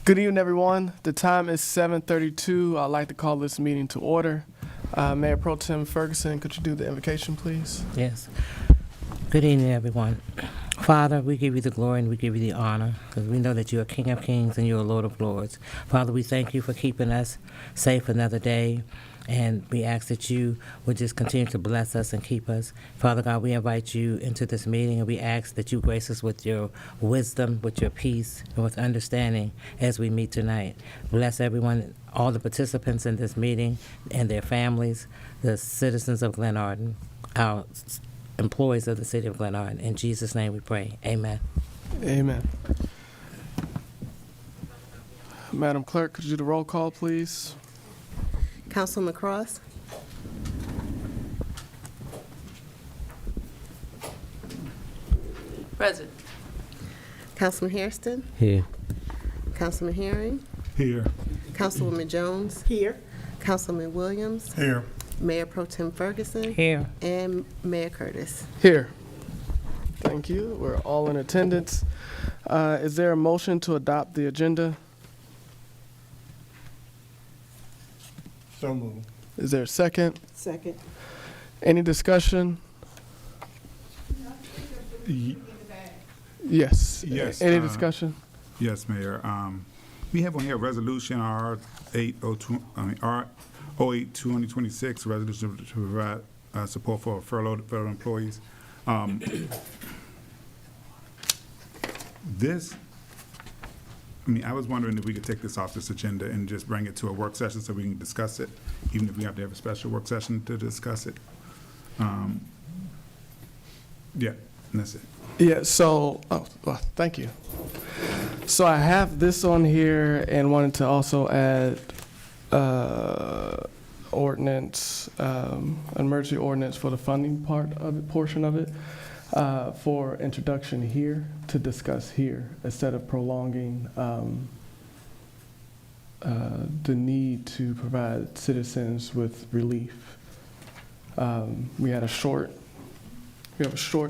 Good evening, everyone. The time is 7:32. I'd like to call this meeting to order. Mayor Pro Tem Ferguson, could you do the invocation, please? Yes. Good evening, everyone. Father, we give you the glory and we give you the honor because we know that you are King of Kings and you are Lord of Lords. Father, we thank you for keeping us safe another day, and we ask that you would just continue to bless us and keep us. Father God, we invite you into this meeting, and we ask that you grace us with your wisdom, with your peace, and with understanding as we meet tonight. Bless everyone, all the participants in this meeting and their families, the citizens of Glenarden, our employees of the city of Glenarden. In Jesus' name we pray. Amen. Amen. Madam Clerk, could you do the roll call, please? Councilman Cross? Present. Councilman Hairston? Here. Councilman Herring? Here. Councilwoman Jones? Here. Councilman Williams? Here. Mayor Pro Tem Ferguson? Here. And Mayor Curtis. Here. Thank you. We're all in attendance. Is there a motion to adopt the agenda? So moved. Is there a second? Second. Any discussion? Yes. Yes, Any discussion? Yes, Mayor. We have on here a resolution R08-2026, resolution to provide support for furloughed federal employees. I was wondering if we could take this off this agenda and just bring it to a work session so we can discuss it, even if we have to have a special work session to discuss it. Yeah, and that's it. Yeah, so, well, thank you. So I have this on here and wanted to also add ordinance, emergency ordinance for the funding portion of it, for introduction here to discuss here instead of prolonging the need to provide citizens with relief. We have a short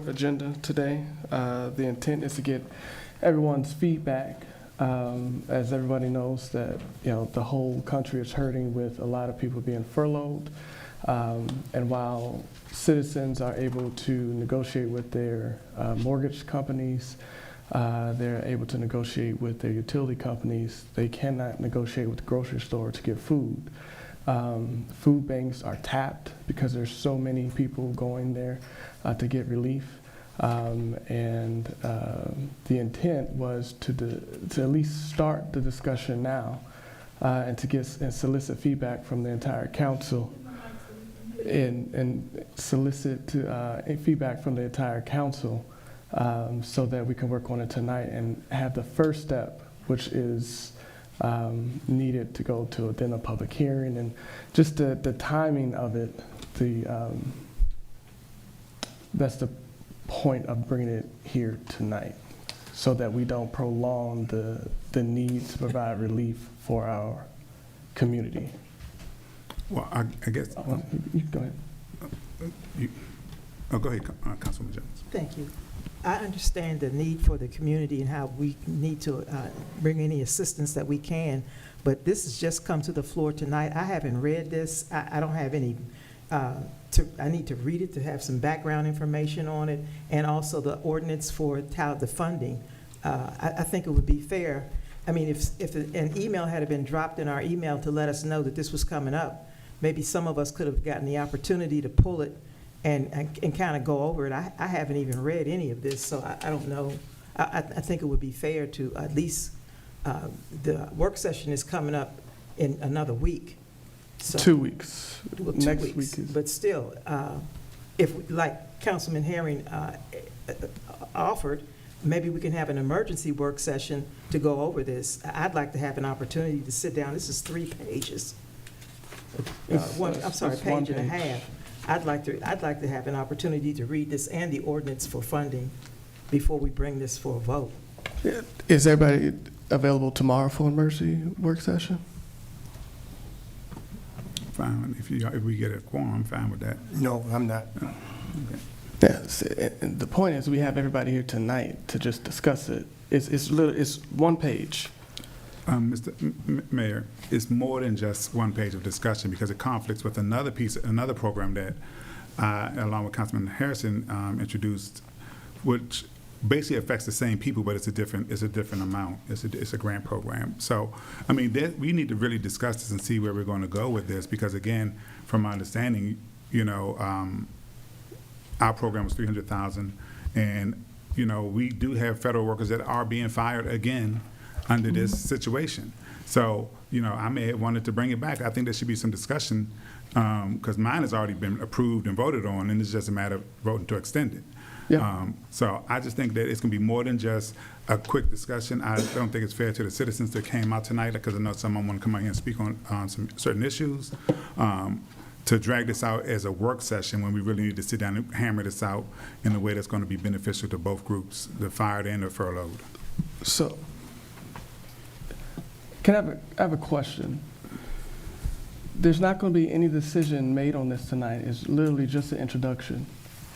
agenda today. The intent is to get everyone's feedback. As everybody knows that, the whole country is hurting with a lot of people being furloughed. And while citizens are able to negotiate with their mortgage companies, they're able to negotiate with their utility companies, they cannot negotiate with the grocery store to get food. Food banks are tapped because there's so many people going there to get relief. And the intent was to at least start the discussion now and to get and solicit feedback from the entire council and solicit feedback from the entire council so that we can work on it tonight and have the first step, which is needed to go to then a public hearing, and just the timing of it. That's the point of bringing it here tonight, so that we don't prolong the need to provide relief for our community. Well, I guess. You go ahead. Go ahead, Councilman Jones. Thank you. I understand the need for the community and how we need to bring any assistance that we can, but this has just come to the floor tonight. I haven't read this. I don't have any, I need to read it to have some background information on it, and also the ordinance for how the funding. I think it would be fair. I mean, if an email had been dropped in our email to let us know that this was coming up, maybe some of us could have gotten the opportunity to pull it and kind of go over it. I haven't even read any of this, so I don't know. I think it would be fair to at least, the work session is coming up in another week. So, 2 weeks. well, 2 Next weeks. week is. But still, if, like Councilman Herring offered, maybe we can have an emergency work session to go over this. I'd like to have an opportunity to sit down. This is 3 pages. It's Page one and a page. half. I'd like to have an opportunity to read this and the ordinance for funding before we bring this for a vote. Is everybody available tomorrow for emergency work session? Fine. If we get a quorum, I'm fine with that. No, I'm not. Okay. Yes, and the point is we have everybody here tonight to just discuss it. It's 1 page. Mayor, it's more than just one page of discussion because it conflicts with another program that I, along with Councilman Harrison, introduced, which basically affects the same people, but it's a different amount. It's a grant program. So, I mean, we need to really discuss this and see where we're going to go with this because, again, from my understanding, our program was $300,000, and we do have federal workers that are being fired again under this situation. So, I may have wanted to bring it back. I think there should be some discussion because mine has already been approved and voted on, and it's just a matter of voting to extend it. Yeah. So I just think that it's going to be more than just a quick discussion. I don't think it's fair to the citizens that came out tonight because I know someone want to come out here and speak on some certain issues. To drag this out as a work session when we really need to sit down and hammer this out in a way that's going to be beneficial to both groups, the fired and the furloughed. So, I have a question. There's not going to be any decision made on this tonight. It's literally just an introduction.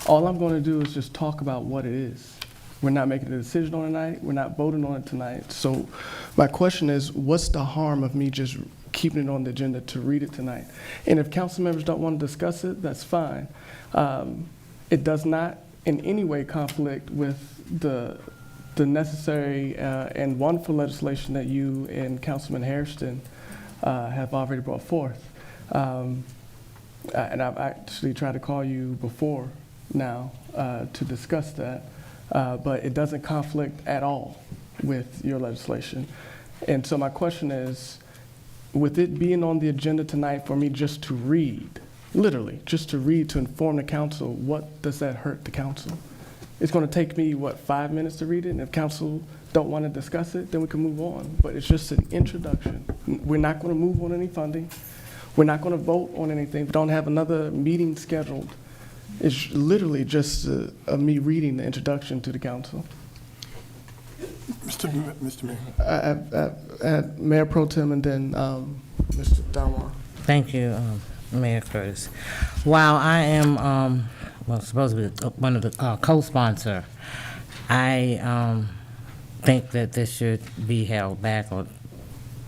All I'm going to do is just talk about what it is. We're not making a decision on it tonight. We're not voting on it tonight. So my question is, what's the harm of me just keeping it on the agenda to read it tonight? And if council members don't want to discuss it, that's fine. It does not in any way conflict with the necessary and wonderful legislation that you and Councilman Hairston have already brought forth. And I've actually tried to call you before now to discuss that, but it doesn't conflict at all with your legislation. And so my question is, with it being on the agenda tonight for me just to read, literally, just to read to inform the council, what does that hurt the council? It's going to take me, 5 minutes to read it, and if council don't want to discuss it, then we can move on. But it's just an introduction. We're not going to move on any funding. We're not going to vote on anything. We don't have another meeting scheduled. It's literally just me reading the introduction to the council. Mr. Mayor. Mayor Pro Tem and then Mr. Dalmar. Thank you, Mayor Curtis. While I am supposed to be one of the co-sponsor, I think that this should be held back or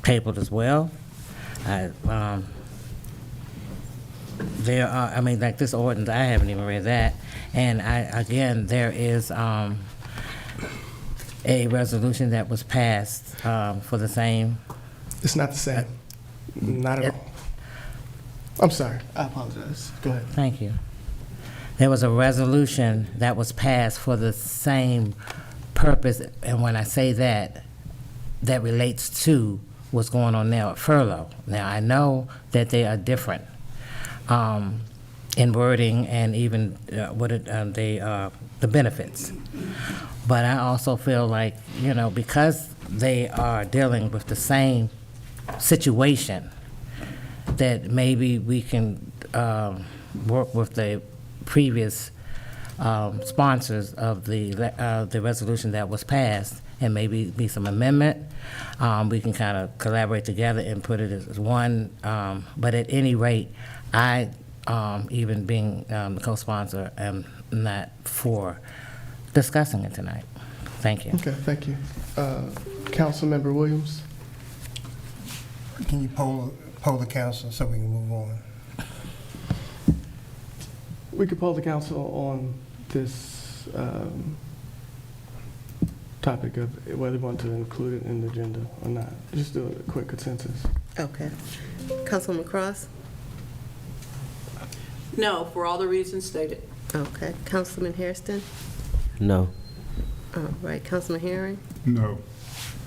tabled as well. There are, like this ordinance, I haven't even read that. And again, there is a resolution that was passed for the same. It's not the same. Not at all. I'm sorry. I apologize. Go ahead. Thank you. There was a resolution that was passed for the same purpose, and when I say that, that relates to what's going on now at furlough. Now, I know that they are different in wording and even the benefits. But I also feel like, because they are dealing with the same situation, that maybe we can work with the previous sponsors of the resolution that was passed and maybe be some amendment. We can kind of collaborate together and put it as one. But at any rate, I, even being the co-sponsor, am not for discussing it tonight. Thank you. Okay, thank you. Councilmember Williams? Can you poll the council so we can move on? We could poll the council on this topic of whether we want to include it in the agenda or not. Just do a quick consensus. Okay. Councilwoman Cross? No, for all the reasons stated. Okay. Councilman Hairston? No. All right. Councilman Herring? No.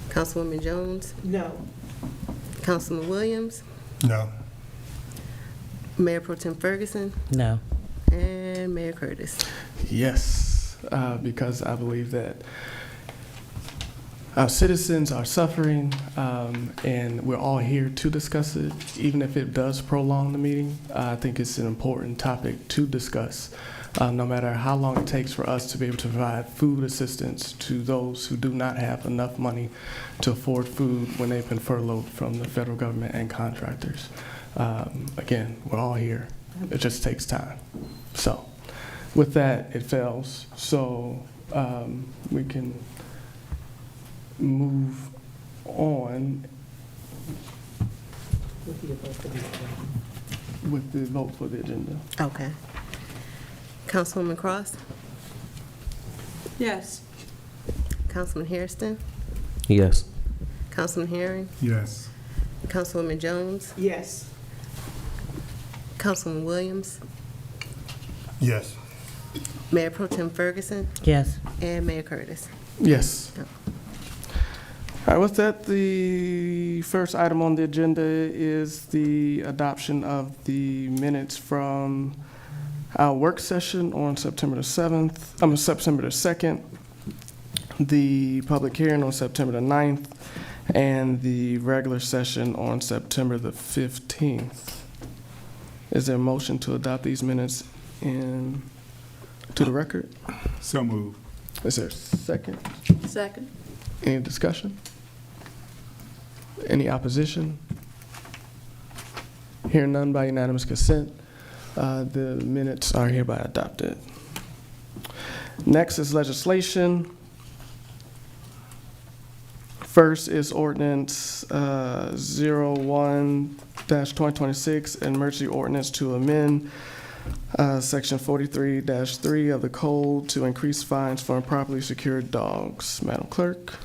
Councilwoman Jones? No. Councilman Williams? No. Mayor Pro Tem Ferguson? No. And Mayor Curtis. Yes, because I believe that our citizens are suffering, and we're all here to discuss it, even if it does prolong the meeting. I think it's an important topic to discuss, no matter how long it takes for us to be able to provide food assistance to those who do not have enough money to afford food when they've been furloughed from the federal government and contractors. Again, we're all here. It just takes time. So with that, it fails. So we can move on. with the vote for the agenda. Okay. Councilwoman Cross? Yes. Councilman Hairston? Yes. Councilman Herring? Yes. Councilwoman Jones? Yes. Councilman Williams? Yes. Mayor Pro Tem Ferguson? Yes. And Mayor Curtis. Yes. All right, with that, the first item on the agenda is the adoption of the minutes from our work session on September the 2nd, the public hearing on September the 9th, and the regular session on September the 15th. Is there a motion to adopt these minutes to the record? So moved. Is there a second? Second. Any discussion? Any opposition? Hearing none, by unanimous consent, the minutes are hereby adopted. Next is legislation. First is ordinance 01-2026, an emergency ordinance to amend section 43-3 of the code to increase fines for improperly secured dogs. Madam Clerk.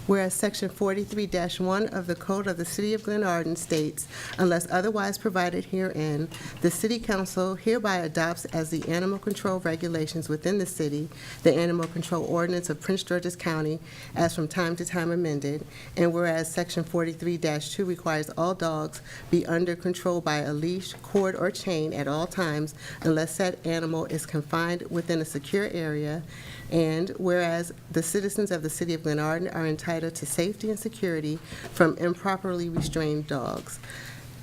Whereas Section 43-1 of the Code of the City of Glenarden states, unless otherwise provided herein, the City Council hereby adopts as the animal control regulations within the city, the Animal Control Ordinance of Prince George's County, as from time to time amended, and whereas Section 43-2 requires all dogs be under control by a leash, cord, or chain at all times unless said animal is confined within a secure area, and whereas the citizens of the City of Glenarden are entitled to safety and security from improperly restrained dogs.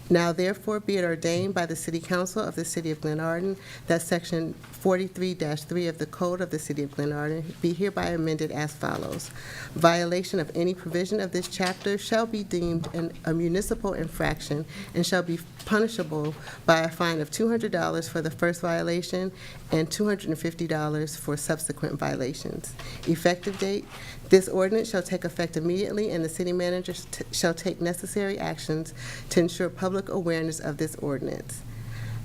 Now therefore be it ordained by the City Council of the City of Glenarden that Section 43-3 of the Code of the City of Glenarden be hereby amended as follows. Violation of any provision of this chapter shall be deemed a municipal infraction and shall be punishable by a fine of $200 for the first violation and $250 for subsequent violations. Effective date: this ordinance shall take effect immediately, and the city manager shall take necessary actions to ensure public awareness of this ordinance.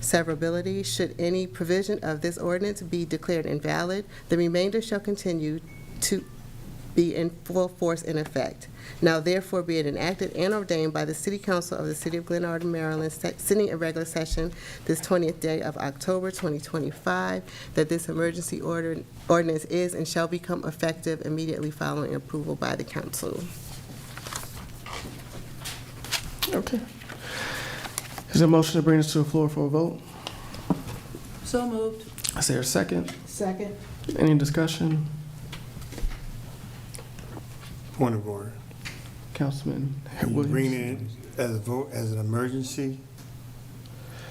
Severability: should any provision of this ordinance be declared invalid, the remainder shall continue to be in full force and effect. Now therefore be it enacted and ordained by the City Council of the City of Glenarden, Maryland, sitting in regular session this 20th day of October 2025, that this emergency ordinance is and shall become effective immediately following approval by the council. Okay. Is there a motion to bring this to the floor for a vote? So moved. Is there a second? Second. Any discussion? Point of order. Councilman You Williams? bring it as a vote, as an emergency,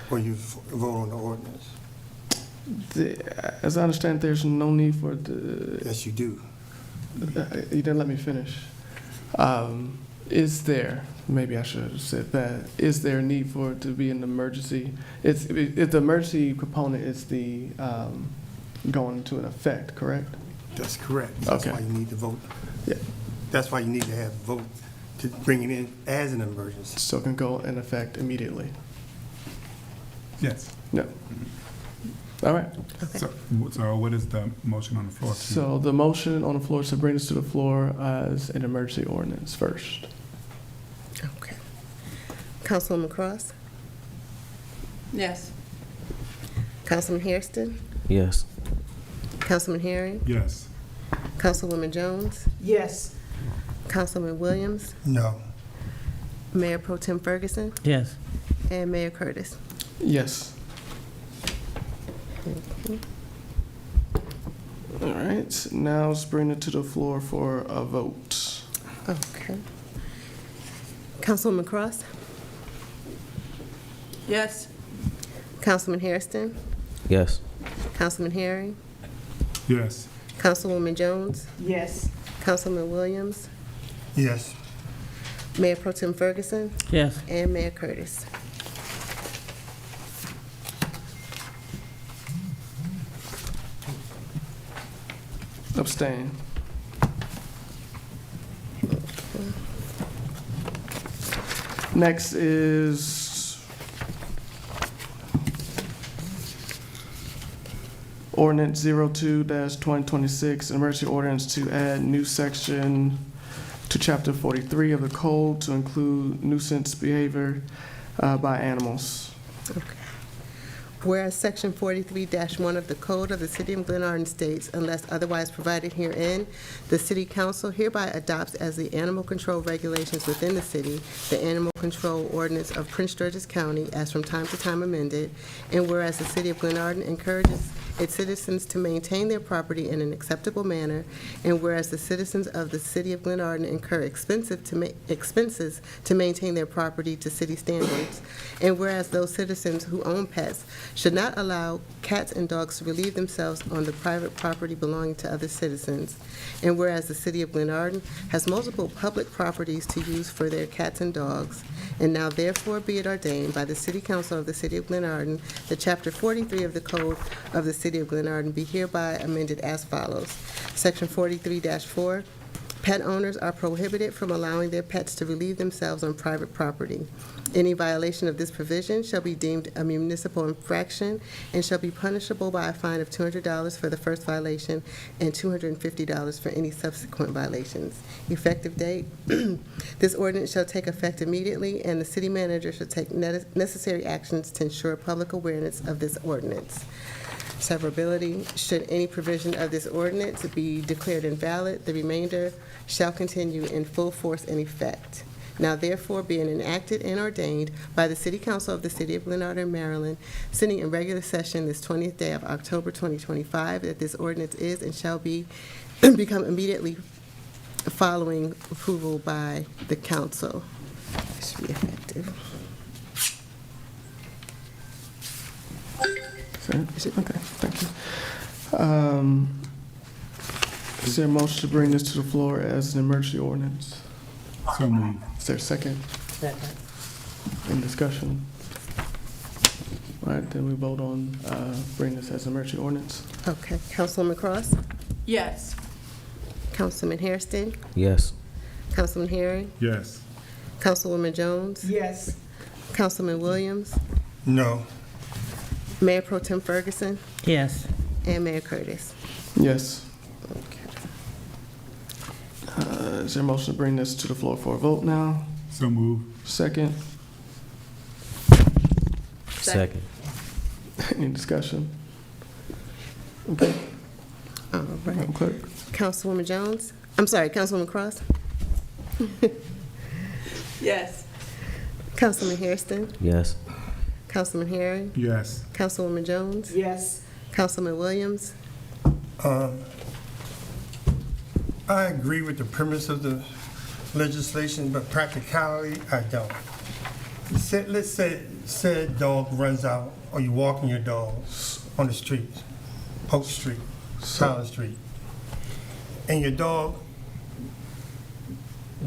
or you vote on the ordinance? As I understand, there's no need for the, Yes, you do. you didn't let me finish. Is there, maybe I should have said that, is there a need for it to be an emergency? If the emergency component is the going into an effect, correct? That's correct. That's Okay. why you need to vote. Yeah. That's why you need to have a vote to bring it in as an emergency. So it can go in effect immediately? Yes. No. All right. So what is the motion on the floor? So the motion on the floor is to bring this to the floor as an emergency ordinance first. Okay. Councilwoman Cross? Yes. Councilman Hairston? Yes. Councilman Herring? Yes. Councilwoman Jones? Yes. Councilman Williams? No. Mayor Pro Tem Ferguson? Yes. And Mayor Curtis. Yes. All right, now let's bring it to the floor for a vote. Okay. Councilwoman Cross? Yes. Councilman Hairston? Yes. Councilman Herring? Yes. Councilwoman Jones? Yes. Councilman Williams? Yes. Mayor Pro Tem Ferguson? Yes. And Mayor Curtis. Abstain. Next is ordinance 02-2026, emergency ordinance to add new section to chapter 43 of the code to include nuisance behavior by animals. Whereas Section 43-1 of the Code of the City of Glenarden states, unless otherwise provided herein, the City Council hereby adopts as the animal control regulations within the city, the Animal Control Ordinance of Prince George's County as from time to time amended, and whereas the City of Glenarden encourages its citizens to maintain their property in an acceptable manner, and whereas the citizens of the City of Glenarden incur expenses to maintain their property to city standards, and whereas those citizens who own pets should not allow cats and dogs to relieve themselves on the private property belonging to other citizens, and whereas the City of Glenarden has multiple public properties to use for their cats and dogs, and now therefore be it ordained by the City Council of the City of Glenarden that Chapter 43 of the Code of the City of Glenarden be hereby amended as follows. Section 43-4, pet owners are prohibited from allowing their pets to relieve themselves on private property. Any violation of this provision shall be deemed a municipal infraction and shall be punishable by a fine of $200 for the first violation and $250 for any subsequent violations. Effective date, this ordinance shall take effect immediately, and the city manager shall take necessary actions to ensure public awareness of this ordinance. Severability, should any provision of this ordinance be declared invalid, the remainder shall continue in full force and effect. Now therefore being enacted and ordained by the City Council of the City of Glenarden, Maryland, sitting in regular session this 20th day of October 2025, that this ordinance is and shall become immediately following approval by the council. It should be effective. Okay, thank you. Is there a motion to bring this to the floor as an emergency ordinance? So moved. Is there a second? Second. Any discussion? All right, then we vote on bringing this as an emergency ordinance. Okay, Councilwoman Cross, Yes. Councilman Hairston, Yes. Councilman Herring, Yes. Councilwoman Jones, Yes. Councilman Williams, No. Mayor Pro Tem Ferguson, Yes. and Mayor Curtis. Yes. Okay. Is there a motion to bring this to the floor for a vote now? So moved. Second? Second. Any discussion? Okay, All right. Madam Clerk. Councilwoman Jones, I'm sorry, Councilwoman Cross, Yes. Councilman Hairston, Yes. Councilman Herring, Yes. Councilwoman Jones, Yes. Councilman Williams, I agree with the premise of the legislation, but practicality, I don't. Let's say a dog runs out, or you're walking your dog on the street, Polk Street, Tyler Street, and your dog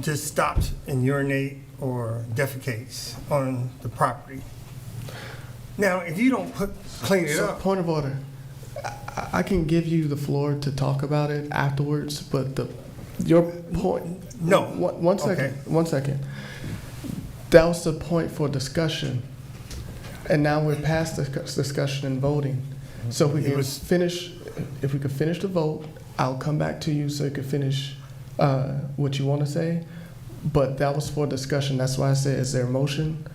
just stops and urinate or defecates on the property. Now, if you don't clean it So, up, point of order. I can give you the floor to talk about it afterwards, but your point. No. One second. Okay. 1 second. That was the point for discussion, and now we're past the discussion and voting. So if we It can was- finish, if we could finish the vote, I'll come back to you so you can finish what you want to say. But that was for discussion. That's why I said, is there a motion?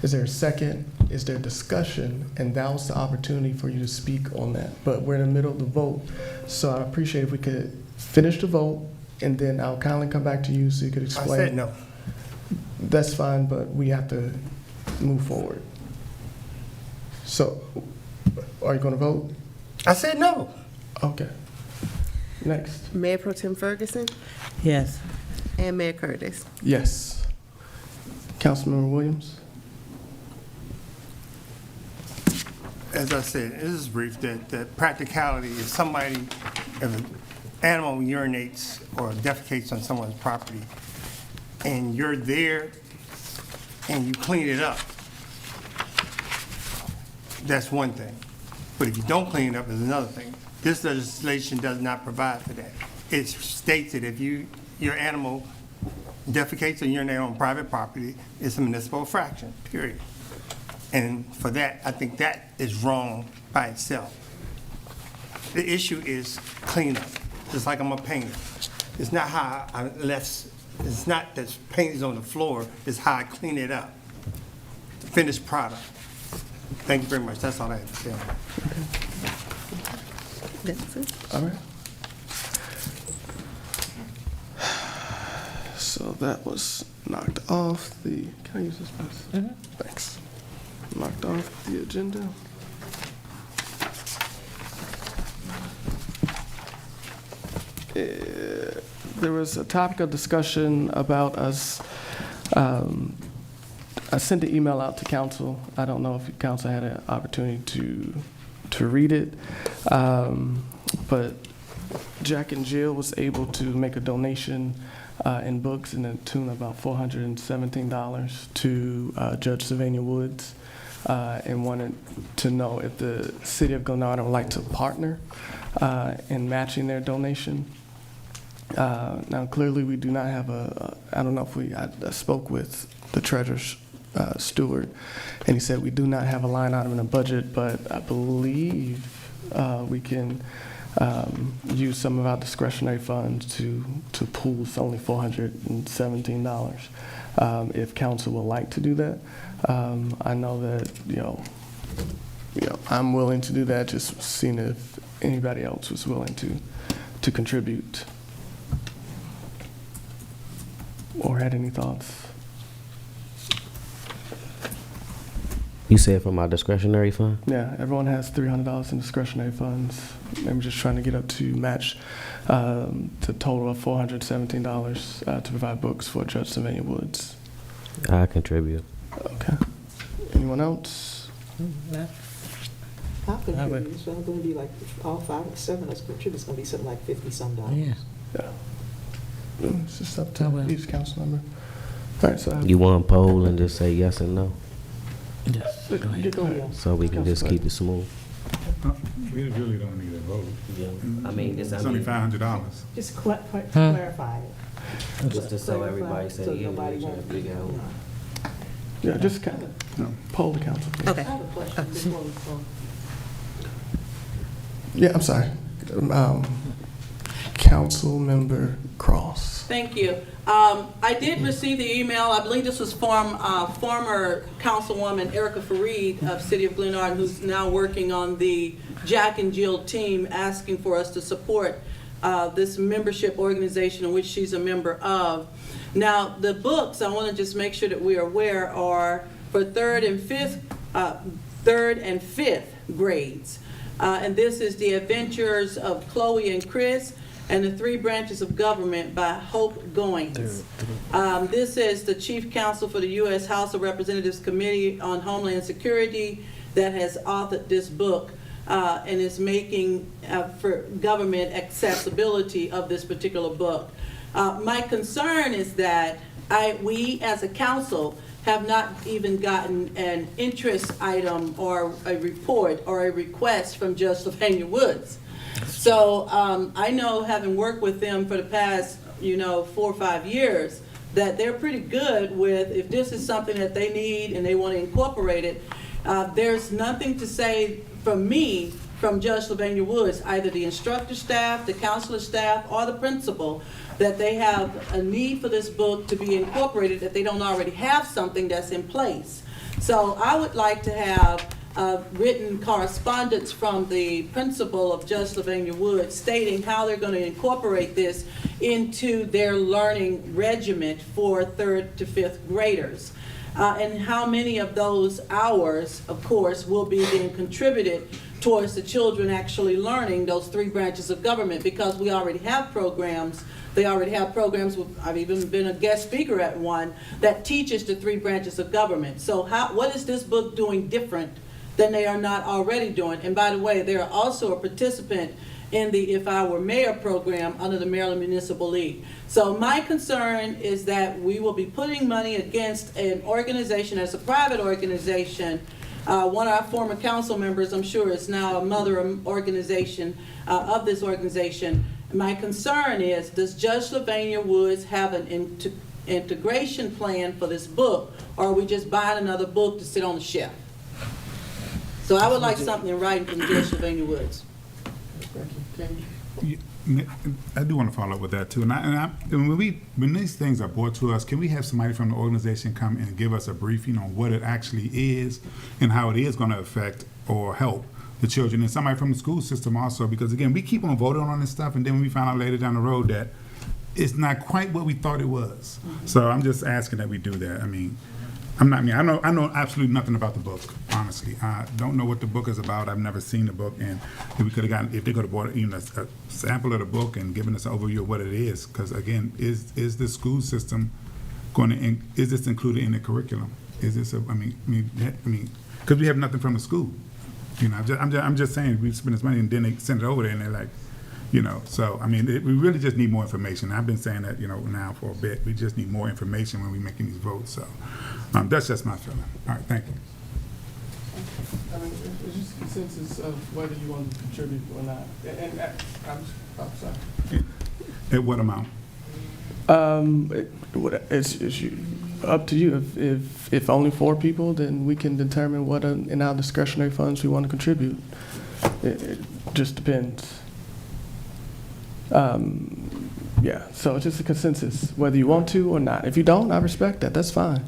Is there a second? Is there discussion? And that was the opportunity for you to speak on that. But we're in the middle of the vote, so I appreciate if we could finish the vote, and then I'll kindly come back to you so you could I explain. said no. That's fine, but we have to move forward. So, are you going to vote? I said no. Okay. Next. Mayor Pro Tem Ferguson, Yes. and Mayor Curtis. Yes. Councilmember Williams? As I said, this is brief, that practicality, if an animal urinates or defecates on someone's property, and you're there and you clean it up, that's one thing. But if you don't clean it up, is another thing. This legislation does not provide for that. It states that if your animal defecates or urinate on private property is a municipal infraction, period. And for that, I think that is wrong by itself. The issue is cleanup, just like I'm a painter. It's not how I left, it's not that paint is on the floor, it's how I clean it up. The finished product. Thank you very much. That's all I have to say. That's it. All right. So that was knocked off the, can I use this, please? Thanks. Knocked off the agenda. There was a topic of discussion about us, I sent the email out to council. I don't know if council had an opportunity to read it, but Jack and Jill was able to make a donation in books in the tune of about $417 to Judge Sylvania Woods, and wanted to know if the city of Glenarden would like to partner in matching their donation. Now, clearly, we do not have I don't know if I spoke with the treasurer's steward, and he said we do not have a line item in the budget, but I believe we can use some of our discretionary funds to pool. It's only $417. If council would like to do that, I know that I'm willing to do that. Just seeing if anybody else was willing to contribute or had any thoughts. You said from our discretionary fund? Yeah, everyone has $300 in discretionary funds. I'm just trying to get up to match to total of $417 to provide books for Judge Sylvania Woods. I contribute. Okay. Anyone else? I'll contribute. It's going to be like all 5 or 7 of us contribute. It's going to be something like $50-some. Yeah. Yeah. It's just up I to will. each council member. All right, so You want to poll and just say yes and no, Yes. Go ahead. go ahead. so we can just keep it smooth. We really don't need a vote. I mean, It's only $500. Just clarify it. Just to so everybody say, So yeah, nobody we're trying won't to figure out. Yeah, just kind of poll the council. Please. Okay. I have a question before we go. Yeah, I'm sorry. Council Member Cross. Thank you. I did receive the email. I believe this was from former Councilwoman Erica Fareed of City of Glenarden, who's now working on the Jack and Jill team, asking for us to support this membership organization in which she's a member of. Now, the books, I want to just make sure that we are aware, are for third and fifth grades. And this is The Adventures of Chloe and Chris and the Three Branches of Government by Hope Goings. This is the Chief Counsel for the U.S. House of Representatives Committee on Homeland Security that has authored this book and is making for government accessibility of this particular book. My concern is that we as a council have not even gotten an interest item or a report or a request from Judge Sylvania Woods. So I know, having worked with them for the past, 4 or 5 years, that they're pretty good with, if this is something that they need and they want to incorporate it, there's nothing to say from me, from Judge Sylvania Woods, either the instructor staff, the counselor staff, or the principal, that they have a need for this book to be incorporated, that they don't already have something that's in place. So I would like to have written correspondence from the principal of Judge Sylvania Woods stating how they're going to incorporate this into their learning regimen for 3rd to 5th graders. And how many of those hours, of course, will be then contributed towards the children actually learning those 3 branches of government, because we already have programs. They already have programs, I've even been a guest speaker at one, that teaches the 3 branches of government. So what is this book doing different than they are not already doing? And by the way, they are also a participant in the If I Were Mayor program under the Maryland Municipal League. So my concern is that we will be putting money against an organization that's a private organization. One of our former council members, I'm sure, is now a mother organization of this organization. My concern is, does Judge Sylvania Woods have an integration plan for this book, or are we just buying another book to sit on the shelf? So I would like something in writing from Judge Sylvania Woods. I do want to follow up with that too. And when these things are brought to us, can we have somebody from the organization come and give us a briefing on what it actually is and how it is going to affect or help the children, and somebody from the school system also? Because again, we keep on voting on this stuff, and then we find out later down the road that it's not quite what we thought it was. So I'm just asking that we do that. I know absolutely nothing about the book, honestly. I don't know what the book is about. I've never seen the book, and if we could have gotten, if they could have bought even a sample of the book and given us an overview of what it is, because again, is the school system going to, is this included in the curriculum? Is this because we have nothing from the school. I'm just saying, we spend this money and then they send it over there and they're like, so we really just need more information. I've been saying that, now for a bit. We just need more information when we're making these votes. So that's just my feeling. All right, thank you. It's just a consensus of whether you want to contribute or not. And I'm sorry. At what amount? It's up to you. If only 4 people, then we can determine what in our discretionary funds we want to contribute. It just depends. So it's just a consensus, whether you want to or not. If you don't, I respect that. That's fine.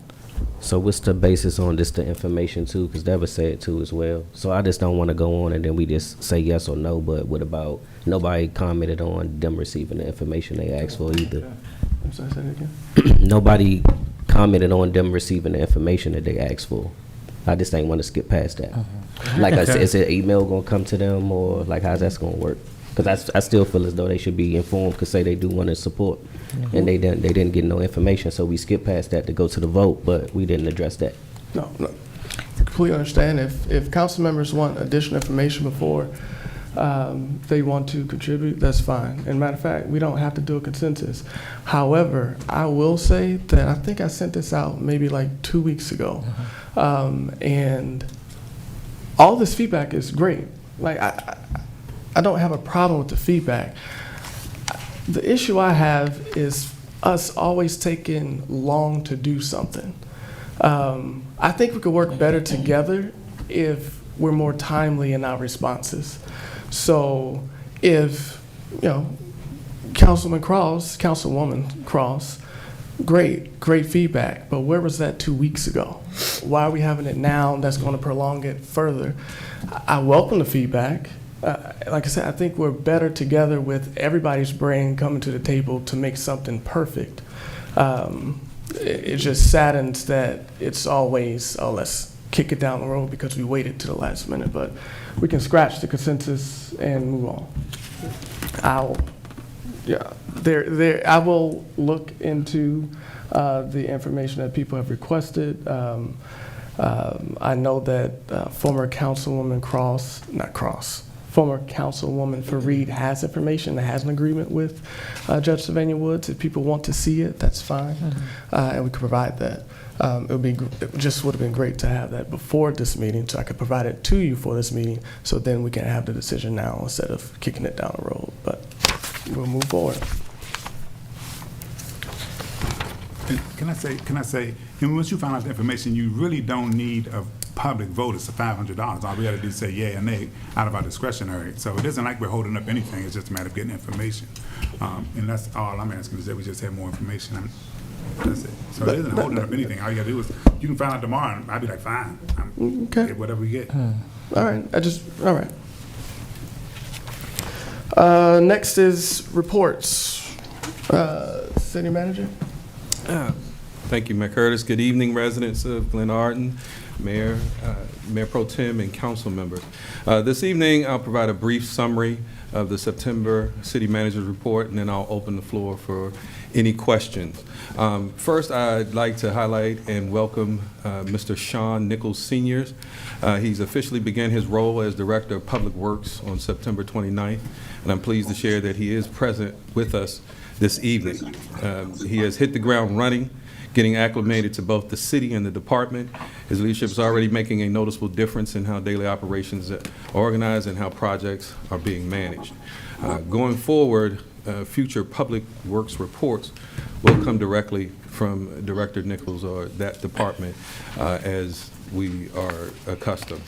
So what's the basis on this, the information too? Because Deborah said too as well. So I just don't want to go on and then we just say yes or no, but what about, nobody commented on them receiving the information they asked for either. I'm sorry, say that again. Nobody commented on them receiving the information that they asked for. I just ain't want to skip past that. Like I said, is an email going to come to them, or like how's that going to work? Because I still feel as though they should be informed, because say they do want to support, and they didn't get no information, so we skipped past that to go to the vote, but we didn't address that. No. I completely understand. If council members want additional information before they want to contribute, that's fine. And matter of fact, we don't have to do a consensus. However, I will say that I think I sent this out maybe like 2 weeks ago, and all this feedback is great. Like I don't have a problem with the feedback. The issue I have is us always taking long to do something. I think we could work better together if we're more timely in our responses. So if, Councilwoman Cross, great feedback, but where was that 2 weeks ago? Why are we having it now? That's going to prolong it further. I welcome the feedback. Like I said, I think we're better together with everybody's brain coming to the table to make something perfect. It just saddens that it's always, let's kick it down the road because we waited to the last minute. But we can scratch the consensus and move on. I will look into the information that people have requested. I know that former Councilwoman former Councilwoman Fareed has information and has an agreement with Judge Sylvania Woods. If people want to see it, that's fine, and we can provide that. It just would have been great to have that before this meeting, so I could provide it to you for this meeting, so then we can have the decision now instead of kicking it down the road. But we'll move forward. Can I say, and once you find out the information, you really don't need a public vote. It's $500. All we got to do is say yay or nay out of our discretionary. So it isn't like we're holding up anything. It's just a matter of getting information. And that's all I'm asking, is that we just have more information. That's it. So it isn't holding up anything. All you got to do is, you can find out tomorrow, and I'll be like, fine. Okay. Get whatever we get. All right. Next is reports. City Manager. Thank you, Mayor Curtis. Good evening, residents of Glenarden, Mayor Pro Tem, and council members. This evening, I'll provide a brief summary of the September City Manager's report, and then I'll open the floor for any questions. First, I'd like to highlight and welcome Mr. Sean Nichols Sr. He's officially began his role as Director of Public Works on September 29th, and I'm pleased to share that he is present with us this evening. He has hit the ground running, getting acclimated to both the city and the department. His leadership is already making a noticeable difference in how daily operations are organized and how projects are being managed. Going forward, future public works reports will come directly from Director Nichols or that department, as we are accustomed.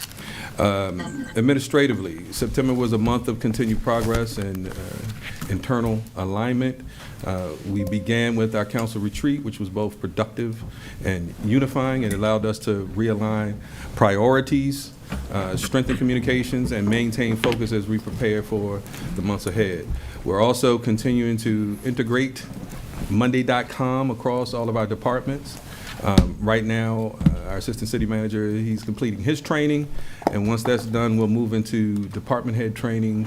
Administratively, September was a month of continued progress and internal alignment. We began with our council retreat, which was both productive and unifying. It allowed us to realign priorities, strengthen communications, and maintain focus as we prepare for the months ahead. We're also continuing to integrate Monday.com across all of our departments. Right now, our assistant city manager, he's completing his training, and once that's done, we'll move into department head training,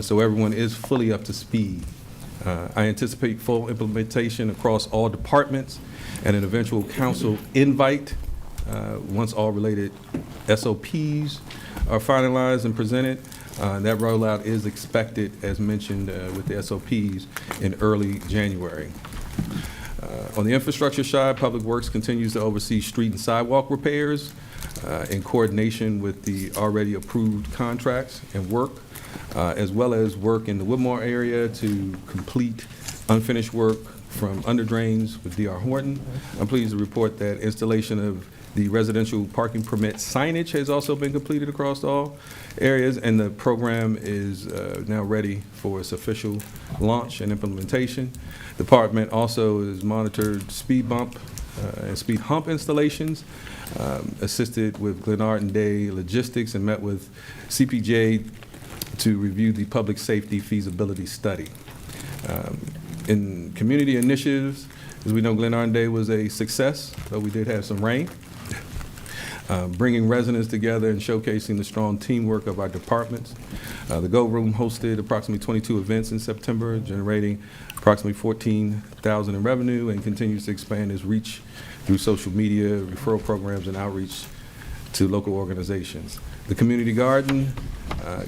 so everyone is fully up to speed. I anticipate full implementation across all departments and an eventual council invite once all related SOPs are finalized and presented. That rollout is expected, as mentioned with the SOPs, in early January. On the infrastructure side, Public Works continues to oversee street and sidewalk repairs in coordination with the already approved contracts and work, as well as work in the Woodmore area to complete unfinished work from under drains with D.R. Horton. I'm pleased to report that installation of the residential parking permit signage has also been completed across all areas, and the program is now ready for its official launch and implementation. The department also has monitored speed bump and speed hump installations, assisted with Glenarden Day logistics, and met with CPJ to review the public safety feasibility study. In community initiatives, as we know, Glenarden Day was a success, though we did have some rain. Bringing residents together and showcasing the strong teamwork of our departments. The Go Room hosted approximately 22 events in September, generating approximately $14,000 in revenue, and continues to expand its reach through social media, referral programs, and outreach to local organizations. The community garden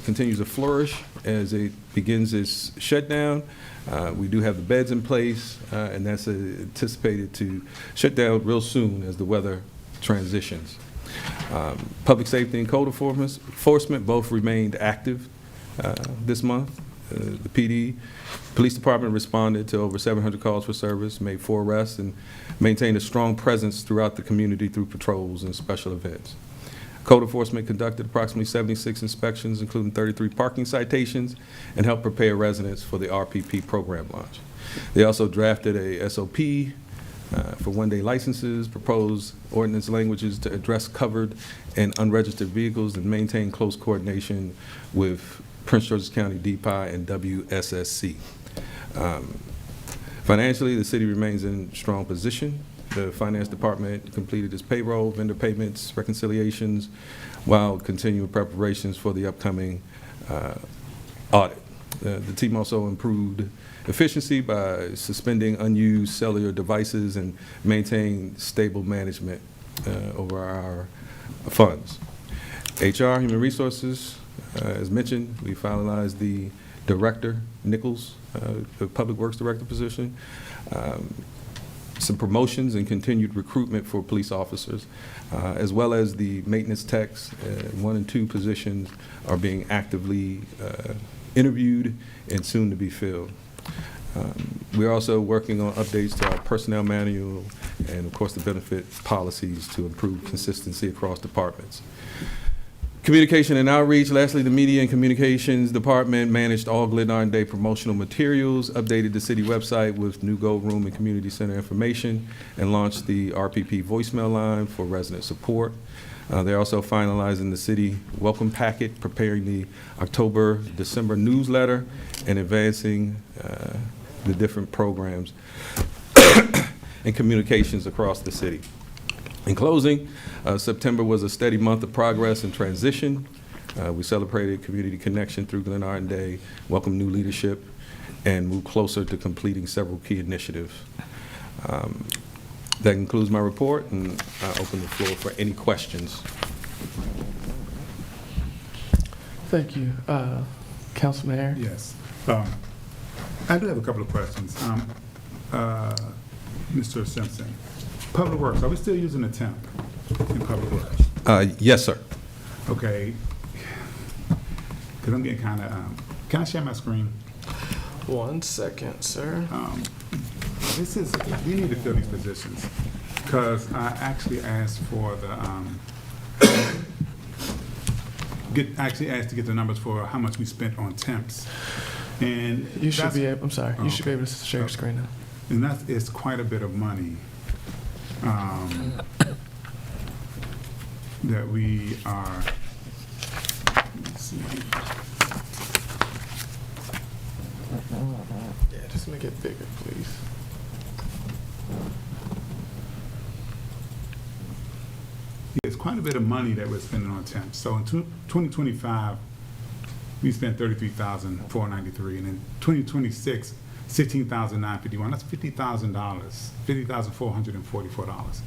continues to flourish as it begins its shutdown. We do have the beds in place, and that's anticipated to shut down real soon as the weather transitions. Public safety and code enforcement both remained active this month. The police department responded to over 700 calls for service, made 4 arrests, and maintained a strong presence throughout the community through patrols and special events. Code enforcement conducted approximately 76 inspections, including 33 parking citations, and helped prepare residents for the RPP program launch. They also drafted a SOP for one-day licenses, proposed ordinance languages to address covered and unregistered vehicles, and maintain close coordination with Prince George's County DPI and WSSC. Financially, the city remains in strong position. The finance department completed its payroll, vendor payments, reconciliations, while continuing preparations for the upcoming audit. The team also improved efficiency by suspending unused cellular devices and maintaining stable management over our funds. HR, Human Resources, as mentioned, we finalized the Director Nichols, the Public Works Director position. Some promotions and continued recruitment for police officers, as well as the maintenance techs. 1 and 2 positions are being actively interviewed and soon to be filled. We're also working on updates to our personnel manual and, of course, the benefit policies to improve consistency across departments. Communication and outreach. Lastly, the Media and Communications Department managed all Glenarden Day promotional materials, updated the city website with new Gold Room and Community Center information, and launched the RPP voicemail line for resident support. They're also finalizing the city welcome packet, preparing the October-December newsletter, and advancing the different programs and communications across the city. In closing, September was a steady month of progress and transition. We celebrated community connection through Glenarden Day, welcomed new leadership, and moved closer to completing several key initiatives. That concludes my report, and I open the floor for any questions. Thank you. Council Mayor? Yes. I do have a couple of questions. Mr. Simpson, Public Works, are we still using a temp in Public Works? Yes, sir. Okay. Because I'm getting kind of, can I share my screen? 1 second, sir. we need to fill these positions, because I actually asked for the, asked to get the numbers for how much we spent on temps. And You should that's- be able, I'm sorry, Oh, you should be okay. able to share your screen now. And it's quite a bit of money that we are, let's see. Yeah, just make it bigger, please. It's quite a bit of money that we're spending on temps. So in 2025, we spent $33,493, and in 2026, $16,951. That's $50,000, $50,444.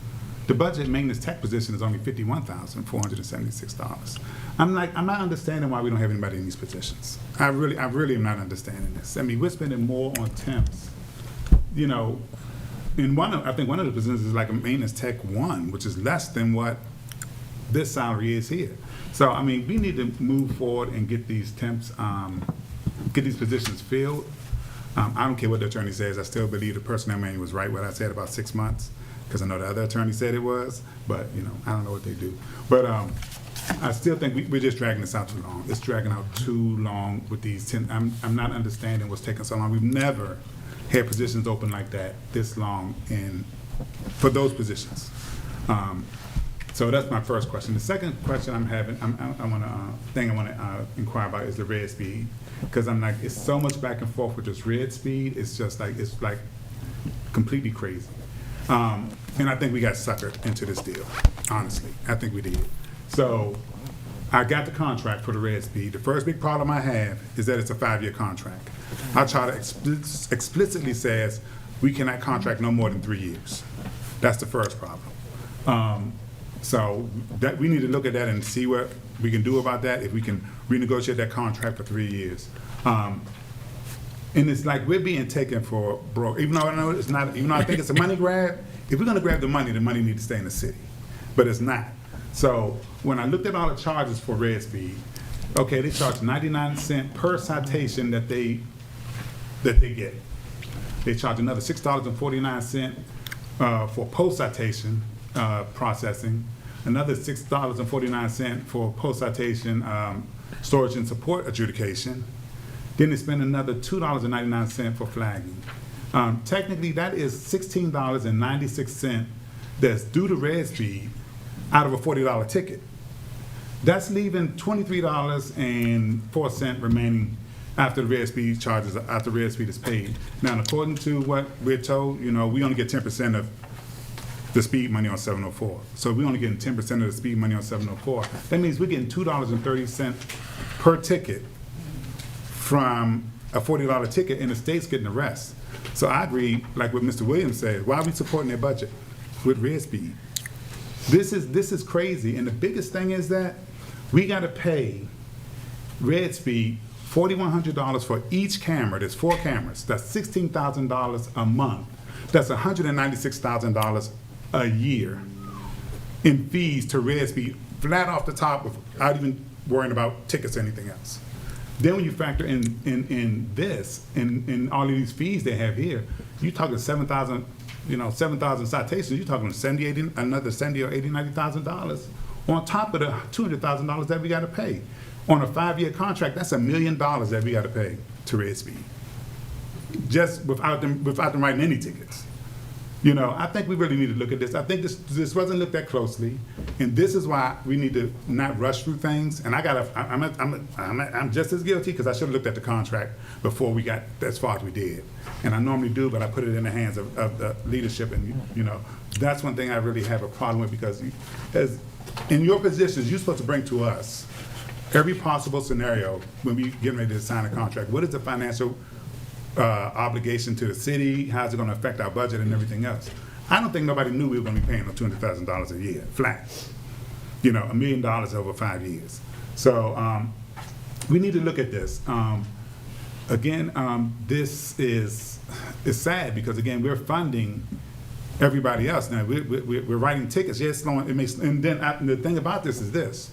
The budget maintenance tech position is only $51,476. I'm not understanding why we don't have anybody in these positions. I really am not understanding this. I mean, we're spending more on temps. You know, I think one of the positions is like a maintenance tech 1, which is less than what this salary is here. So, I mean, we need to move forward and get these temps, get these positions filled. I don't care what the attorney says. I still believe the personnel manual was right, what I said about 6 months, because I know the other attorney said it was, but, you know, I don't know what they do. But I still think we're just dragging this out too long. It's dragging out too long with these 10. I'm not understanding what's taking so long. We've never had positions open like that this long for those positions. So that's my first question. The second question I'm having, I want to inquire about is the red speed, because I'm like, it's so much back and forth with this red speed. It's like completely crazy. And I think we got suckered into this deal. Honestly, I think we did. So I got the contract for the red speed. The first big problem I have is that it's a 5-year contract. Our charter explicitly says we cannot contract no more than 3 years. That's the first problem. So that we need to look at that and see what we can do about that, if we can renegotiate that contract for 3 years. And it's like we're being taken for broke, even though I know it's not, even though I think it's a money grab. If we're gonna grab the money needs to stay in the city, but it's not. So when I looked at all the charges for red speed, okay, they charge 99 cents per citation that they get. They charge another $6.49 for post-citation processing, another $6.49 for post-citation storage and support adjudication. Then they spend another $2.99 for flagging. Technically, that is $16.96 that's due to red speed out of a $40 ticket. That's leaving $23.04 remaining after the red speed charges, after red speed is paid. Now, according to what we're told, you know, we only get 10% of the speed money on 704. So we're only getting 10% of the speed money on 704. That means we're getting $2.30 per ticket from a $40 ticket, and the state's getting the rest. So I agree, like what Mr. Williams said, why are we supporting their budget with red speed? This is crazy, and the biggest thing is that we gotta pay red speed $4,100 for each camera. There's 4 cameras. That's $16,000 a month. That's $196,000 a year in fees to red speed, flat off the top without even worrying about tickets or anything else. Then when you factor in this and all of these fees they have here, you're talking 7,000, 7,000 citations. You're talking another $70,000 or $80,000, $90,000 on top of the $200,000 that we got to pay on a 5-year contract. That's $1 million that we got to pay to red speed, just without them writing any tickets. I think we really need to look at this. I think this wasn't looked at closely, and this is why we need to not rush through things. And I'm just as guilty, because I should have looked at the contract before we got as far as we did. And I normally do, but I put it in the hands of the leadership, and that's one thing I really have a problem with, because as in your positions, you're supposed to bring to us every possible scenario when we get ready to sign a contract. What is the financial obligation to the city? How's it going to affect our budget and everything else? I don't think nobody knew we were going to be paying them $200,000 a year flat. $1 million over 5 years. So we need to look at this. Again, this is sad, because again, we're funding everybody else. Now we're writing tickets. Yes, and then the thing about this is this: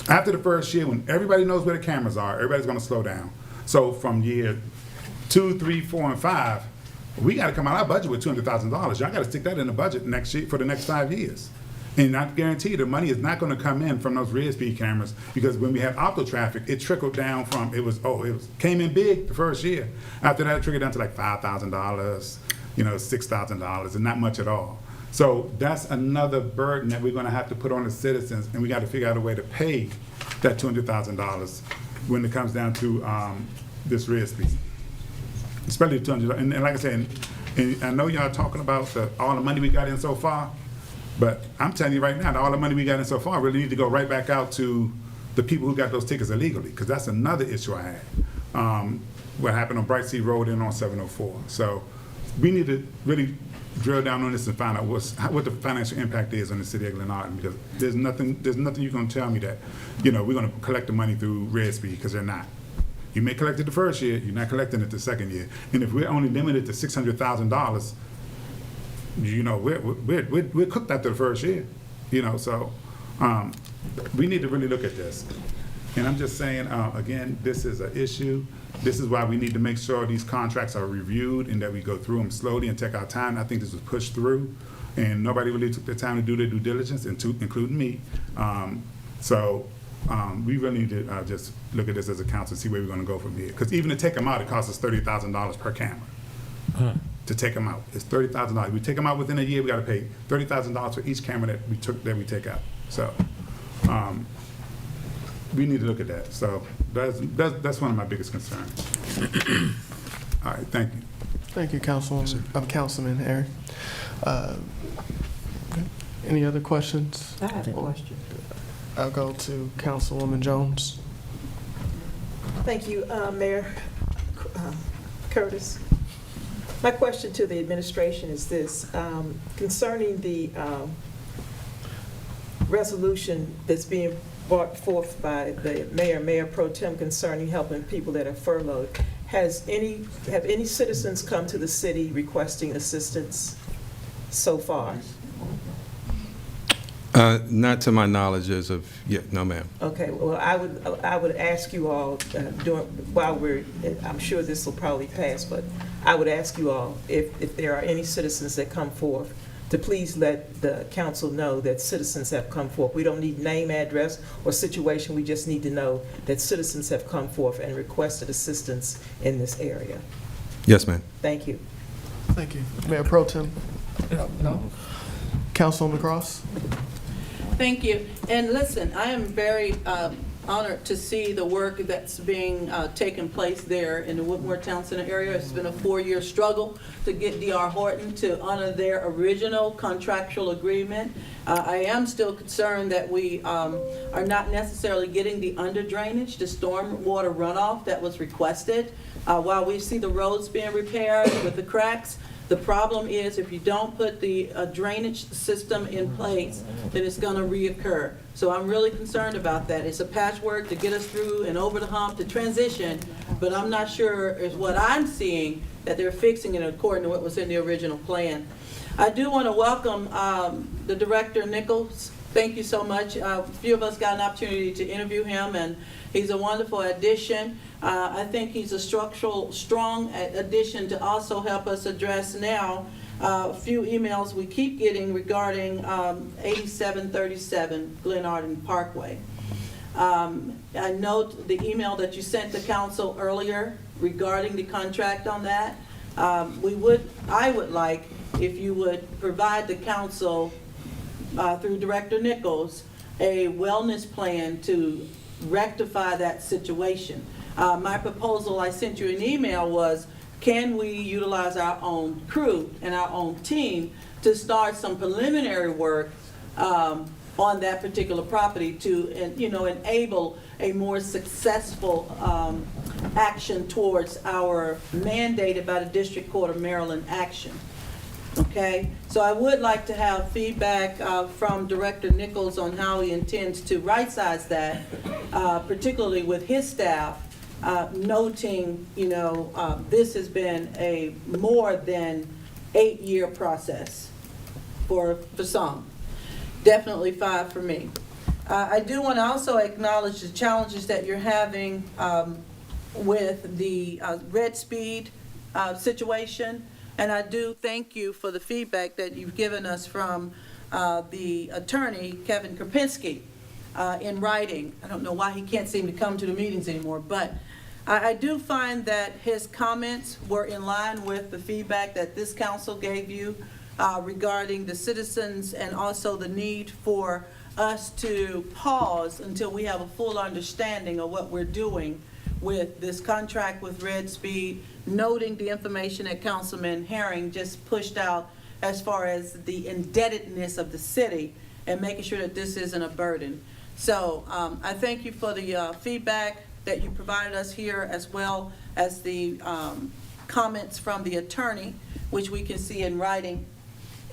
after the first year, when everybody knows where the cameras are, everybody's going to slow down. So from year 2, 3, 4, and 5, We got to come out of our budget with $200,000. Y'all got to stick that in the budget next year for the next 5 years. And I guarantee the money is not going to come in from those rear speed cameras, because when we had auto traffic, it trickled down from, came in big the first year. After that, it trickled down to like $5,000, $6,000, and not much at all. So that's another burden that we're going to have to put on the citizens, and we got to figure out a way to pay that $200,000 when it comes down to this rear speed. Especially $200, and like I said, and I know y'all talking about all the money we got in so far, but I'm telling you right now, that all the money we got in so far really need to go right back out to the people who got those tickets illegally, because that's another issue I had. What happened on Bright Sea Road and on 704. So we need to really drill down on this and find out what the financial impact is on the city of Glenarden, because there's nothing you're going to tell me that, we're going to collect the money through red speed, because they're not. You may collect it the first year, you're not collecting it the second year. And if we're only limited to $600,000, we're cooked after the first year. So we need to really look at this. And I'm just saying, again, this is an issue. This is why we need to make sure these contracts are reviewed and that we go through them slowly and take our time. I think this was pushed through, and nobody really took the time to do their due diligence, including me. We really need to just look at this as a council and see where we're going to go from here. Because even to take them out, it costs us $30,000 per camera. To take them out, it's $30,000. We take them out within a year, we got to pay $30,000 for each camera that we take out. So we need to look at that. So that's one of my biggest concerns. All right, thank you. Thank you, Councilman Harry. Any other questions? I have a question. I'll go to Councilwoman Jones. Thank you, Mayor Curtis. My question to the administration is this, concerning the resolution that's being brought forth by the Mayor Pro Tem concerning helping people that are furloughed. Have any citizens come to the city requesting assistance so far? Not to my knowledge as of yet, no ma'am. Okay, well, I would ask you all, I'm sure this will probably pass, but I would ask you all if there are any citizens that come forth to please let the council know that citizens have come forth. We don't need name, address, or situation. We just need to know that citizens have come forth and requested assistance in this area. Yes, ma'am. Thank you. Thank you. Mayor Pro Tem. No. Councilwoman Cross. Thank you. And listen, I am very honored to see the work that's being taken place there in the Whitmore Town Center area. It's been a 4-year struggle to get D.R. Horton to honor their original contractual agreement. I am still concerned that we are not necessarily getting the under drainage, the storm water runoff that was requested. While we see the roads being repaired with the cracks, the problem is if you don't put the drainage system in place, then it's going to reoccur. So I'm really concerned about that. It's a patchwork to get us through and over the hump to transition, but I'm not sure is what I'm seeing that they're fixing it according to what was in the original plan. I do want to welcome the Director Nichols. Thank you so much. A few of us got an opportunity to interview him, and he's a wonderful addition. I think he's a strong addition to also help us address now a few emails we keep getting regarding 8737 Glenarden Parkway. I note the email that you sent to council earlier regarding the contract on that. I would like if you would provide the council through Director Nichols a wellness plan to rectify that situation. My proposal I sent you an email was, can we utilize our own crew and our own team to start some preliminary work on that particular property to enable a more successful action towards our mandated by the District Court of Maryland action. Okay, so I would like to have feedback from Director Nichols on how he intends to right-size that, particularly with his staff, noting, this has been a more than 8-year process for some, definitely 5 for me. I do want to also acknowledge the challenges that you're having with the red speed situation. And I do thank you for the feedback that you've given us from the attorney, Kevin Krupinski, in writing. I don't know why he can't seem to come to the meetings anymore, but I do find that his comments were in line with the feedback that this council gave you regarding the citizens, and also the need for us to pause until we have a full understanding of what we're doing with this contract with Red Speed, noting the information that Councilman Herring just pushed out as far as the indebtedness of the city, and making sure that this isn't a burden. So I thank you for the feedback that you provided us here, as well as the comments from the attorney, which we can see in writing.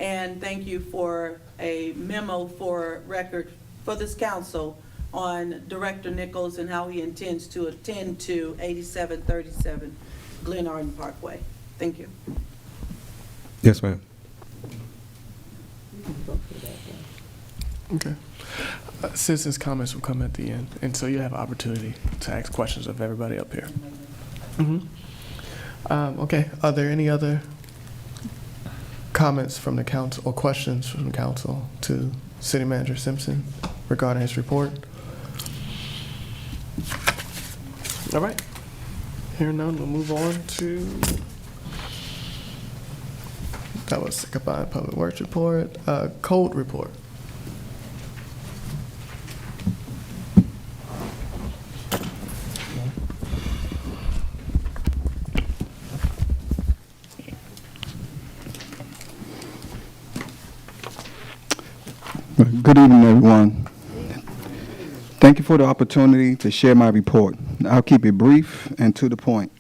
And thank you for a memo for record for this council on Director Nichols and how he intends to attend to 8737 Glenarden Parkway. Thank you. Yes, ma'am. Okay. Citizens' comments will come at the end, and so you have an opportunity to ask questions of everybody up here. Okay, are there any other comments from the council or questions from the council to City Manager Simpson regarding his report? All right. Hearing none, we'll move on to, that was the combined public works report, code report. Good evening, everyone. Thank you for the opportunity to share my report. I'll keep it brief and to the point.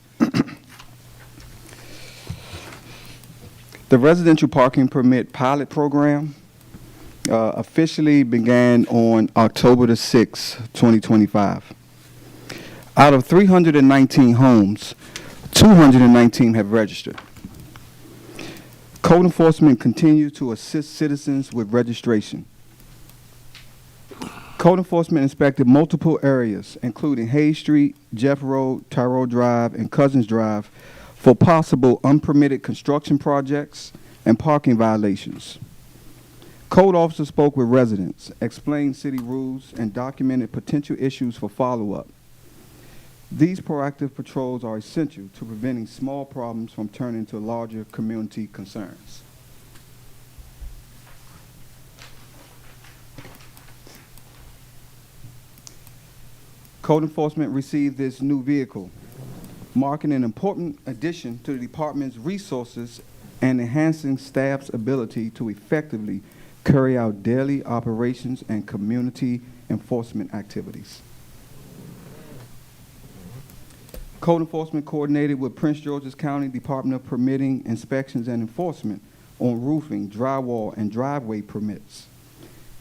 The residential parking permit pilot program officially began on October the 6th, 2025. Out of 319 homes, 219 have registered. Code enforcement continues to assist citizens with registration. Code enforcement inspected multiple areas, including Hayes Street, Jeff Road, Tyrell Drive, and Cousins Drive, for possible unpermitted construction projects and parking violations. Code officers spoke with residents, explained city rules, and documented potential issues for follow-up. These proactive patrols are essential to preventing small problems from turning into larger community concerns. Code enforcement received this new vehicle, marking an important addition to the department's resources and enhancing staff's ability to effectively carry out daily operations and community enforcement activities. Code enforcement coordinated with Prince George's County Department of Permitting, Inspections, and Enforcement on roofing, drywall, and driveway permits,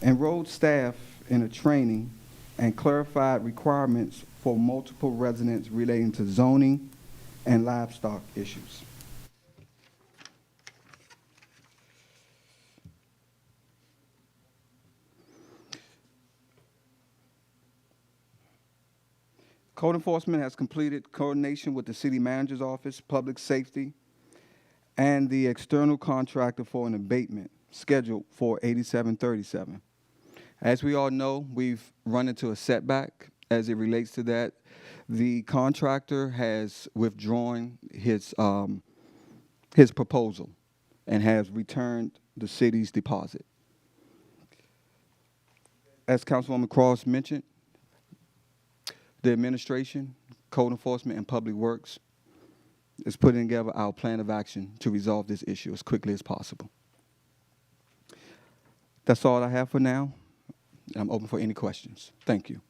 enrolled staff in a training and clarified requirements for multiple residents relating to zoning and livestock issues. Code enforcement has completed coordination with the City Manager's Office, Public Safety, and the external contractor for an abatement scheduled for 8737. As we all know, we've run into a setback as it relates to that. The contractor has withdrawn his proposal and has returned the city's deposit. As Councilwoman Cross mentioned, the administration, code enforcement, and public works is putting together our plan of action to resolve this issue as quickly as possible. That's all I have for now. I'm open for any questions. Thank you.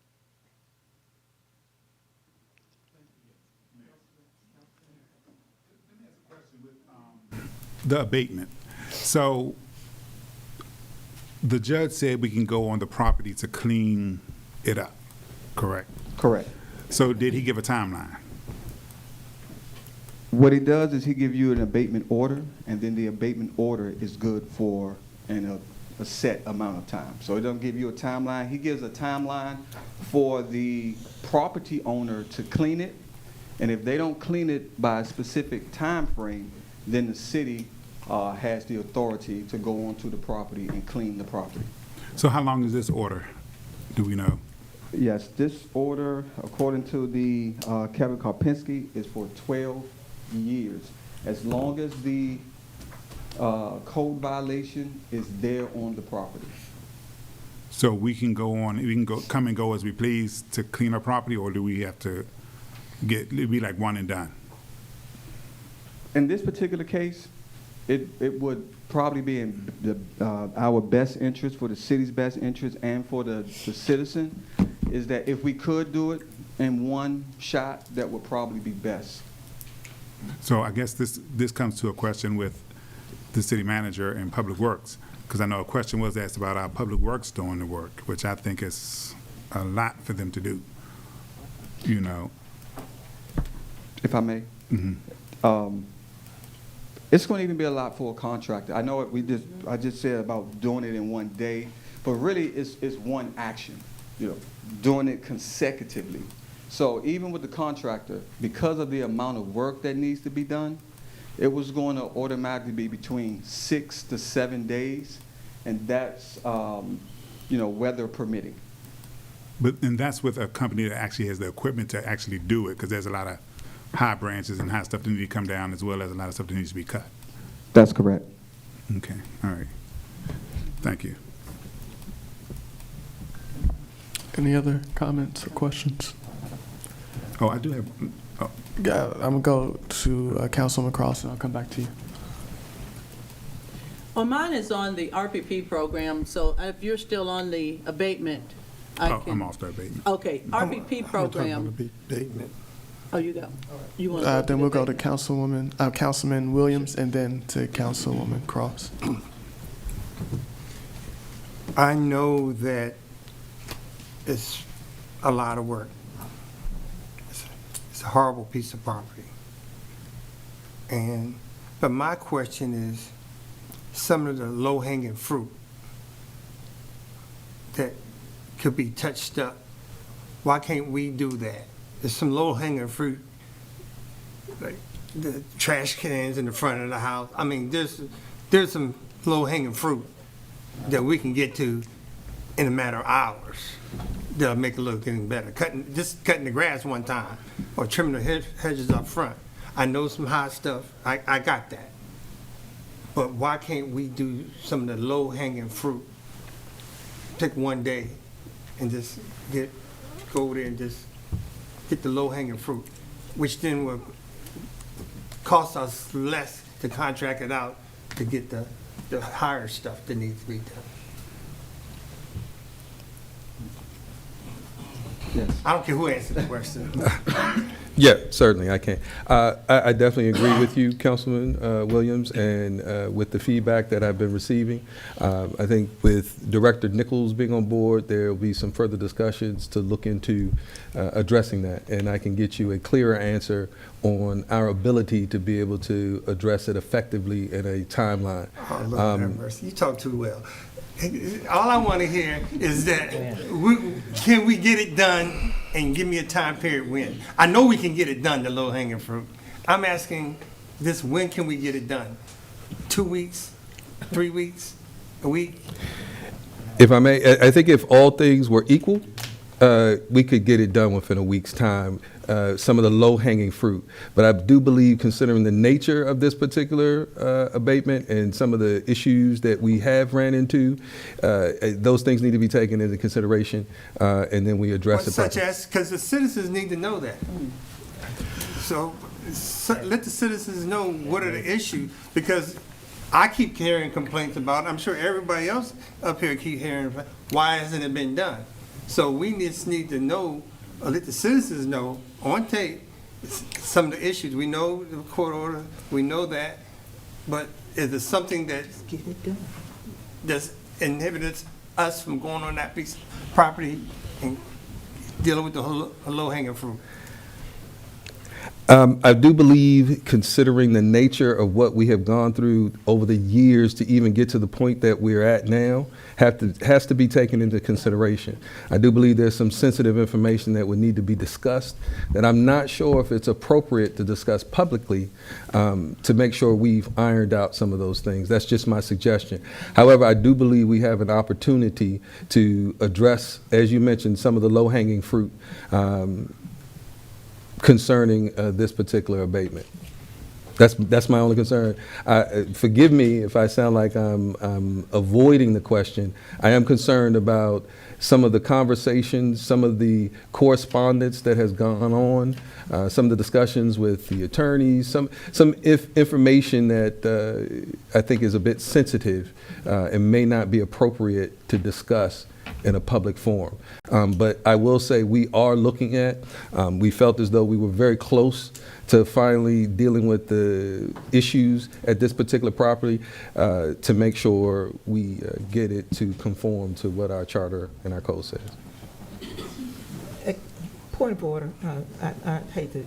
The abatement. So the judge said we can go on the property to clean it up, correct? Correct. So did he give a timeline? What he does is he gives you an abatement order, and then the abatement order is good for a set amount of time. So it doesn't give you a timeline. He gives a timeline for the property owner to clean it, and if they don't clean it by a specific time frame, then the city has the authority to go onto the property and clean the property. So how long is this order? Do we know? Yes, this order, according to the Kevin Karpinski, is for 12 years. As long as the code violation is there on the property. So we can come and go as we please to clean our property, or do we have to it'd be like one and done? In this particular case, it would probably be in our best interest, for the city's best interest, and for the citizen, is that if we could do it in one shot, that would probably be best. So I guess this comes to a question with the city manager and Public Works, because I know a question was asked about our Public Works doing the work, which I think is a lot for them to do, you know. If I may. It's going to even be a lot for a contractor. I know I just said about doing it in one day, but really it's one action, you know, doing it consecutively. So even with the contractor, because of the amount of work that needs to be done, it was going to automatically be between 6 to 7 days, and that's, you know, weather permitting. And that's with a company that actually has the equipment to actually do it, because there's a lot of high branches and high stuff that need to come down, as well as a lot of stuff that needs to be cut. That's correct. Okay, all right. Thank you. Any other comments or questions? Oh, I do have, Yeah, I'm going to go to Councilman Cross, and I'll come back to you. Well, mine is on the RPP program, so if you're still on the abatement, I'm off the abatement. Okay, RPP program. Oh, you go. You want to Then we'll go to Councilman Williams, and then to Councilwoman Cross. I know that it's a lot of work. It's a horrible piece of property. But my question is, some of the low-hanging fruit that could be touched up, why can't we do that? There's some low-hanging fruit, like the trash cans in the front of the house. I mean, there's some low-hanging fruit that we can get to in a matter of hours that'll make it look even better. Just cutting the grass one time, or trimming the hedges up front. I know some hot stuff, I got that. But why can't we do some of the low-hanging fruit? Take one day and just go over there and just get the low-hanging fruit, which then will cost us less to contract it out to get the higher stuff that needs to be done. Yes. I don't care who answers the question. Yeah, certainly, I can. I definitely agree with you, Councilman Williams, and with the feedback that I've been receiving. I think with Director Nichols being on board, there will be some further discussions to look into addressing that, and I can get you a clearer answer on our ability to be able to address it effectively in a timeline. Oh, Lord have mercy. You talk too well. All I want to hear is that can we get it done, and give me a time period when? I know we can get it done, the low-hanging fruit. I'm asking this, when can we get it done? 2 weeks? 3 weeks? A week? If I may, I think if all things were equal, we could get it done within a week's time, some of the low-hanging fruit. But I do believe, considering the nature of this particular abatement and some of the issues that we have ran into, those things need to be taken into consideration, and then we address it. Such as, because the citizens need to know that. So let the citizens know what are the issues, because I keep hearing complaints about it. I'm sure everybody else up here keep hearing, why hasn't it been done? So we just need to know, or let the citizens know on tape, some of the issues. We know the court order, we know that, but is there something that that's inhibited us from going on that piece of property and dealing with the low-hanging fruit? I do believe, considering the nature of what we have gone through over the years to even get to the point that we're at now, has to be taken into consideration. I do believe there's some sensitive information that would need to be discussed that I'm not sure if it's appropriate to discuss publicly to make sure we've ironed out some of those things. That's just my suggestion. However, I do believe we have an opportunity to address, as you mentioned, some of the low-hanging fruit concerning this particular abatement. That's my only concern. Forgive me if I sound like I'm avoiding the question. I am concerned about some of the conversations, some of the correspondence that has gone on, some of the discussions with the attorneys, some information that I think is a bit sensitive and may not be appropriate to discuss in a public forum. But I will say we are looking at, we felt as though we were very close to finally dealing with the issues at this particular property to make sure we get it to conform to what our charter and our code says. Point of order, I hate to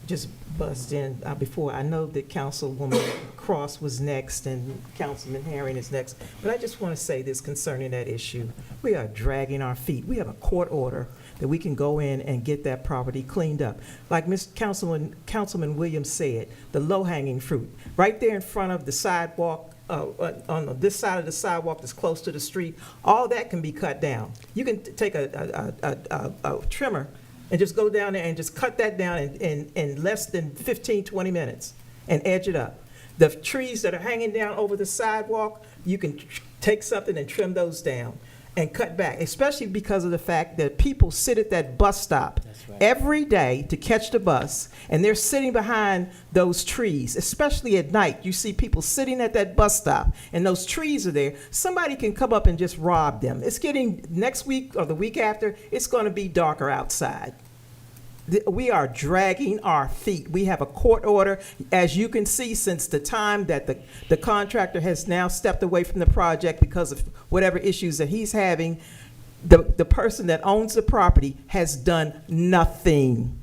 just bust in before. I know that Councilwoman Cross was next and Councilman Herring is next, but I just want to say this concerning that issue. We are dragging our feet. We have a court order that we can go in and get that property cleaned up. Like Councilman Williams said, the low-hanging fruit, right there in front of the sidewalk, on this side of the sidewalk that's close to the street, all that can be cut down. You can take a trimmer and just go down there and just cut that down in less than 15, 20 minutes and edge it up. The trees that are hanging down over the sidewalk, you can take something and trim those down and cut back, especially because of the fact that people sit at that bus stop every day to catch the bus, and they're sitting behind those trees, especially at night. You see people sitting at that bus stop, and those trees are there. Somebody can come up and just rob them. It's getting, next week or the week after, it's going to be darker outside. We are dragging our feet. We have a court order, as you can see, since the time that the contractor has now stepped away from the project because of whatever issues that he's having. The person that owns the property has done nothing,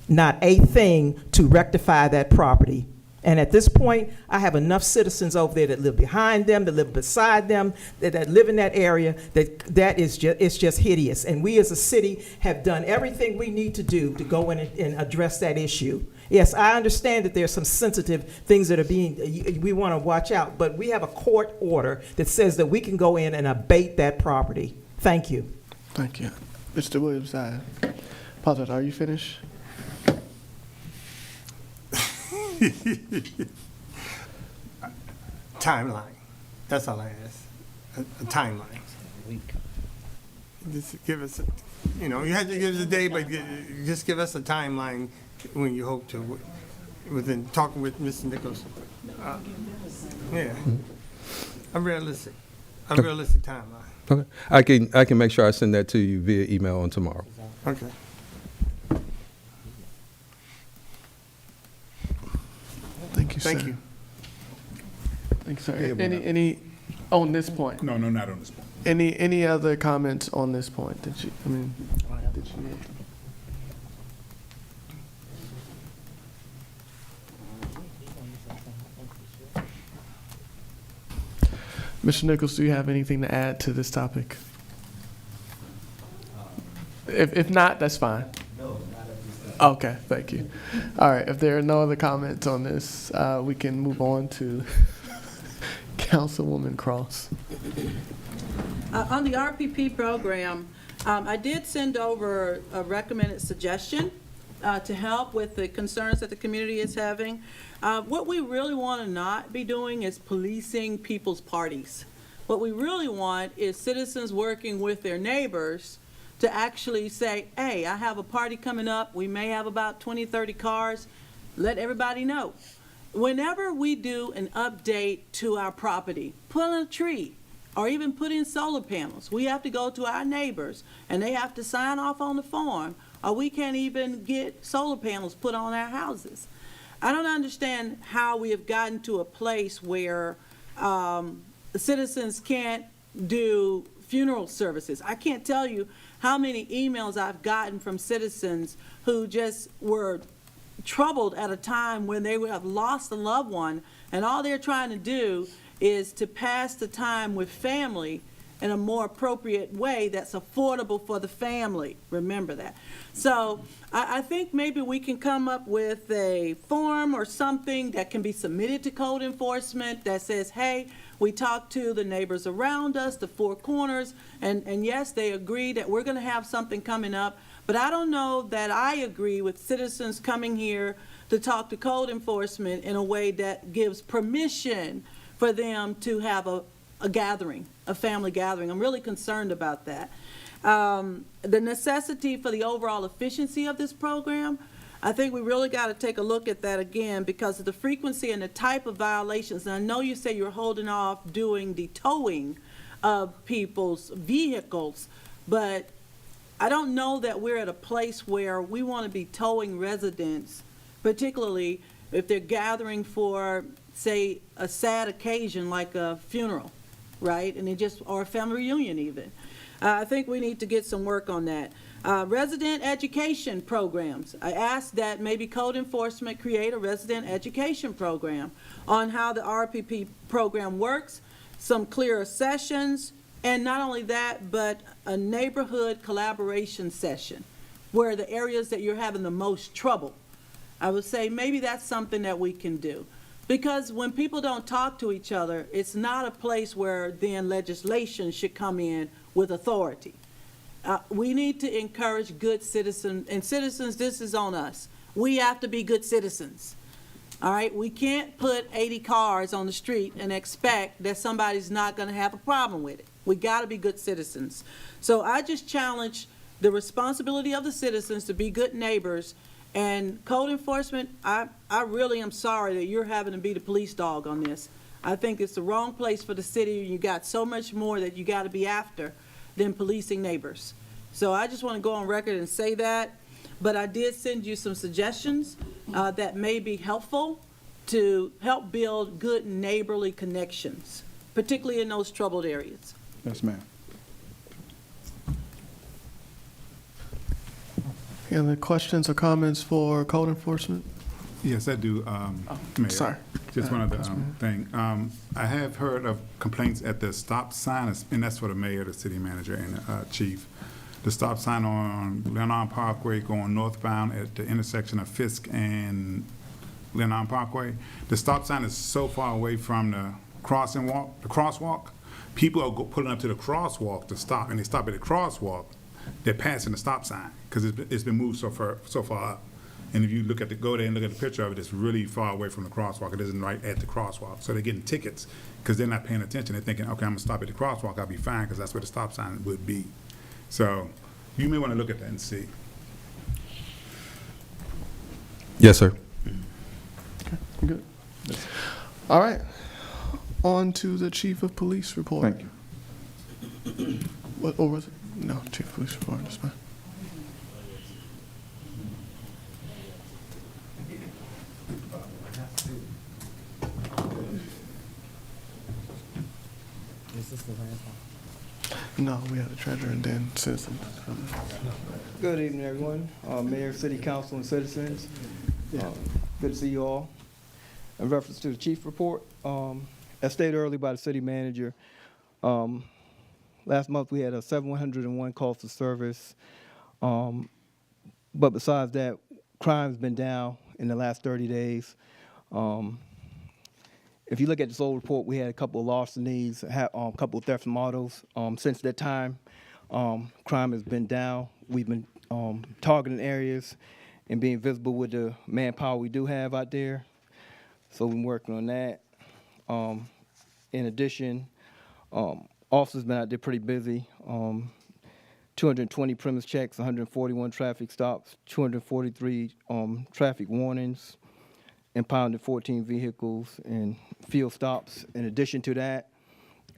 not a thing, to rectify that property. And at this point, I have enough citizens over there that live behind them, that live beside them, that live in that area, that is just, it's just hideous. And we as a city have done everything we need to do to go in and address that issue. Yes, I understand that there's some sensitive things that are we want to watch out, but we have a court order that says that we can go in and abate that property. Thank you. Thank you. Mr. Williams, I apologize. Are you finished? Timeline. That's all I ask. A timeline. Just give us, you have to give us a day, but just give us a timeline when you hope to, within talking with Mr. Nichols. Yeah. A realistic timeline. Okay. I can make sure I send that to you via email on tomorrow. Okay. Thank you, sir. Thank you. Thanks, sir. Yeah, Any on this point? No, not on this point. Any other comments on this point that you? Mr. Nichols, do you have anything to add to this topic? If not, that's fine. Okay, thank you. All right, if there are no other comments on this, we can move on to Councilwoman Cross. On the RPP program, I did send over a recommended suggestion to help with the concerns that the community is having. What we really want to not be doing is policing people's parties. What we really want is citizens working with their neighbors to actually say, hey, I have a party coming up. We may have about 20, 30 cars. Let everybody know. Whenever we do an update to our property, put in a tree or even put in solar panels, we have to go to our neighbors and they have to sign off on the form, or we can't even get solar panels put on our houses. I don't understand how we have gotten to a place where citizens can't do funeral services. I can't tell you how many emails I've gotten from citizens who just were troubled at a time when they have lost a loved one, and all they're trying to do is to pass the time with family in a more appropriate way that's affordable for the family. Remember that. So I think maybe we can come up with a form or something that can be submitted to code enforcement that says, hey, we talked to the neighbors around us, the four corners, and yes, they agree that we're going to have something coming up. But I don't know that I agree with citizens coming here to talk to code enforcement in a way that gives permission for them to have a gathering, a family gathering. I'm really concerned about that. The necessity for the overall efficiency of this program, I think we really got to take a look at that again because of the frequency and the type of violations. And I know you say you're holding off doing the towing of people's vehicles, but I don't know that we're at a place where we want to be towing residents, particularly if they're gathering for, say, a sad occasion like a funeral, right? And or a family reunion even. I think we need to get some work on that. Resident education programs. I asked that maybe code enforcement create a resident education program on how the RPP program works, some clearer sessions, and not only that, but a neighborhood collaboration session where the areas that you're having the most trouble. I would say maybe that's something that we can do. Because when people don't talk to each other, it's not a place where then legislation should come in with authority. We need to encourage good citizens, and citizens, this is on us. We have to be good citizens. All right, we can't put 80 cars on the street and expect that somebody's not going to have a problem with it. We got to be good citizens. So I just challenge the responsibility of the citizens to be good neighbors. And code enforcement, I really am sorry that you're having to be the police dog on this. I think it's the wrong place for the city. You got so much more that you got to be after than policing neighbors. So I just want to go on record and say that. But I did send you some suggestions that may be helpful to help build good neighborly connections, particularly in those troubled areas. Yes, ma'am. Any other questions or comments for code enforcement? Yes, I do, Mayor. Sorry. Just one other thing. I have heard of complaints at the stop sign, and that's for the mayor, the city manager, and chief. The stop sign on Glenarden Parkway going northbound at the intersection of Fisk and Glenarden Parkway. The stop sign is so far away from the crosswalk. People are pulling up to the crosswalk to stop, and they stop at the crosswalk. They're passing the stop sign because it's been moved so far up. And if you go there and look at the picture of it, it's really far away from the crosswalk. It isn't right at the crosswalk. So they're getting tickets because they're not paying attention. They're thinking, okay, I'm gonna stop at the crosswalk. I'll be fine because that's where the stop sign would be. So you may want to look at that and see. Yes, sir. Good. All right. On to the chief of police report. Thank you. What, or was it? No, chief of police report. That's fine. Is this the last one? No, we have the treasurer and then citizens. Good evening, everyone. Mayor, City Council, and citizens. Good to see you all. In reference to the chief report, as stated earlier by the city manager, last month we had 701 calls to service. But besides that, crime's been down in the last 30 days. If you look at this old report, we had a couple of larcenies, a couple of theft from autos. Since that time, crime has been down. We've been targeting areas and being visible with the manpower we do have out there. So we've been working on that. In addition, officers been out there pretty busy. 220 premise checks, 141 traffic stops, 243 traffic warnings, impounded 14 vehicles and field stops. In addition to that,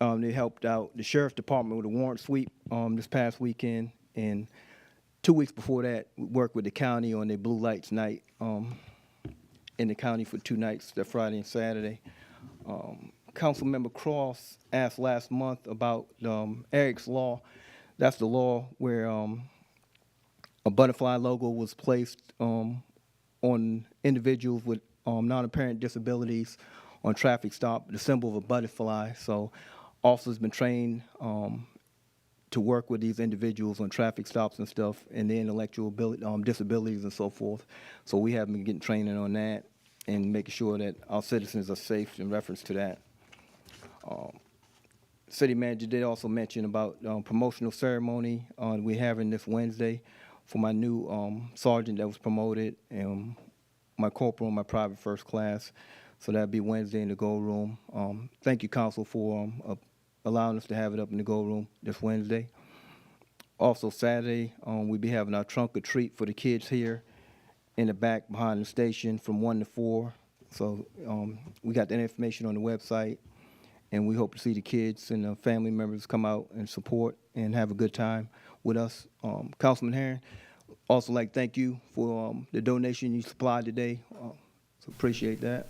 they helped out the sheriff's department with a warrant sweep this past weekend. And 2 weeks before that, we worked with the county on their blue lights night in the county for 2 nights, that Friday and Saturday. Councilmember Cross asked last month about Eric's Law. That's the law where a butterfly logo was placed on on individuals with non-apparent disabilities on traffic stop, the symbol of a butterfly. So officers been trained to work with these individuals on traffic stops and stuff, and their intellectual disabilities and so forth. So we have been getting training on that and making sure that our citizens are safe in reference to that. City manager did also mention about promotional ceremony we're having this Wednesday for my new sergeant that was promoted and my corporal in my private first class. So that'll be Wednesday in the Gold Room. Thank you, Council, for allowing us to have it up in the Gold Room this Wednesday. Also Saturday, we'll be having our trunk or treat for the kids here in the back behind the station from 1 to 4. So we got that information on the website, and we hope to see the kids and the family members come out and support and have a good time with us. Councilman Herron, also like thank you for the donation you supplied today. So appreciate that.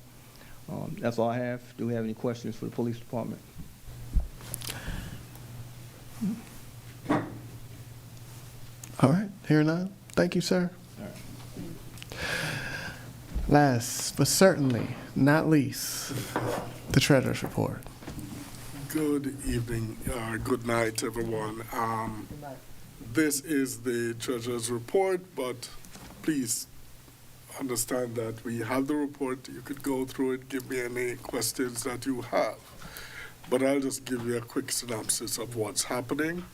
That's all I have. Do we have any questions for the police department? All right, hearing none. Thank you, sir. Last, but certainly not least, the treasurer's report. Good evening, good night, everyone. This is the treasurer's report, but please understand that we have the report. You could go through it, give me any questions that you have. But I'll just give you a quick synopsis of what's happening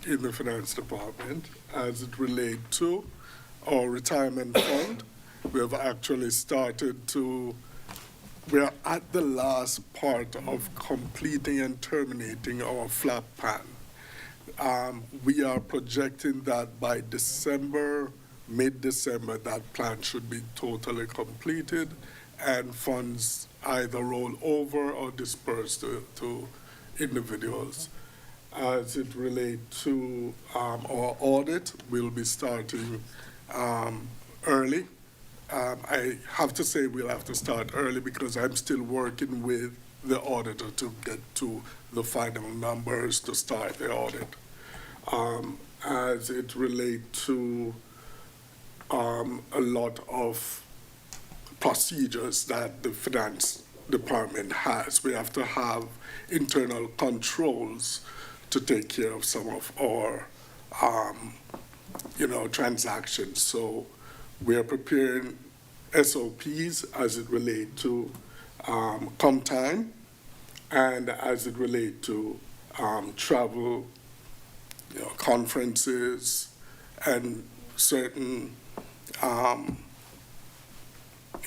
in the finance department as it relates to our retirement fund. We have actually started to, we are at the last part of completing and terminating our flap plan. We are projecting that by December, mid-December, that plan should be totally completed and funds either roll over or dispersed to individuals. As it relates to our audit, we'll be starting early. I have to say we'll have to start early because I'm still working with the auditor to get to the final numbers to start the audit. As it relates to a lot of procedures that the finance department has, we have to have internal controls to take care of some of our, transactions. So we are preparing SOPs as it relates to comp time and as it relates to travel, conferences, and certain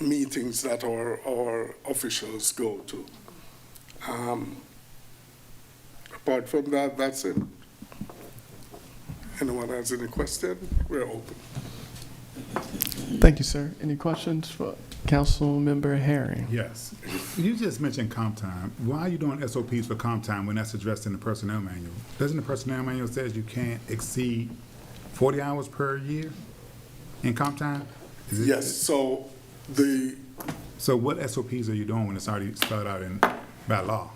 meetings that our officials go to. Apart from that, that's it. Anyone has any question? We're open. Thank you, sir. Any questions for Council Member Herring? Yes. You just mentioned comp time. Why are you doing SOPs for comp time when that's addressed in the personnel manual? Doesn't the personnel manual says you can't exceed 40 hours per year in comp time? Yes, so So what SOPs are you doing when it's already spelled out by law?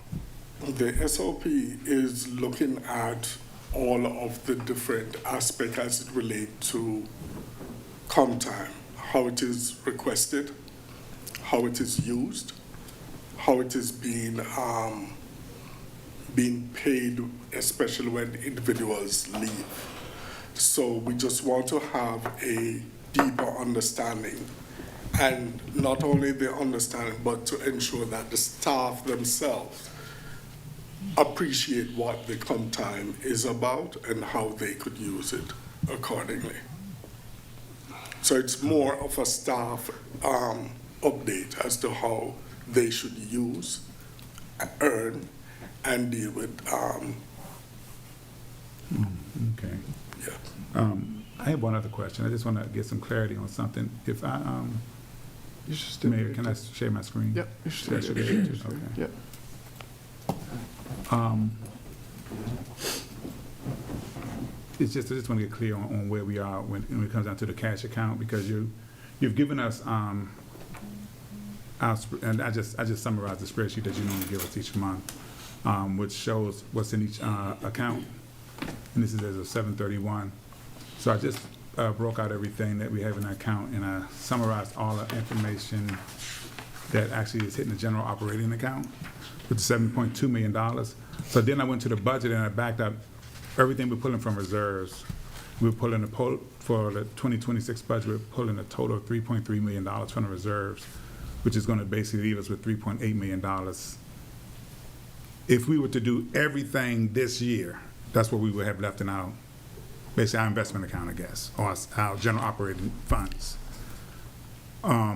the SOP is looking at all of the different aspects as it relates to comp time, how it is requested, how it is used, how it is being paid, especially when individuals leave. So we just want to have a deeper understanding, and not only the understanding, but to ensure that the staff themselves appreciate what the comp time is about and how they could use it accordingly. So it's more of a staff update as to how they should use, earn, and deal with. Okay. Yeah. I have one other question. I just want to get some clarity on something. If I, You should still Mayor, can I share my screen? Yep. You should Should I still share be it? Okay. Yep. It's just, I just want to get clear on where we are when it comes down to the cash account, because you've given us, and I just summarized the spreadsheet that you normally give us each month, which shows what's in each account, and this is as of 7/31. So broke out everything that we have in our account, and I summarized all the information that actually is hitting the general operating account with the $7.2 million. So then I went to the budget and I backed up everything we're pulling from reserves. We're pulling for the 2026 budget, we're pulling a total of $3.3 million from the reserves, which is going to basically leave us with $3.8 million. If we were to do everything this year, that's what we would have left in our, basically our investment account, I guess, or our general operating funds. I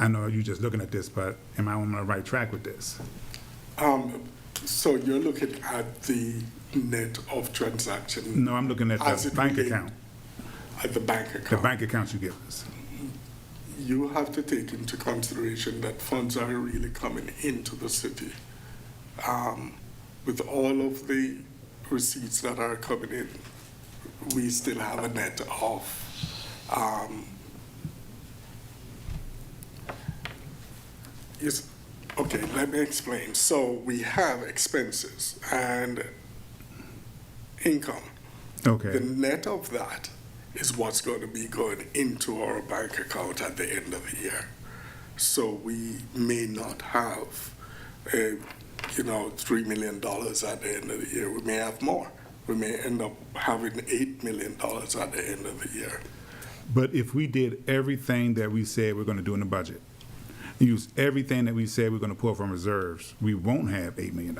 know you're just looking at this, but am I on the right track with this? So you're looking at the net of transactions? No, I'm looking at the bank account. At the bank account? The bank accounts you give us. You have to take into consideration that funds are really coming into the city. With all of the receipts that are coming in, we still have a net of, yes, okay, let me explain. So we have expenses and income. Okay. The net of that is what's going to be going into our bank account at the end of the year. So we may not have, $3 million at the end of the year. We may have more. We may end up having $8 million at the end of the year. But if we did everything that we said we're going to do in the budget, use everything that we said we're going to pull from reserves, we won't have $8 million.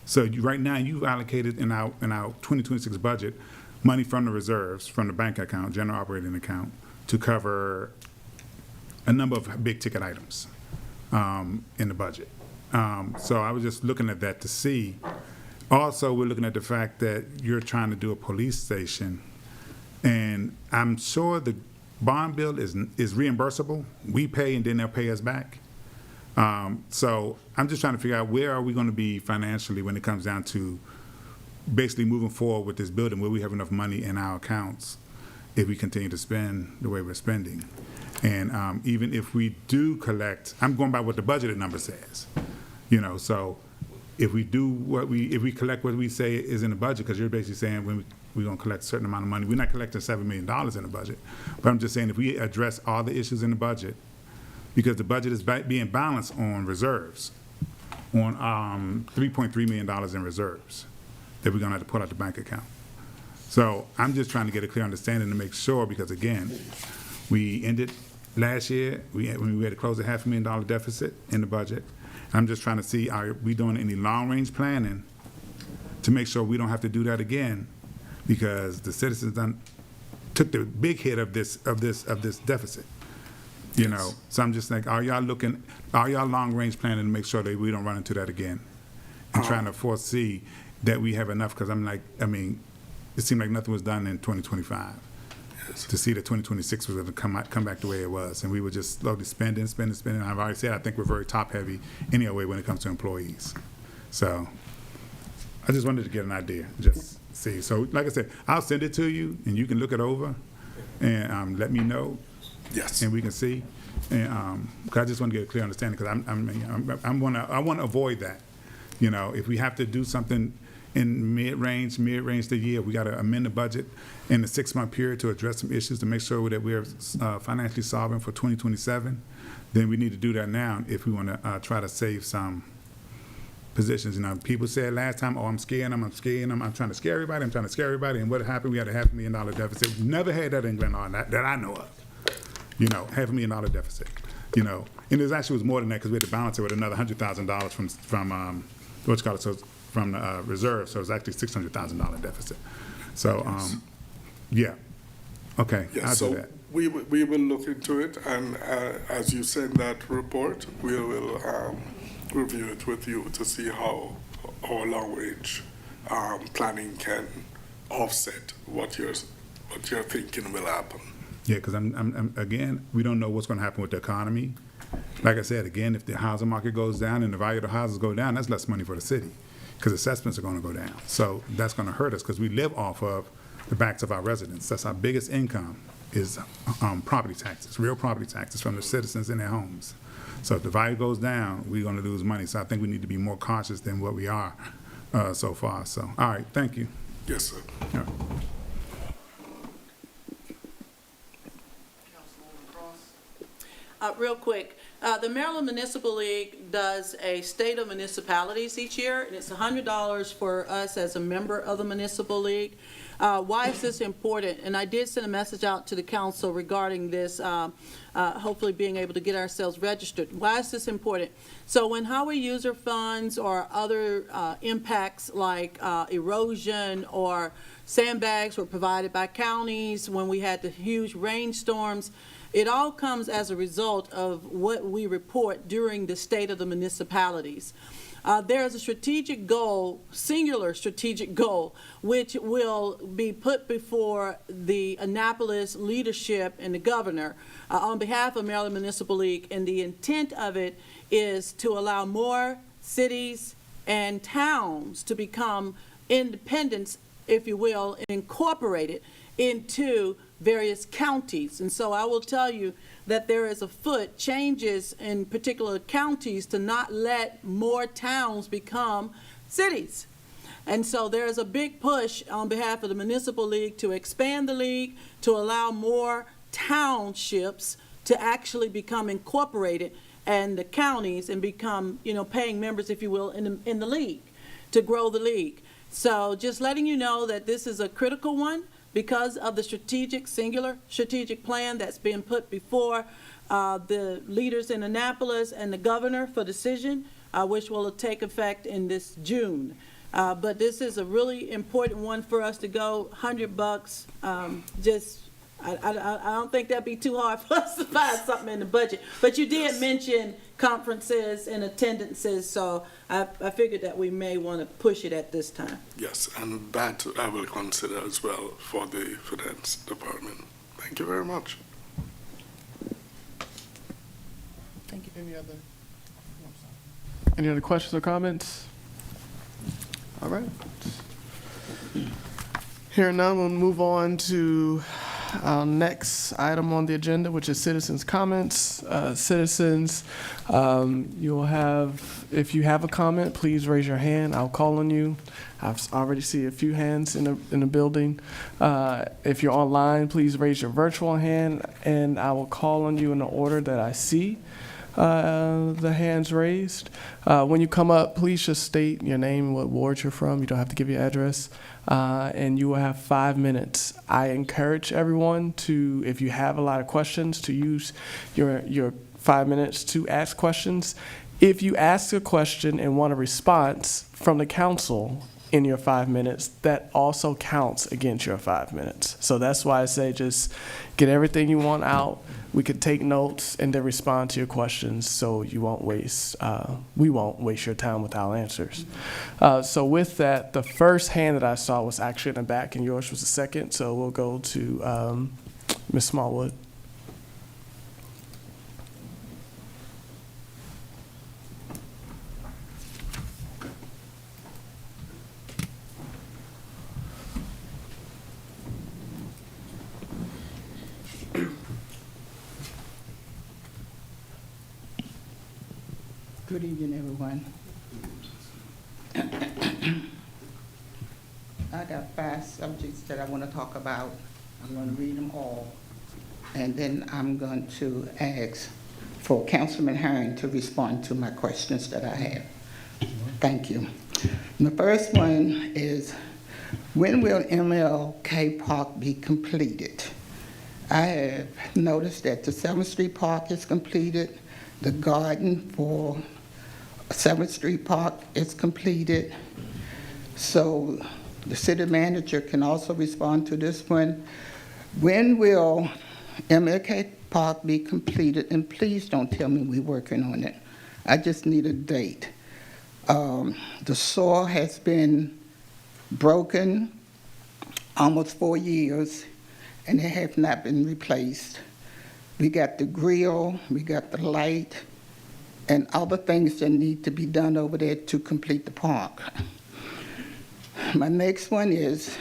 So right now, you've allocated in our 2026 budget money from the reserves, from the bank account, general operating account, to cover a number of big ticket items in the budget. So I was just looking at that to see. Also, we're looking at the fact that you're trying to do a police station, and I'm sure the bond bill is reimbursable. We pay and then they'll pay us back. So I'm just trying to figure out where are we going to be financially when it comes down to basically moving forward with this building, where we have enough money in our accounts if we continue to spend the way we're spending. And even if we do collect, I'm going by what the budgeted number says, so if we collect what we say is in the budget, because you're basically saying when we're going to collect a certain amount of money, we're not collecting $7 million in the budget, but I'm just saying if we address all the issues in the budget, because the budget is being balanced on reserves, on $3.3 million in reserves that we're going to have to put out the bank account. So I'm just trying to get a clear understanding to make sure, because again, we ended last year, we had to close a $500,000 deficit in the budget. I'm just trying to see, are we doing any long-range planning to make sure we don't have to do that again, because the citizens took the big hit of this deficit. So I'm just like, are y'all long-range planning to make sure that we don't run into that again, and trying to foresee that we have enough? Because it seemed like nothing was done in 2025. Yes. To see that 2026 was going to come back the way it was, and we were just slowly spending. I've already said I think we're very top-heavy anyway when it comes to employees. So I just wanted to get an idea, just see. So like I said, I'll send it to you, and you can look it over, and let me know. Yes. And we can see. And cause I just want to get a clear understanding, because I want to avoid that. If we have to do something in mid-range the year, we got to amend the budget in the 6-month period to address some issues to make sure that we're financially solvent for 2027. Then we need to do that now if we want to try to save some positions. People said last time, I'm scaring them, I'm trying to scare everybody, and what happened? We had a $500,000 deficit. We've never had that in Glenarden that I know of. $500,000 deficit. And it actually was more than that, because we had to balance it with another $100,000 from the reserve, so it was actually $600,000 deficit. So, yeah. Okay, yes, I'll so do that. We will look into it, and as you send that report, we will review it with you to see how our long-range planning can offset what you're thinking will happen. Yeah, because again, we don't know what's going to happen with the economy. Like I said, again, if the housing market goes down and the value of the houses go down, that's less money for the city, because assessments are going to go down. So that's going to hurt us, because we live off of the backs of our residents. That's our biggest income, is property taxes, real property taxes from the citizens in their homes. So if the value goes down, we're going to lose money. So I think we need to be more cautious than what we are so far. So, all right, thank you. Yes, sir. All right. Real quick, the Maryland Municipal League does a state of municipalities each year, and it's $100 for us as a member of the Municipal League. Why is this important? And I did send a message out to the council regarding this, hopefully being able to get ourselves registered. Why is this important? So when highway user funds or other impacts like erosion or sandbags were provided by counties, when we had the huge rainstorms, it all comes as a result of what we report during the state of the municipalities. There is a strategic goal, singular strategic goal, which will be put before the Annapolis leadership and the governor on behalf of Maryland Municipal League, and the intent of it is to allow more cities and towns to become independents, if you will, incorporated into various counties. And so I will tell you that there is afoot changes in particular counties to not let more towns become cities. And so there's a big push on behalf of the Municipal League to expand the league, to allow more townships to actually become incorporated and the counties and become, paying members, if you will, in the league, to grow the league. So just letting you know that this is a critical one, because of the singular strategic plan that's been put before the leaders in Annapolis and the governor for decision, which will take effect in this June. But this is a really important one for us to go. $100, I don't think that'd be too hard for us to find something in the budget. But you did mention conferences and attendances, so I figured that we may want to push it at this time. Yes, and that I will consider as well for the finance department. Thank you very much. Thank you. Any other questions or comments? All right. Hearing none, we'll move on to our next item on the agenda, which is citizens' comments. Citizens, you'll have, if you have a comment, please raise your hand. I'll call on you. I've already see a few hands in the building. If you're online, please raise your virtual hand, and I will call on you in the order that I see the hands raised. When you come up, please just state your name, what ward you're from. You don't have to give your address. And you will have 5 minutes. I encourage everyone to, if you have a lot of questions, to use your 5 minutes to ask questions. If you ask a question and want a response from the council in your 5 minutes, that also counts against your 5 minutes. So that's why I say just get everything you want out. We could take notes and then respond to your questions, so you won't waste, we won't waste your time with our answers. So with that, the first hand that I saw was actually in the back, and yours was the second. So we'll go to Ms. Smallwood. Good evening, everyone. I got 5 subjects that I want to talk about. I'm going to read them all, and then I'm going to ask for Councilman Herring to respond to my questions that I have. Thank you. The first one is, when will MLK Park be completed? I have noticed that the 7th Street Park is completed, the garden for 7th Street Park is completed. So the city manager can also respond to this one. When will MLK Park be completed? And please don't tell me we're working on it. I just need a date. The soil has been broken almost 4 years, and it has not been replaced. We got the grill, we got the light, and other things that need to be done over there to complete the park. My next one is,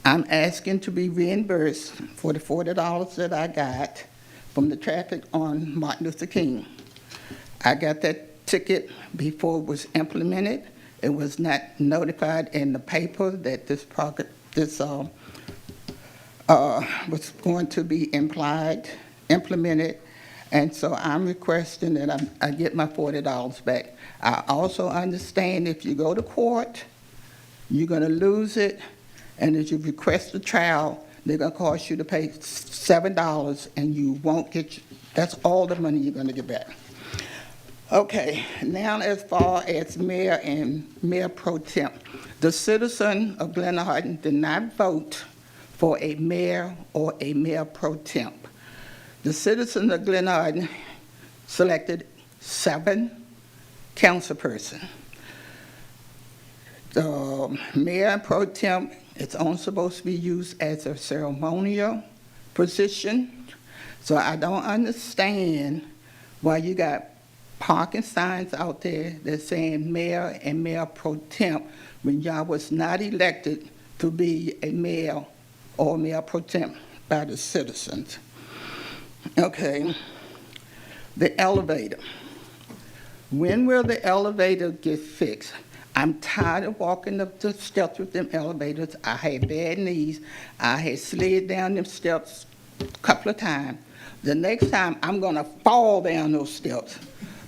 I'm asking to be reimbursed for the $40 that I got from the traffic on Martin Luther King. I got that ticket before it was implemented. It was not notified in the paper that this was going to be implied, implemented, and so I'm requesting that I get my $40 back. I also understand if you go to court, you're gonna lose it, and if you request a trial, they're gonna cost you to pay $7, and you won't get, that's all the money you're gonna get back. Okay, now as far as mayor and mayor pro temp, the citizen of Glenarden did not vote for a mayor or a mayor pro temp. The citizens of Glenarden selected 7 councilpersons. The mayor pro temp is only supposed to be used as a ceremonial position. So I don't understand why you got parking signs out there that's saying mayor and mayor pro temp when y'all was not elected to be a mayor or mayor pro temp by the citizens. Okay, the elevator. When will the elevator get fixed? I'm tired of walking up the steps with them elevators. I had bad knees. I had slid down them steps a couple of times. The next time, I'm gonna fall down those steps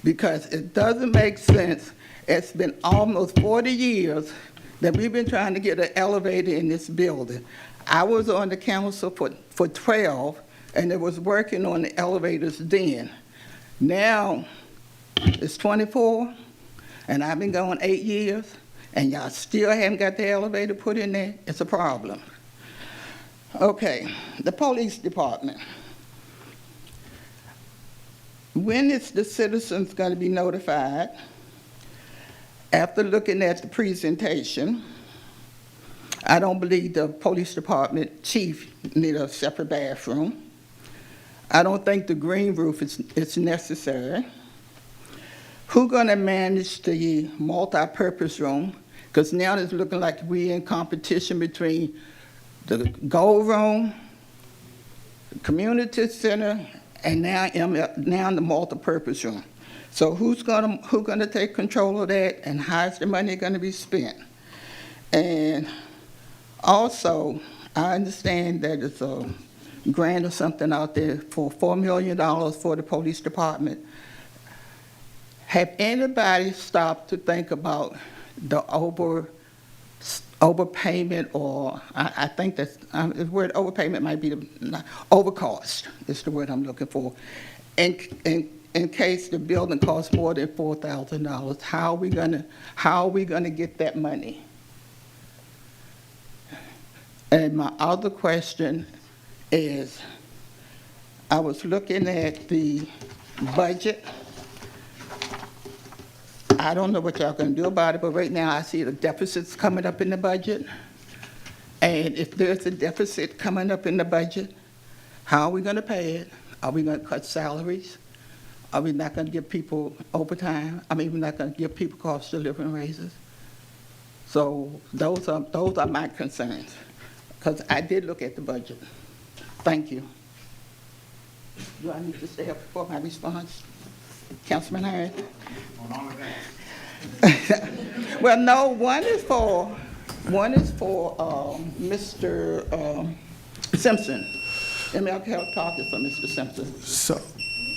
because it doesn't make sense. It's been almost 40 years that we've been trying to get an elevator in this building. I was on the council for 12, and it was working on the elevators then. Now, it's 24, and I've been going 8 years, and y'all still haven't got the elevator put in there. It's a problem. Okay, the police department. When is the citizens going to be notified? After looking at the presentation, I don't believe the police department chief need a separate bathroom. I don't think the green roof is necessary. Who's gonna manage the multi-purpose room? Because now it's looking like we're in competition between the gold room, the community center, and now the multi-purpose room. So who's gonna take control of that, and how's the money gonna be spent? And also, I understand that it's a grant or something out there for $4 million for the police department. Have anybody stopped to think about the overpayment, or I think that's the word overpayment might be overcost is the word I'm looking for. In case the building costs more than $4,000, how are we gonna get that money? And my other question is, I was looking at the budget. I don't know what y'all gonna do about it, but right now I see the deficits coming up in the budget. And if there's a deficit coming up in the budget, how are we gonna pay it? Are we gonna cut salaries? Are we not gonna give people overtime? I mean, we're not gonna give people cost of living raises? So those are my concerns, because I did look at the budget. Thank you. Do I need to stay up for my response? Councilman Harris? On all of that. Well, no, one is for Mr. Simpson. MLK talk is for Mr. Simpson. So,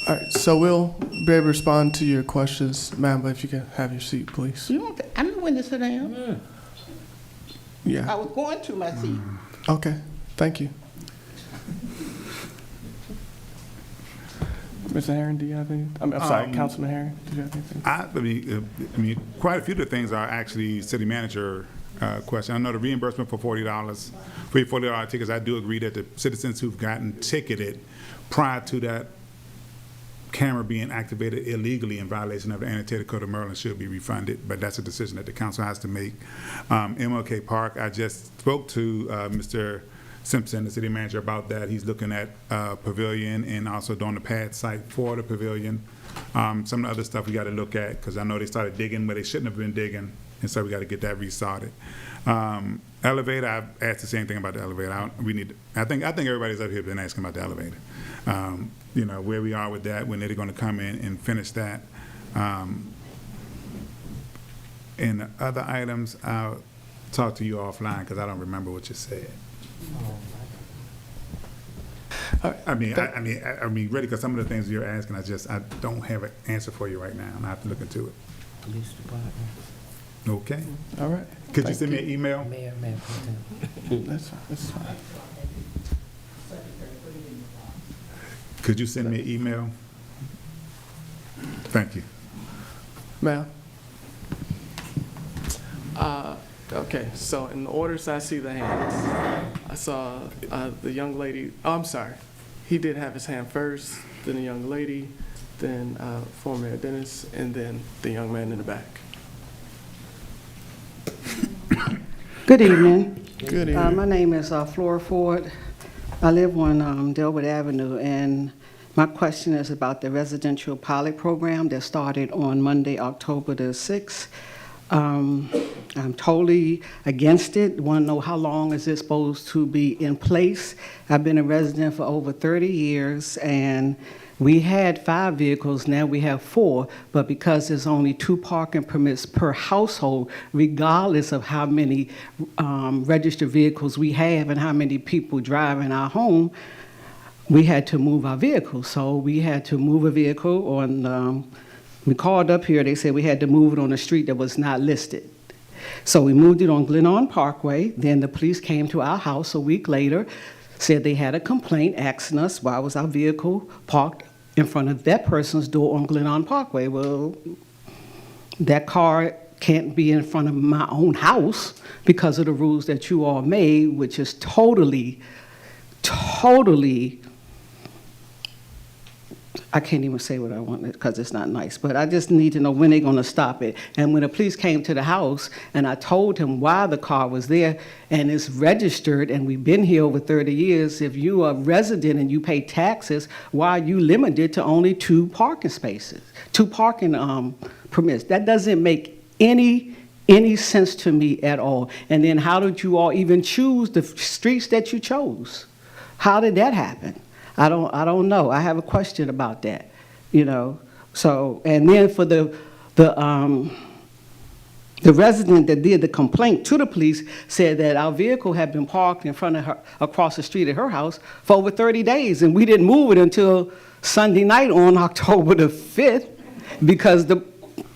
all right, so we'll be able to respond to your questions, ma'am, but if you can have your seat, please. I'm not going to sit down. Yeah. I was going to my seat. Okay, thank you. Mr. Herron, do you have anything? I'm sorry, Councilman Herron, do you have anything? I mean, quite a few of the things are actually city manager question. I know the reimbursement for $40, free $40 tickets, I do agree that the citizens who've gotten ticketed prior to that camera being activated illegally in violation of the Annotated Code of Maryland should be refunded, but that's a decision that the council has to make. MLK Park, I just spoke to Mr. Simpson, the city manager, about that. He's looking at pavilion and also doing the pad site for the pavilion. Some of the other stuff we got to look at, because I know they started digging where they shouldn't have been digging, and so we got to get that restarted. Elevator, I've asked the same thing about the elevator. I think everybody's up here been asking about the elevator. You know, where we are with that, when they're going to come in and finish that. And the other items, I'll talk to you offline because I don't remember what you said. I mean, really, because some of the things you're asking, I don't have an answer for you right now, and I have to look into it. Police Department. Okay. All right. Could you Thank send me an email? Mayor Pro Tem. That's fine. That's fine. Could you send me an email? Thank you. Ma'am? Okay, so in the orders, I see the hands. I saw the young lady, oh, I'm sorry. He did have his hand first, then the young lady, then former Mayor Dennis, and then the young man in the back. Good evening. Good evening. My name is Flora Ford. I live on Delwood Avenue, and my question is about the residential pilot program that started on Monday, October the 6th. I'm totally against it. Want to know how long is it supposed to be in place? I've been a resident for over 30 years, and we had 5 vehicles, now we have 4, but because there's only 2 parking permits per household, regardless of how many registered vehicles we have and how many people drive in our home, we had to move our vehicle. So we had to move a vehicle on, we called up here, they said we had to move it on a street that was not listed. So we moved it on Glenarden Parkway, then the police came to our house a week later, said they had a complaint asking us why was our vehicle parked in front of that person's door on Glenarden Parkway. Well, that car can't be in front of my own house because of the rules that you all made, which is totally, I can't even say what I want because it's not nice, but I just need to know when they're going to stop it. And when the police came to the house and I told him why the car was there and it's registered and we've been here over 30 years, if you are a resident and you pay taxes, why are you limited to only 2 parking spaces, 2 parking permits? That doesn't make any sense to me at all. And then how did you all even choose the streets that you chose? How did that happen? I don't know. I have a question about that, you know. So, and then for the resident that did the complaint to the police said that our vehicle had been parked in front of her, across the street at her house for over 30 days, and we didn't move it until Sunday night on October the 5th because the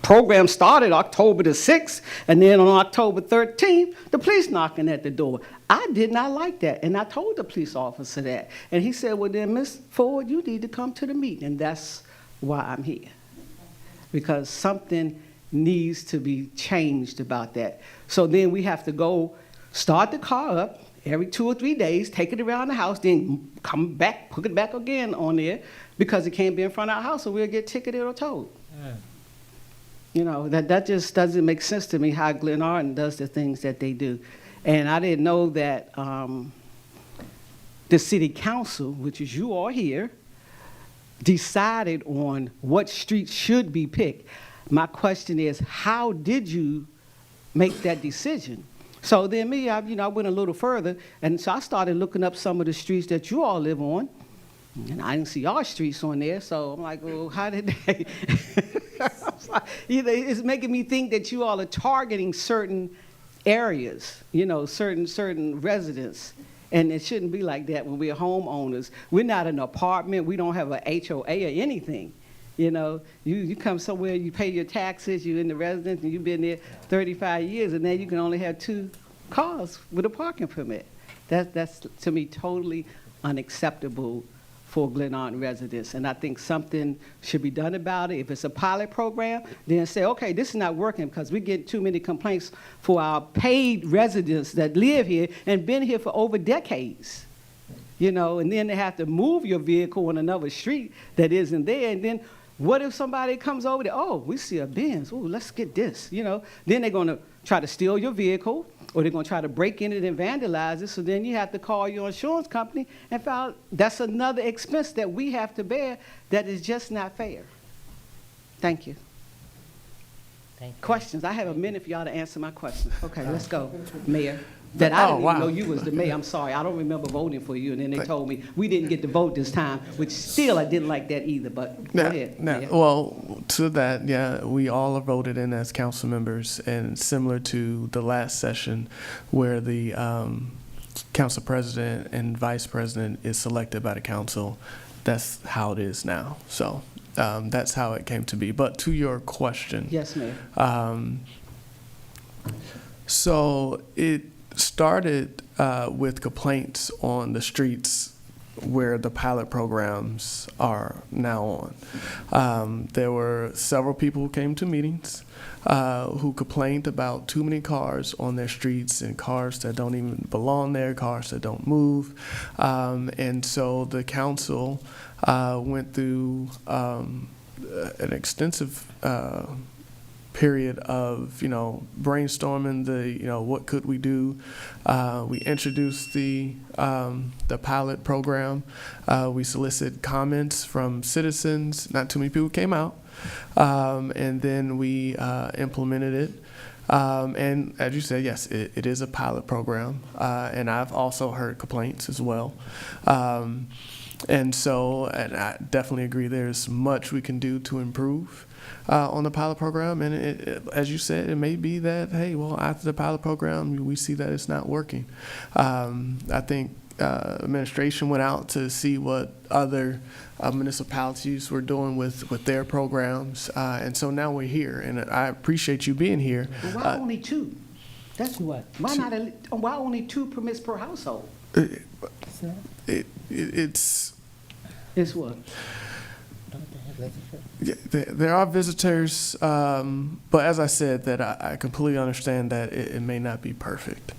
program started October the 6th, and then on October 13th, the police knocking at the door. I did not like that, and I told the police officer that. And he said, well, then, Ms. Ford, you need to come to the meeting, and that's why I'm here, because something needs to be changed about that. So then we have to go start the car up every 2 or 3 days, take it around the house, then come back, put it back again on there, because it can't be in front of our house, or we'll get ticketed or towed. Yeah. You know, that just doesn't make sense to me how Glenarden does the things that they do. And I didn't know that the city council, which is you all here, decided on what streets should be picked. My question is, how did you make that decision? So then me, I went a little further, and so I started looking up some of the streets that you all live on, and I didn't see our streets on there, so I'm like, well, how did they? It's making me think that you all are targeting certain areas, you know, certain residents. And it shouldn't be like that when we're homeowners. We're not an apartment. We don't have a HOA or anything. You know, you come somewhere, you pay your taxes, you're in the residence, and you've been there 35 years, and then you can only have 2 cars with a parking permit. That's to me, totally unacceptable for Glenarden residents, and I think something should be done about it. If it's a pilot program, then say, okay, this is not working because we get too many complaints for our paid residents that live here and been here for over decades, you know, and then they have to move your vehicle on another street that isn't there, and then what if somebody comes over there, oh, we see a Benz, oh, let's get this, you know, then they're gonna try to steal your vehicle, or they're going to try to break in it and vandalize it, so then you have to call your insurance company and file. That's another expense that we have to bear that is just not fair. Thank you. Thank you. Questions? I have a minute for y'all to answer my questions. Okay, let's go, Mayor. That I didn't even know you was the mayor. I'm sorry. I don't remember voting for you, and then they told me we didn't get to vote this time, which still I didn't like that either, but go ahead. Mayor. Well, to that, yeah, we all are voted in as council members, and similar to the last session where the council president and vice president is selected by the council. That's how it is now. So that's how it came to be. But to your question. Yes, Mayor. So it started with complaints on the streets where the pilot programs are now on. There were several people who came to meetings who complained about too many cars on their streets and cars that don't even belong there, cars that don't move. And so the council went through an extensive period of, brainstorming what could we do. We introduced the pilot program. We solicited comments from citizens. Not too many people came out. And then we implemented it. And as you said, yes, it is a pilot program. And I've also heard complaints as well. And I definitely agree there's much we can do to improve on the pilot program. And as you said, it may be that, hey, well, after the pilot program, we see that it's not working. I think administration went out to see what other municipalities were doing with their programs. And so now we're here. And I appreciate you being here. But why only two? That's what. Why only 2 permits per household? It's what? Yeah, there are visitors, but as I said, that I completely understand that it may not be perfect.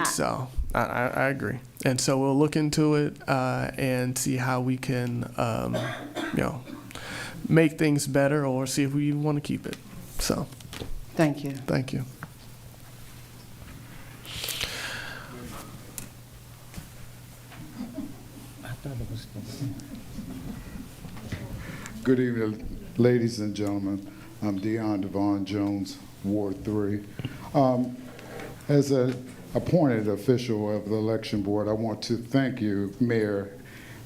So I agree. And so we'll look into it and see how we can, make things better or see if we even want to keep it. So. Thank you. Thank you. Good evening, ladies and gentlemen. I'm Deon Devon Jones, Ward 3. As an appointed official of the election board, I want to thank you, Mayor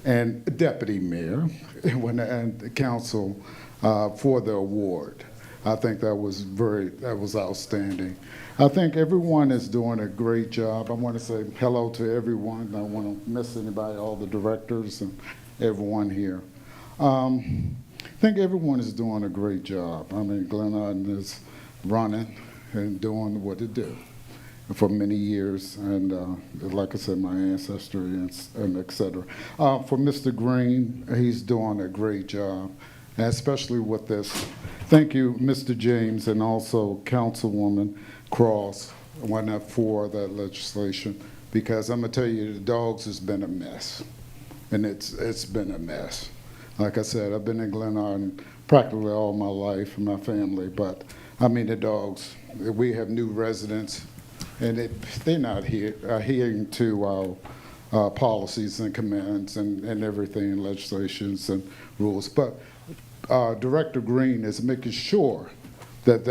and Deputy Mayor, and the council for the award. I think that was outstanding. I think everyone is doing a great job. I want to say hello to everyone. I don't want to miss anybody, all the directors and everyone here. I think everyone is doing a great job. I mean, Glenarden is running and doing what it do for many years, and like I said, my ancestry and et cetera. For Mr. Green, he's doing a great job, and especially with this. Thank you, Mr. James, and also Councilwoman Cross, went up for that legislation, because I'm gonna tell you, the dogs has been a mess, and it's been a mess. Like I said, I've been in Glenarden practically all my life and my family, but I mean, the dogs, we have new residents, and they're not adhering to our policies and commands and everything, legislations and rules. But Director Green is making sure that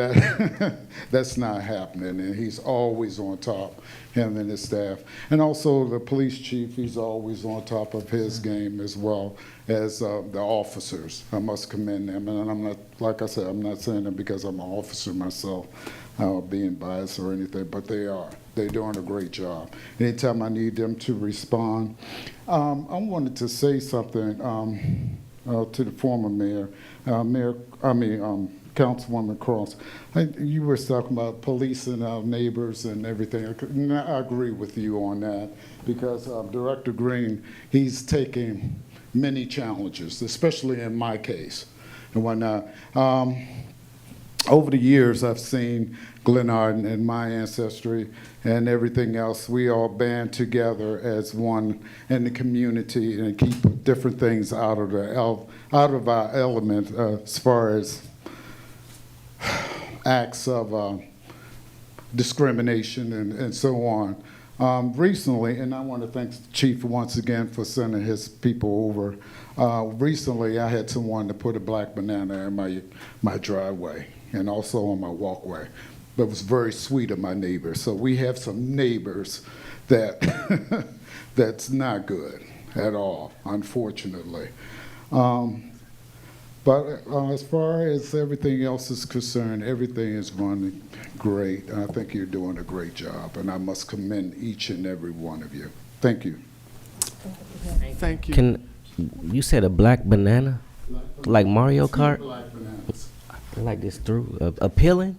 that's not happening, and he's always on top, him and his staff. And also the police chief, he's always on top of his game as well as the officers. I must commend them, and I'm not, like I said, I'm not saying that because I'm an officer myself, being biased or anything, but they're doing a great job. Anytime I need them to respond. I wanted to say something to the former mayor, Councilwoman Cross. You were talking about policing our neighbors and everything. I agree with you on that, because Director Green, he's taking many challenges, especially in my case and whatnot. Over the years, I've seen Glenarden and my ancestry and everything else. We all band together as one in the community and keep different things out of our element as far as acts of discrimination and so on. Recently, and I want to thank the chief once again for sending his people over. Recently, I had someone to put a black banana in my driveway and also on my walkway. That was very sweet of my neighbors. So we have some neighbors that that's not good at all, unfortunately. But as far as everything else is concerned, everything is running great. I think you're doing a great job, and I must commend each and every one of you. Thank you. Thank you. Can you said a black banana, like Mario Kart? Black bananas. Like this through appealing?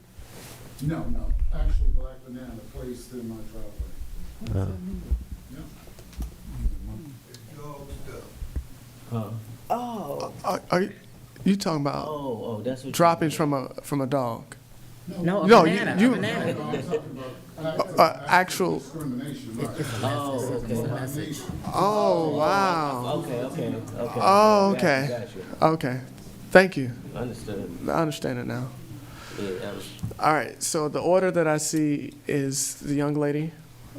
No, actual black banana placed in my driveway. Are you talking about that's what droppings from a dog? No, a No, banana, you- a banana. Actual. Discrimination, right? Oh wow. Okay. Oh okay. Okay. Thank you. Understood. I understand it now. Yeah, that was. All right. So the order that I see is the young lady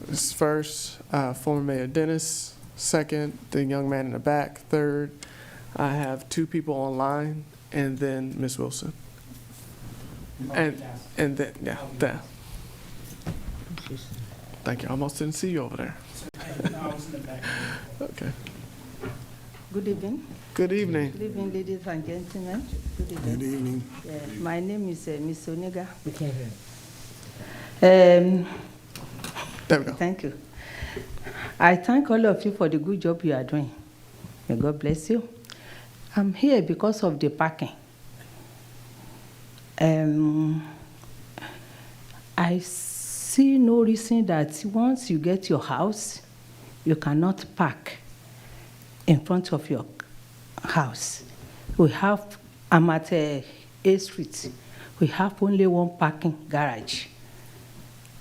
is first, former Mayor Dennis. Second, the young man in the back. Third, I have two people online, and then Ms. Wilson. And then there. Thank you. I almost didn't see you over there. Okay. Good evening. Good evening. Good evening, ladies and gentlemen. Good evening. Good evening. Yeah, my name is Miss Onega. We can't hear. There we go. Thank you. I thank all of you for the good job you are doing. May God bless you. I'm here because of the parking. I see no reason that once you get your house, you cannot park in front of your house. I'm at A Street. We have only one parking garage.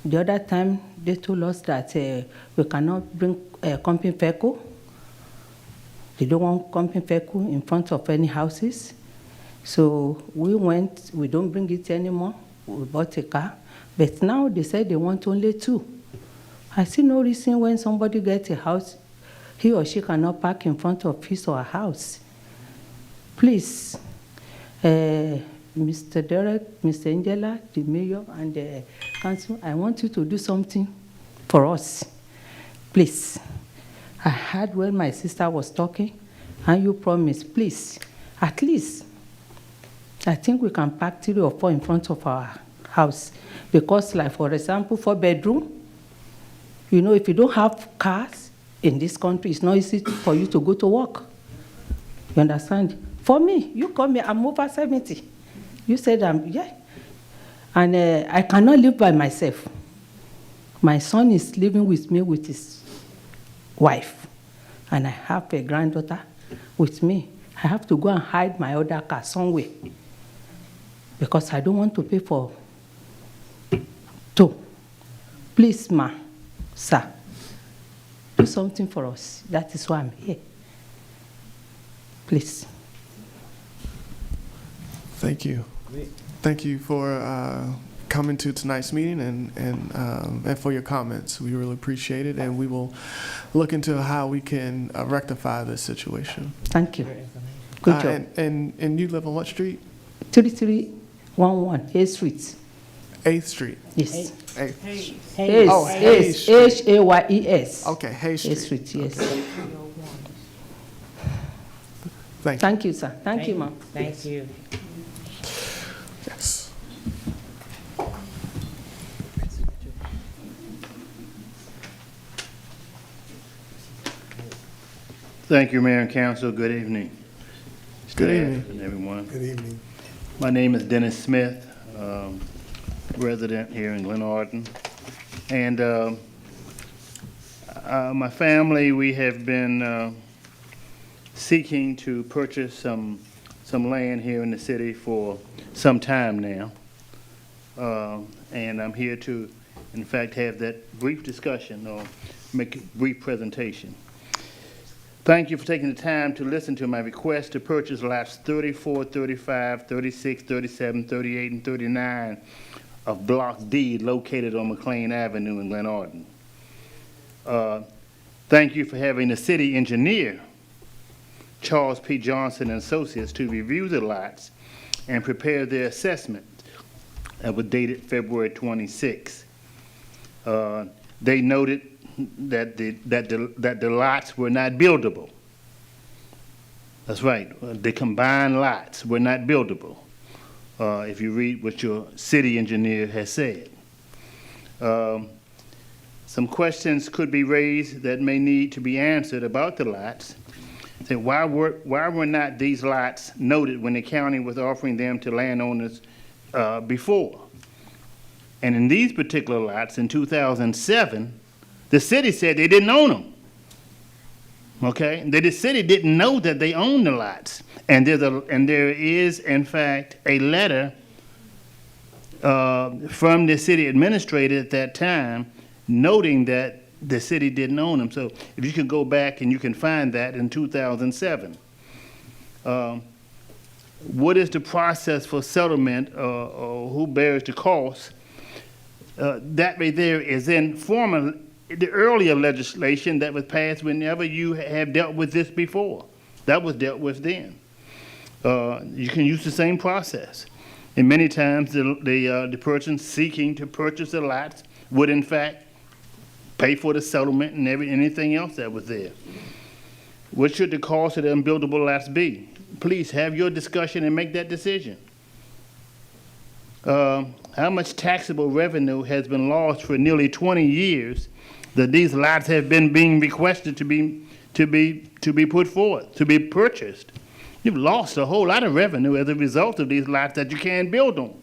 The other time, they told us that we cannot bring company vehicle. They don't want company vehicle in front of any houses. So we don't bring it anymore. We bought a car. But now they said they want only two. I see no reason when somebody gets a house, he or she cannot park in front of his or her house. Please, Mr. Derek, Mr. Angela, the mayor, and the council, I want you to do something for us. Please. I heard when my sister was talking, and you promised, please, at least, I think we can park 3 or 4 in front of our house. Because, like, for example, 4-bedroom, you know, if you don't have cars in this country, it's not easy for you to go to work. You understand? For me, you call me, I'm over 70. You said yeah. And I cannot live by myself. My son is living with me with his wife. And I have a granddaughter with me. I have to go and hide my other car somewhere. Because I don't want to pay for 2. Please, ma, sir, do something for us. That is why I'm here. Please. Thank you. Thank you for coming to tonight's meeting and for your comments. We really appreciate it, and we will look into how we can rectify this situation. Thank you. Good job. And you live on what street? 3311 A Street. 8th Street. Yes. 8th. Hayes. Oh, Hayes Street. Hayes. Okay, Hayes Street. Hayes Street, yes. Thank you. Thank you, sir. Thank you, ma'am. Thank you. Yes. Thank you, Mayor and Council. Good evening. Good Staff evening. and everyone. Good evening. My name is Dennis Smith, resident here in Glenarden. And my family, we have been seeking to purchase some land here in the city for some time now. And I'm here to, in fact, have that brief discussion or make a brief presentation. Thank you for taking the time to listen to my request to purchase lots 34, 35, 36, 37, 38, and 39 of Block D located on McLean Avenue in Glenarden. Thank you for having the city engineer, Charles P. Johnson and Associates, to review the lots and prepare their assessment that was dated February 26. They noted that the lots were not buildable. That's right. The combined lots were not buildable, if you read what your city engineer has said. Some questions could be raised that may need to be answered about the lots. Say, why were not these lots noted when the county was offering them to landowners before? And in these particular lots in 2007, the city said they didn't own them. Okay, the city didn't know that they owned the lots, and there is in fact a letter from the city administrator at that time noting that the city didn't own them. So if you can go back and you can find that in 2007. What is the process for settlement, or who bears the cost? That right there is in the earlier legislation that was passed whenever you have dealt with this before. That was dealt with then. You can use the same process. And many times the person seeking to purchase the lots would in fact pay for the settlement and anything else that was there. What should the cost of the unbuildable lots be? Please have your discussion and make that decision. How much taxable revenue has been lost for nearly 20 years that these lots have been being requested to be put forth, to be purchased? You've lost a whole lot of revenue as a result of these lots that you can't build on.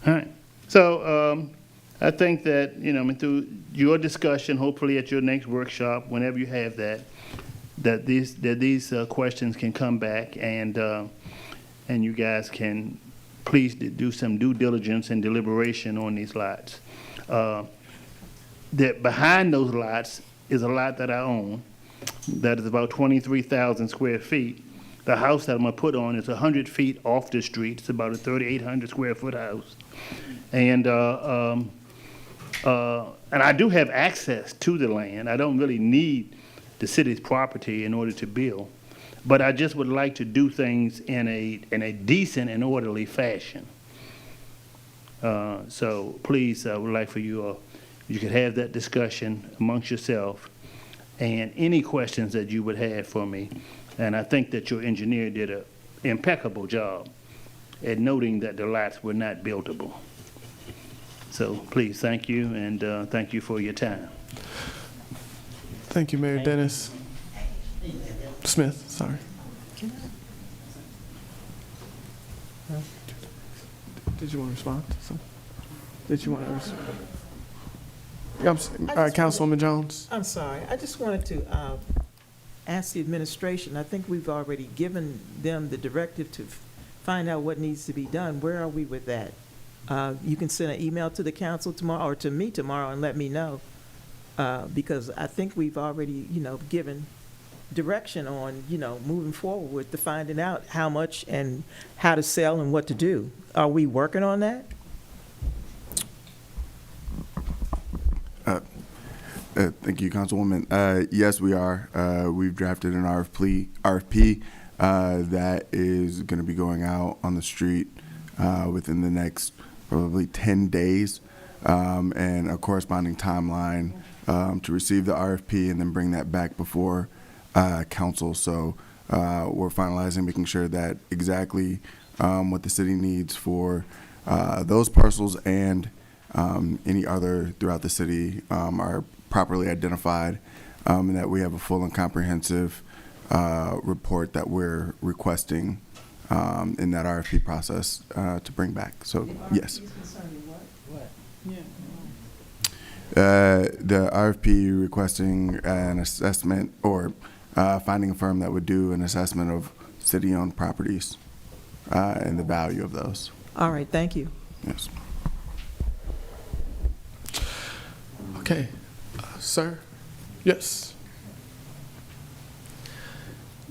All right. So I think that, through your discussion, hopefully at your next workshop, whenever you have that these questions can come back, and you guys can please do some due diligence and deliberation on these lots. That behind those lots is a lot that I own that is about 23,000 square feet. The house that I'm gonna put on is 100 feet off the street. It's about a 3,800 square foot house. And I do have access to the land. I don't really need the city's property in order to build, but I just would like to do things in a decent and orderly fashion. So please, I would like for you could have that discussion amongst yourself and any questions that you would have for me. And I think that your engineer did an impeccable job at noting that the lots were not buildable. So please, thank you, and thank you for your time. Thank you, Mayor Dennis. Smith, sorry. Did you want to respond to something? Did you want to respond? Councilwoman Jones. I'm sorry. I just wanted to ask the administration. I think we've already given them the directive to find out what needs to be done. Where are we with that? You can send an email to the council tomorrow or to me tomorrow and let me know, because I think we've already, given direction on, moving forward with the finding out how much and how to sell and what to do. Are we working on that? Thank you, Councilwoman. Yes, we are. We've drafted an RFP that is going to be going out on the street within the next probably 10 days, and a corresponding timeline to receive the RFP and then bring that back before council. So we're finalizing, making sure that exactly what the city needs for those parcels and any other throughout the city are properly identified, and that we have a full and comprehensive report that we're requesting in that RFP process to bring back. So yes. The RFP requesting an assessment or finding a firm that would do an assessment of city-owned properties and the value of those. All right, thank you. Yes. Okay, sir. Yes.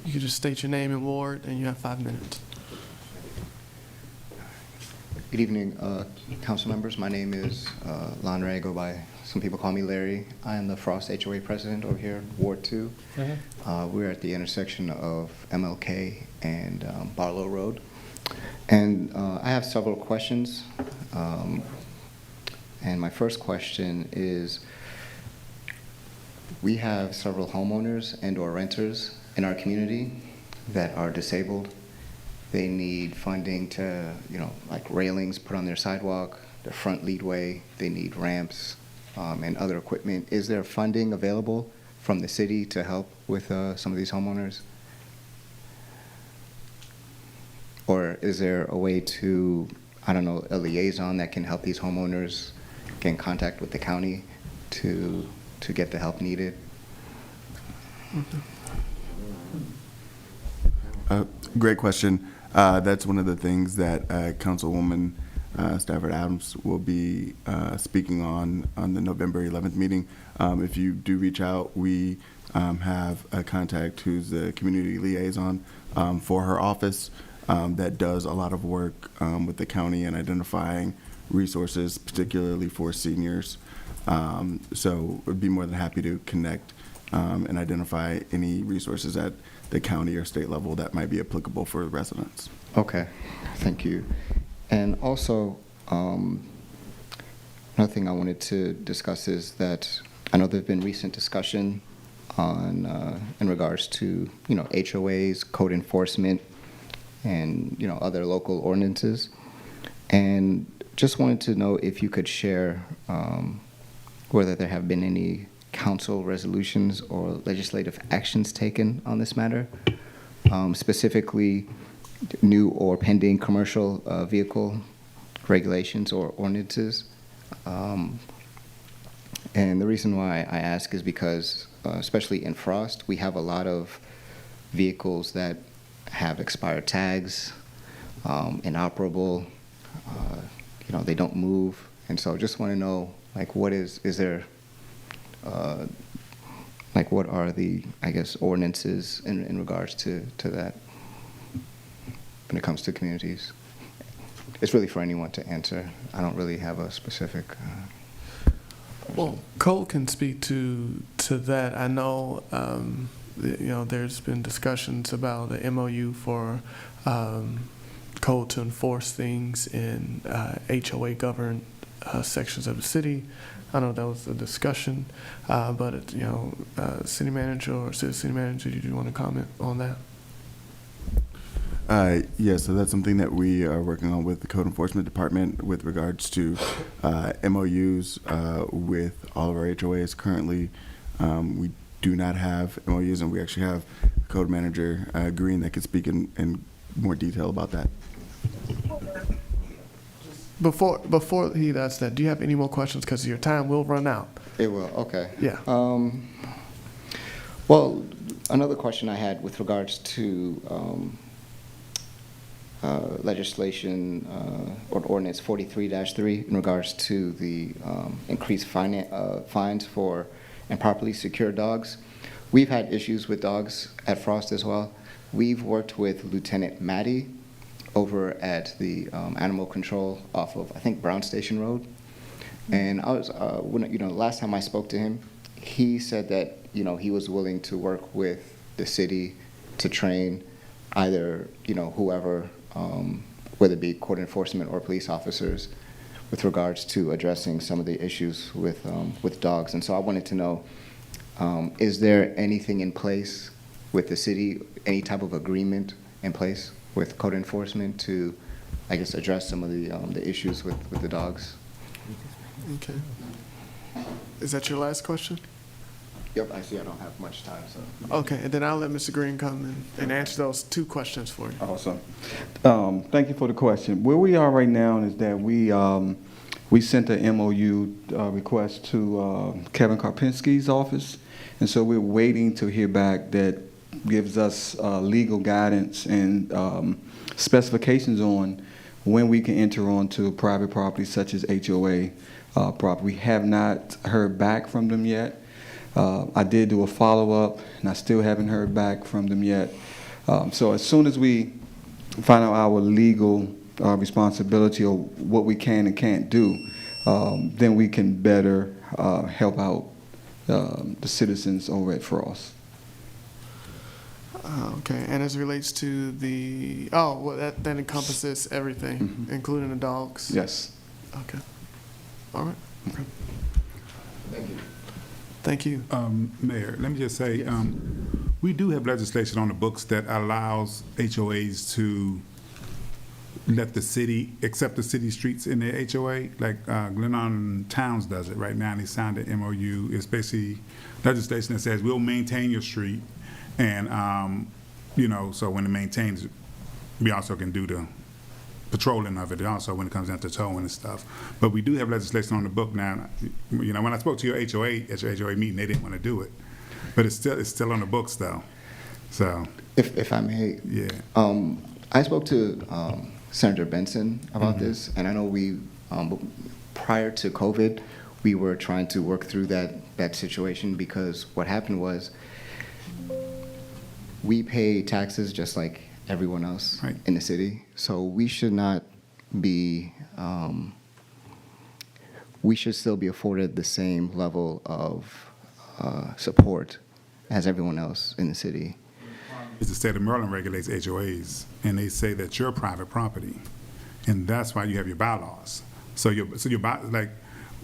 You can just state your name and ward, and you have 5 minutes. Good evening, council members. My name is Landry. I go by, some people call me Larry. I am the Frost HOA president over here, Ward 2. We're at the intersection of MLK and Barlow Road. And I have several questions. And my first question is, we have several homeowners and or renters in our community that are disabled. They need funding to, like railings put on their sidewalk, their front leadway. They need ramps and other equipment. Is there funding available from the city to help with some of these homeowners? Or is there a way to, I don't know, a liaison that can help these homeowners get in contact with the county to get the help needed? Great question. That's one of the things that Councilwoman Stafford Adams will be speaking on the November 11th meeting. If you do reach out, we have a contact who's the community liaison for her office that does a lot of work with the county and identifying resources, particularly for seniors. So we'd be more than happy to connect and identify any resources at the county or state level that might be applicable for residents. Okay, thank you. And also, another thing I wanted to discuss is that I know there's been recent discussion on in regards to HOAs, code enforcement, and other local ordinances, and just wanted to know if you could share whether there have been any council resolutions or legislative actions taken on this matter, specifically new or pending commercial vehicle regulations or ordinances. And the reason why I ask is because, especially in Frost, we have a lot of vehicles that have expired tags, inoperable, they don't move. And so just want to know, like, what is there, like, what are the, I guess, ordinances in regards to that when it comes to communities? It's really for anyone to answer. I don't really have a specific. Well, Cole can speak to that. I know, there's been discussions about the MOU for Cole to enforce things in HOA governed sections of the city. I know that was a discussion, but city manager or city manager, did you want to comment on that? Yeah, so that's something that we are working on with the Code Enforcement Department with regards to MOUs with all of our HOAs. Currently, we do not have MOUs, and we actually have Code Manager Green that could speak in more detail about that. Before he does that, do you have any more questions? Because your time will run out. It will, okay. Yeah. Well, another question I had with regards to legislation or ordinance 43-3 in regards to the increased fines for improperly secured dogs. We've had issues with dogs at Frost as well. We've worked with Lieutenant Maddie over at the animal control off of, I think, Brown Station Road. And I was, last time I spoke to him, he said that, he was willing to work with the city to train either, whoever, whether it be court enforcement or police officers, with regards to addressing some of the issues with dogs. And so I wanted to know, is there anything in place with the city, any type of agreement in place with code enforcement to, I guess, address some of the issues with the dogs? Okay. Is that your last question? Yep, I see I don't have much time, so. Okay, and then I'll let Mr. Green come and answer those two questions for you. Awesome. Thank you for the question. Where we are right now is that we sent a MOU request to Kevin Karpinski's office, and so we're waiting to hear back that gives us legal guidance and specifications on when we can enter onto private property such as HOA property. We have not heard back from them yet. I did do a follow-up, and I still haven't heard back from them yet. So as soon as we find out our legal responsibility or what we can and can't do, then we can better help out the citizens over at Frost. Okay, and as it relates to the, that encompasses everything, including the dogs? Yes. Okay. All right. Okay. Thank you. Thank you. Mayor, let me just say, we do have legislation on the books that allows HOAs to let the city, accept the city streets in their HOA, like Glenarden Towns does it right now, and they signed an MOU. It's basically legislation that says we'll maintain your street, and so when it maintains, we also can do the patrolling of it also when it comes down to towing and stuff. But we do have legislation on the book now. When I spoke to your HOA at your HOA meeting, they didn't want to do it, but it's still on the books though. So if I may, yeah, I spoke to Senator Benson about this, and I know we prior to COVID, we were trying to work through that situation, because what happened was we pay taxes just like everyone else in the city, so we should not be, we should still be afforded the same level of support as everyone else in the city. the state of Maryland regulates HOAs, and they say that you're private property, and that's why you have your bylaws. So your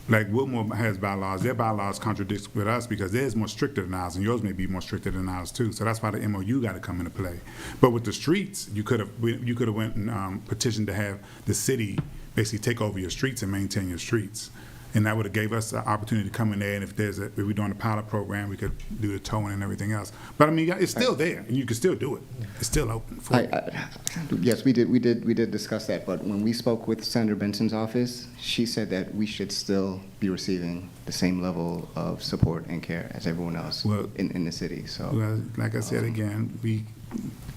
like Wilmore has bylaws. Their bylaws contradict with us because theirs more stricter than ours, and yours may be more stricter than ours too. So that's why the MOU got to come into play. But with the streets, you could have went and petitioned to have the city basically take over your streets and maintain your streets. And that would have gave us the opportunity to come in there, and if we're doing a pilot program, we could do the towing and everything else. But I mean, it's still there, and you can still do it. It's still open for Yes, we did discuss that. But when we spoke with Senator Benson's office, she said that we should still be receiving the same level of support and care as everyone else in the city. So, well, like I said again,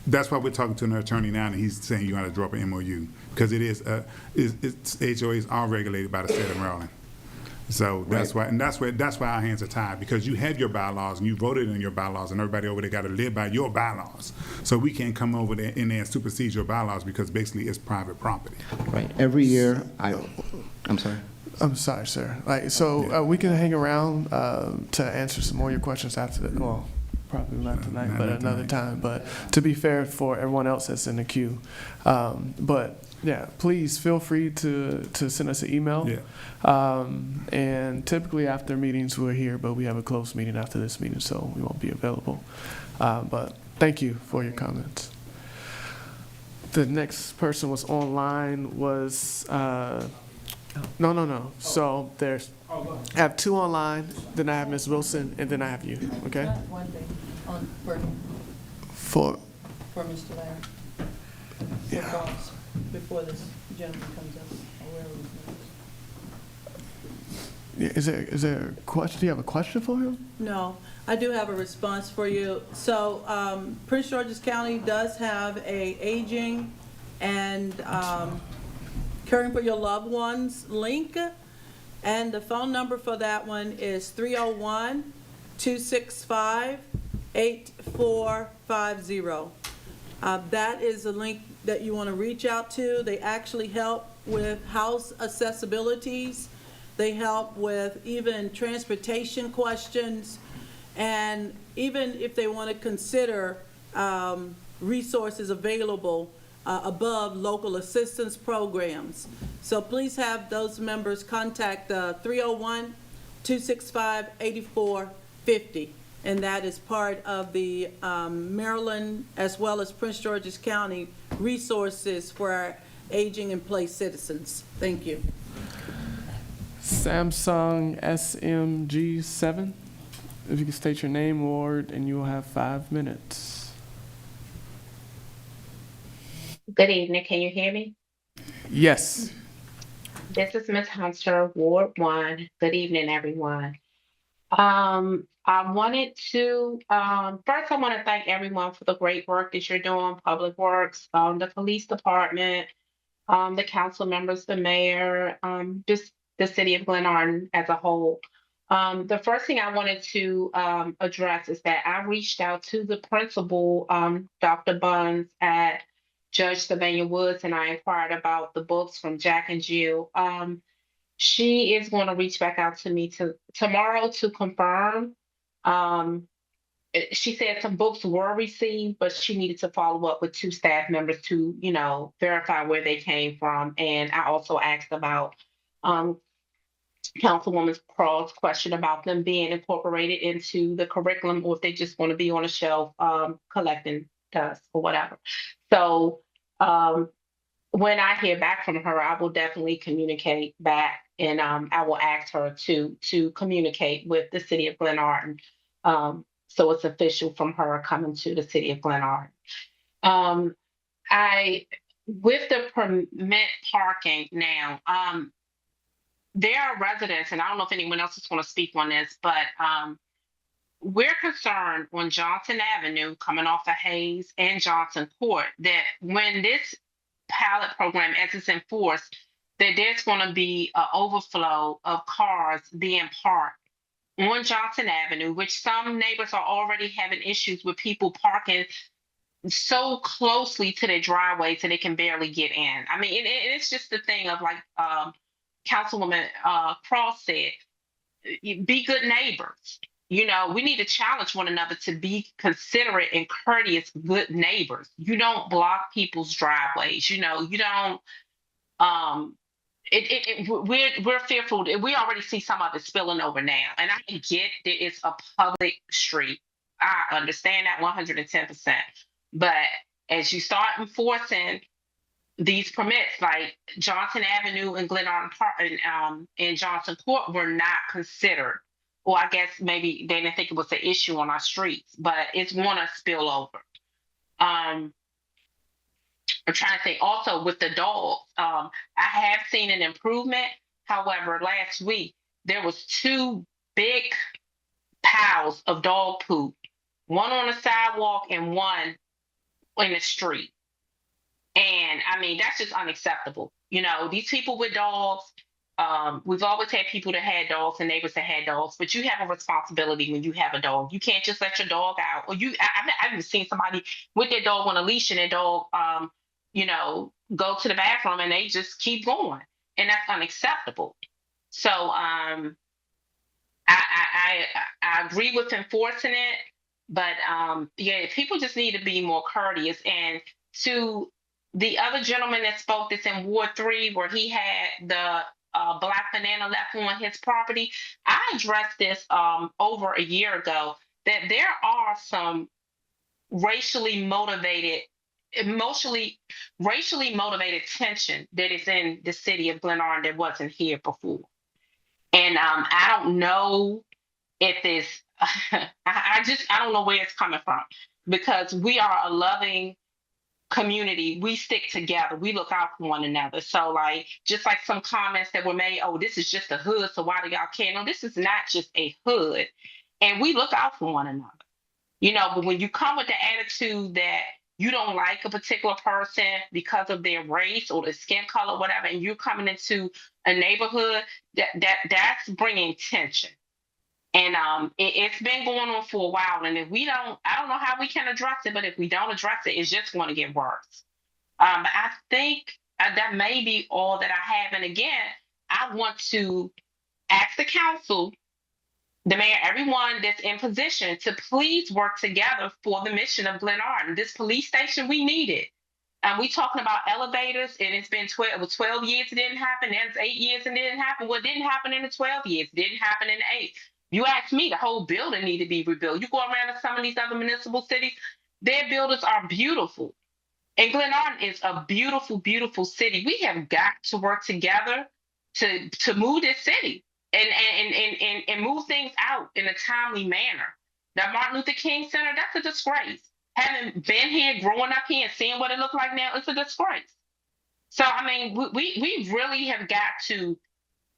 that's why we're talking to an attorney now, and he's saying you got to drop an MOU because HOAs are regulated by the state of Maryland. So that's why our hands are tied, because you have your bylaws and you voted in your bylaws, and everybody over there got to live by your bylaws. So we can't come over there in there and supersede your bylaws because basically it's private property. Right. Every year, I'm sorry. I'm sorry, sir. We can hang around to answer some more of your questions after that. Well, probably not tonight, but another time. But to be fair for everyone else that's in the queue. But yeah, please feel free to send us an email. Yeah. And typically after meetings we're here, but we have a closed meeting after this meeting, so we won't be available. But thank you for your comments. The next person was online was no. So there's I have two online, then I have Ms. Wilson, and then I have you. Okay. One thing on For Mr. Larry. Yeah. Thoughts before this gentleman comes up. Yeah, is there a question? Do you have a question for him? No, I do have a response for you. So Prince George's County does have a aging and caring for your loved ones link, and the phone number for that one is 301-265-8450. That is a link that you want to reach out to. They actually help with house accessibilities. They help with even transportation questions, and even if they want to consider resources available above local assistance programs. So please have those members contact 301-265-8450, and that is part of the Maryland as well as Prince George's County resources for our aging in place citizens. Thank you. Samsung SMG7. If you can state your name, ward, and you will have 5 minutes. Good evening. Can you hear me? Yes. This is Ms. Hunter, Ward 1. Good evening, everyone. I wanted to, first I want to thank everyone for the great work that you're doing, Public Works, the police department, the council members, the mayor, just the city of Glenarden as a whole. The first thing I wanted to address is that I reached out to the principal, Dr. Buns at Judge Sylvania Woods, and I inquired about the books from Jack and Jill. She is going to reach back out to me tomorrow to confirm. She said some books were received, but she needed to follow up with 2 staff members to, verify where they came from. And I also asked about Councilwoman Crawl's question about them being incorporated into the curriculum, or if they just want to be on a shelf collecting dust or whatever. So when I hear back from her, I will definitely communicate back, and I will ask her to communicate with the city of Glenarden. So it's official from her coming to the city of Glenarden. I with the permit parking now. There are residents, and I don't know if anyone else is going to speak on this, but we're concerned on Johnson Avenue coming off of Hayes and Johnson Court that when this pilot program, as it's enforced, that there's going to be an overflow of cars being parked on Johnson Avenue, which some neighbors are already having issues with people parking so closely to their driveway so they can barely get in. I mean, it's just the thing of like Councilwoman Cross said, be good neighbors. You know, we need to challenge one another to be considerate and courteous, good neighbors. You don't block people's driveways. You know, you don't. We're fearful. We already see some of it spilling over now, and I get that it's a public street. I understand that 110%. But as you start enforcing these permits, like Johnson Avenue and Glenarden Park and Johnson Court, were not considered. Or I guess maybe they didn't think it was an issue on our streets, but it's going to spill over. I'm trying to think also with the dogs. I have seen an improvement. However, last week there was 2 big piles of dog poop, one on the sidewalk and one in the street. And I mean, that's just unacceptable. You know, these people with dogs, we've always had people that had dogs and neighbors that had dogs, but you have a responsibility when you have a dog. You can't just let your dog out. Or I've even seen somebody with their dog on a leash and their dog, you know, go to the bathroom and they just keep going. And that's unacceptable. So I agree with enforcing it, but yeah, people just need to be more courteous. And to the other gentleman that spoke that's in Ward 3, where he had the black banana left on his property, I addressed this over a year ago, that there are some racially motivated tension that is in the city of Glenarden that wasn't here before. And I don't know if it's, I don't know where it's coming from, because we are a loving community. We stick together. We look out for one another. So like, just like some comments that were made, oh, this is just a hood, so why do y'all care? No, this is not just a hood. And we look out for one another. You know, but when you come with the attitude that you don't like a particular person because of their race or their skin color, whatever, and you're coming into a neighborhood, that's bringing tension. And it's been going on for a while. And if we don't, I don't know how we can address it, but if we don't address it, it's just going to get worse. I think that may be all that I have. And again, I want to ask the council, the mayor, everyone that's in position, to please work together for the mission of Glenarden. This police station, we need it. We talking about elevators, and it's been 12 years it didn't happen. Then it's 8 years and it didn't happen. What didn't happen in the 12 years? It didn't happen in the 8. You ask me, the whole building need to be rebuilt. You go around to some of these other municipal cities, their buildings are beautiful. And Glenarden is a beautiful, beautiful city. We have got to work together to move this city and move things out in a timely manner. That Martin Luther King Center, that's a disgrace. Having been here, growing up here, and seeing what it looks like now, it's a disgrace. So, I mean, we really have got to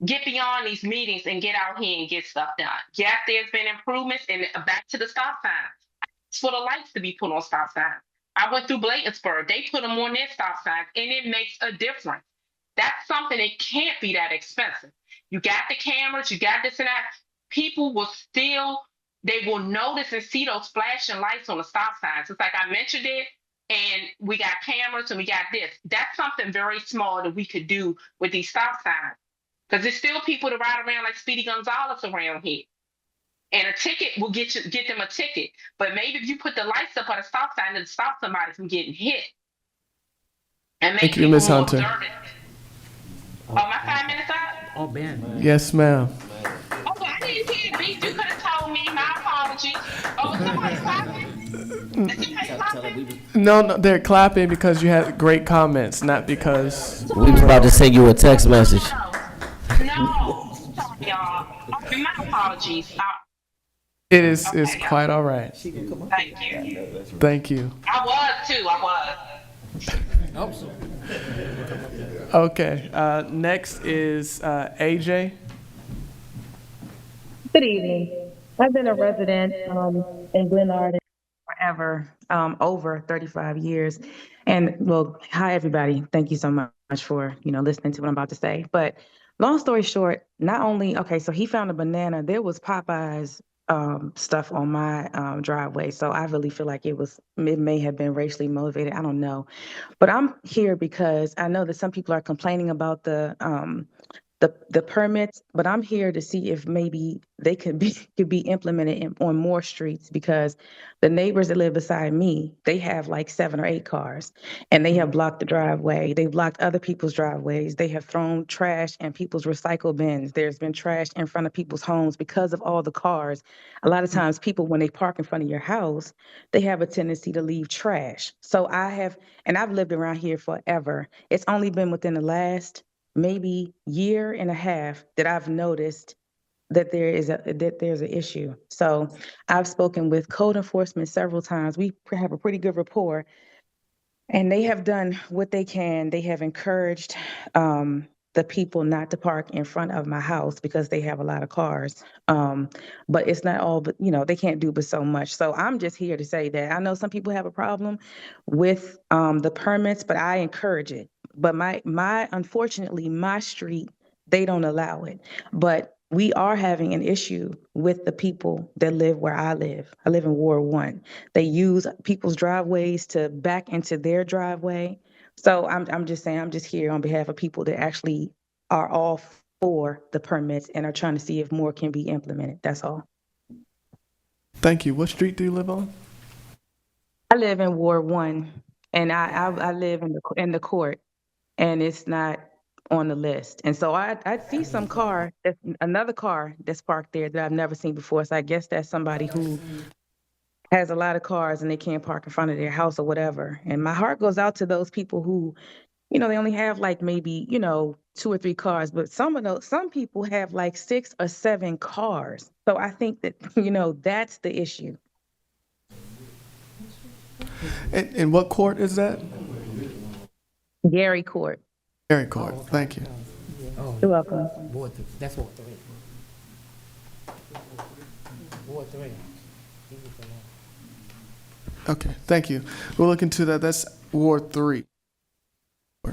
get beyond these meetings and get out here and get stuff done. Yes, there's been improvements, and back to the stop signs. It's for the lights to be put on stop signs. I went through Bladensburg. They put them on their stop signs, and it makes a difference. That's something that can't be that expensive. You got the cameras, you got this and that. People will still, they will notice and see those flashing lights on the stop signs. It's like I mentioned it, and we got cameras and we got this. That's something very small that we could do with these stop signs. Because there's still people that ride around like Speedy Gonzalez around here. And a ticket will get them a ticket. But maybe if you put the lights up on a stop sign, it'll stop somebody from getting hit. And make Thank you, Ms. people more Hunter. observant. Oh, my 5 minutes up? Oh, Ben. Yes, ma'am. Oh, I didn't hear it beep. You could have told me. My apologies. Oh, was somebody clapping? Is somebody clapping? No, no, they're clapping because you had great comments, not because. We was about to send you a text message. No. Sorry, y'all. Okay, my apologies. It's Okay, quite all right. thank you. Thank you. I was too. I was. Okay. Next is AJ. Good evening. I've been a resident in Glenarden forever, over 35 years. And well, hi everybody. Thank you so much for, listening to what I'm about to say. But long story short, not only, okay, so he found a banana, there was Popeye's stuff on my driveway. So I really feel like it may have been racially motivated. I don't know. But I'm here because I know that some people are complaining about the permits, but I'm here to see if maybe they could be implemented on more streets, because the neighbors that live beside me, they have like 7 or 8 cars, and they have blocked the driveway. They've blocked other people's driveways. They have thrown trash in people's recycle bins. There's been trash in front of people's homes because of all the cars. A lot of times people, when they park in front of your house, they have a tendency to leave trash. So I've lived around here forever. It's only been within the last maybe year and a half that I've noticed that there's an issue. So I've spoken with code enforcement several times. We have a pretty good rapport, and they have done what they can. They have encouraged the people not to park in front of my house because they have a lot of cars. But it's not all, but they can't do but so much. So I'm just here to say that I know some people have a problem with the permits, but I encourage it. But unfortunately, my street, they don't allow it. But we are having an issue with the people that live where I live. I live in Ward 1. They use people's driveways to back into their driveway. So I'm just saying, I'm just here on behalf of people that actually are all for the permits and are trying to see if more can be implemented. That's all. Thank you. What street do you live on? I live in Ward 1, and I live in the court, and it's not on the list. And so I see another car that's parked there that I've never seen before. So I guess that's somebody who has a lot of cars and they can't park in front of their house or whatever. And my heart goes out to those people who, they only have like maybe, 2 or 3 cars, but some people have like 6 or 7 cars. So I think that, that's the issue. And what court is that? Gary Court. Gary Court. Thank you. You're welcome. That's Ward 3. Ward 3. Okay, thank you. We'll look into that. That's Ward 3. Oh,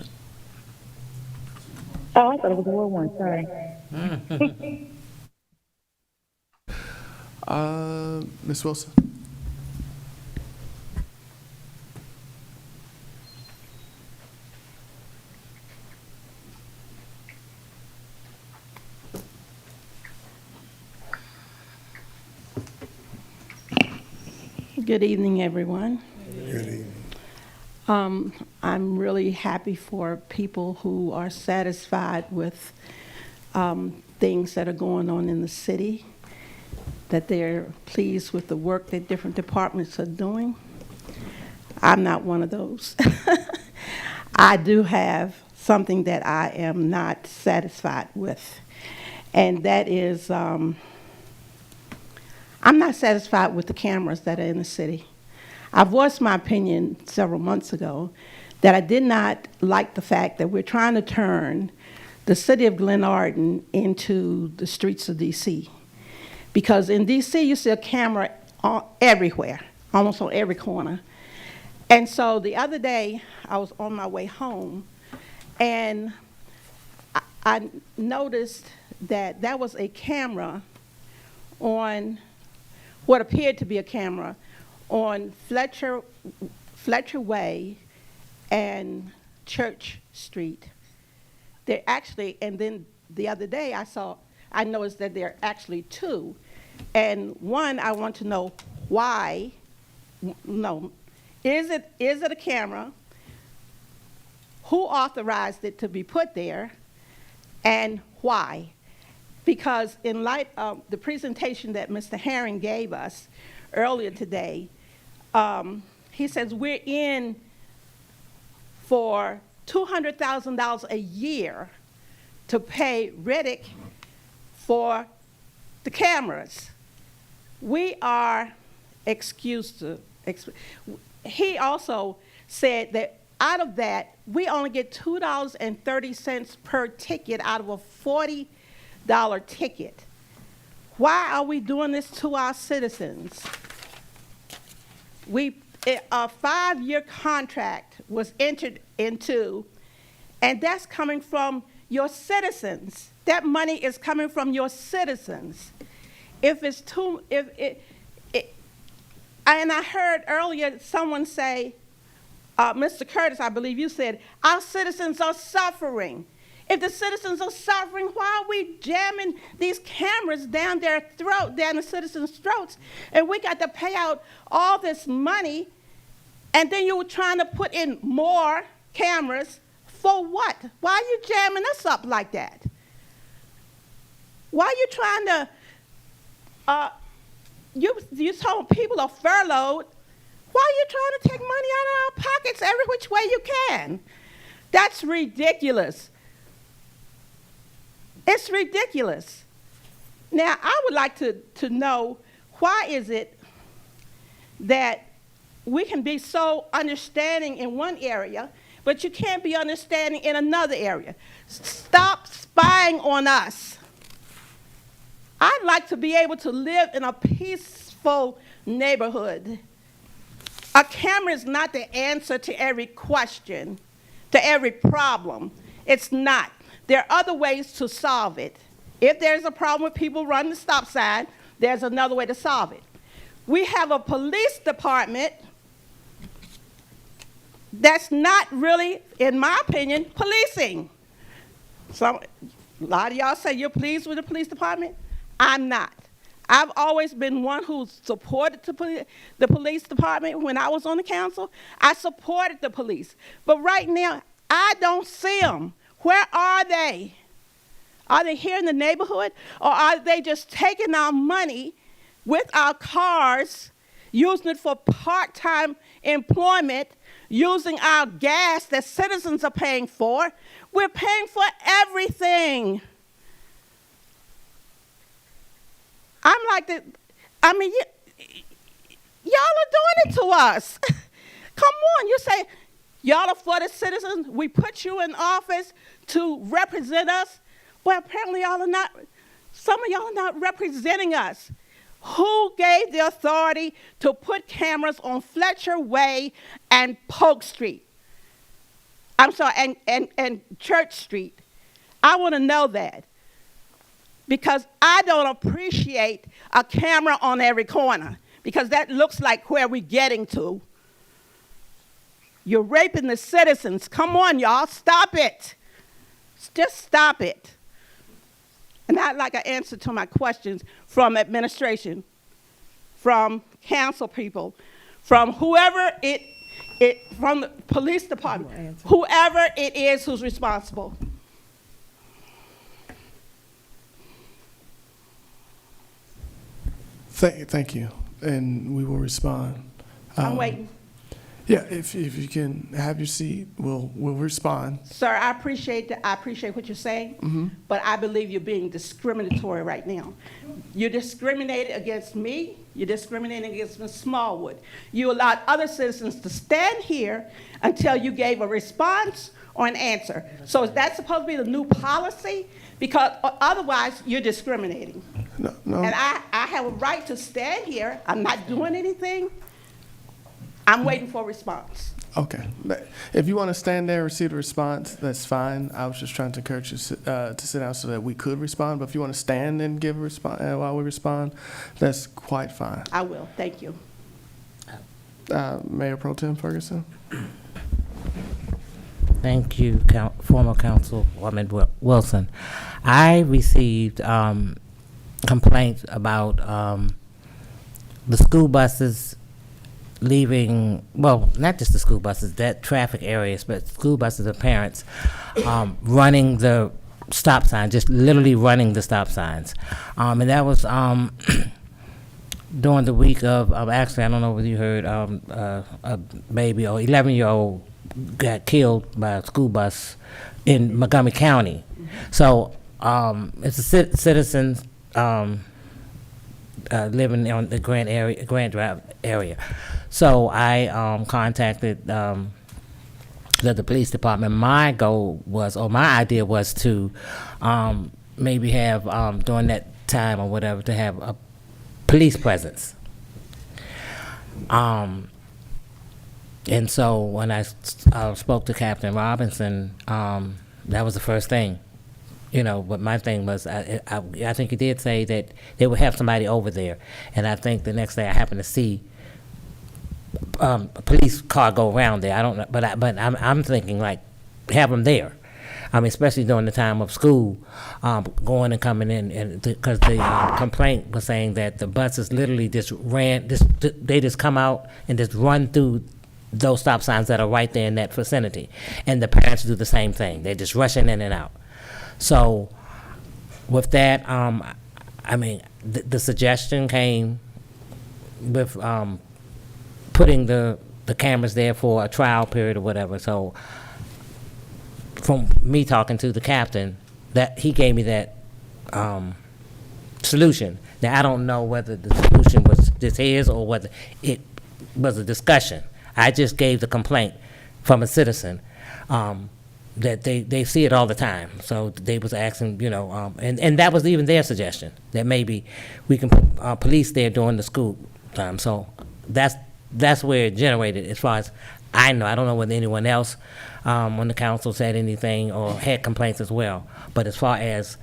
I thought it was Ward 1. Sorry. Ms. Wilson. Good evening, everyone. Good evening. I'm really happy for people who are satisfied with things that are going on in the city, that they're pleased with the work that different departments are doing. I'm not one of those. I do have something that I am not satisfied with, and that is I'm not satisfied with the cameras that are in the city. I voiced my opinion several months ago that I did not like the fact that we're trying to turn the city of Glenarden into the streets of D.C. Because in D.C. you see a camera everywhere, almost on every corner. And so the other day I was on my way home, and I noticed that there was a camera on what appeared to be a camera on Fletcher Way and Church Street. They're actually, and then the other day I noticed that there are actually 2. And one, I want to know why. No, is it a camera? Who authorized it to be put there? And Why? Because in light of the presentation that Mr. Herring gave us earlier today, he says we're in for $200,000 a year to pay Riddick for the cameras. We are excused to. He also said that out of that, we only get $2.30 per ticket out of a $40 ticket. Why are we doing this to our citizens? A 5-year contract was entered into, and that's coming from your citizens. That money is coming from your citizens. And I heard earlier someone say, Mr. Curtis, I believe you said, our citizens are suffering. If the citizens are suffering, why are we jamming these cameras down their throat, down the citizens' throats? And we got to pay out all this money, and then you were trying to put in more cameras for what? Why are you jamming us up like that? Why are you trying to, you told people are furloughed. Why are you trying to take money out of our pockets every which way you can? That's ridiculous. It's ridiculous. Now, I would like to know, why is it that we can be so understanding in one area, but you can't be understanding in another area? Stop spying on us. I'd like to be able to live in a peaceful neighborhood. A camera is not the answer to every question, to every problem. It's not. There are other ways to solve it. If there's a problem with people running the stop sign, there's another way to solve it. We have a police department that's not really, in my opinion, policing. A lot of y'all say you're pleased with the police department. I'm not. I've always been one who supported the police department when I was on the council. I supported the police. But right now, I don't see them. Where are they? Are they here in the neighborhood? Or are they just taking our money with our cars, using it for part-time employment, using our gas that citizens are paying for? We're paying for everything. I'm like, y'all are doing it to us. Come on, you say, y'all are for the citizens. We put you in office to represent us. Well, apparently some of y'all are not representing us. Who gave the authority to put cameras on Fletcher Way and Polk Street? I'm sorry, and Church Street. I want to know that. Because I don't appreciate a camera on every corner, because that looks like where we're getting to. You're raping the citizens. Come on, y'all, stop it. Just stop it. And I'd like an answer to my questions from administration, from council people, from whoever from the police department, whoever it is who's responsible. Thank you, and we will respond. I'm waiting. Yeah, if you can have your seat, we'll respond. Sir, I appreciate that. I appreciate what you're saying, but I believe you're being discriminatory right now. You're discriminating against me. You're discriminating against Ms. Smallwood. You allowed other citizens to stand here until you gave a response or an answer. So is that supposed to be the new policy? Because otherwise, you're discriminating. No. And I have a right to stand here. I'm not doing anything. I'm waiting for a response. Okay. If you want to stand there and receive a response, that's fine. I was just trying to encourage you to sit down so that we could respond. But if you want to stand and give a response while we respond, that's quite fine. I will. Thank you. Mayor Pro Tem Ferguson. Thank you, former Councilwoman Wilson. I received complaints about the school buses leaving, well, not just the school buses, that traffic areas, but school buses and parents running the stop sign, just literally running the stop signs. And that was during the week of actually, I don't know whether you heard, a baby or 11-year-old got killed by a school bus in Montgomery County. So it's a citizen living on the Grant Drive area. So I contacted the police department. My goal was, or my idea was to maybe have during that time or whatever, to have a police presence. And so when I spoke to Captain Robinson, that was the first thing, but my thing was, I think he did say that they would have somebody over there. And I think the next day I happened to see a police car go around there. I don't know, but I'm thinking, like, have them there. I mean, especially during the time of school, going and coming in, and because the complaint was saying that the buses literally just they just come out and just run through those stop signs that are right there in that vicinity, and the parents do the same thing. They're just rushing in and out. So, with that, I mean, the suggestion came with putting the cameras there for a trial period or whatever. So, from me talking to the captain, that he gave me that solution. Now, I don't know whether the solution was just his or whether it was a discussion. I just gave the complaint from a citizen that they see it all the time. So they was asking, and that was even their suggestion, that maybe we can put police there during the school time. So that's where it generated, as far as I know. I don't know whether anyone else on the council said anything or had complaints as well. But as far as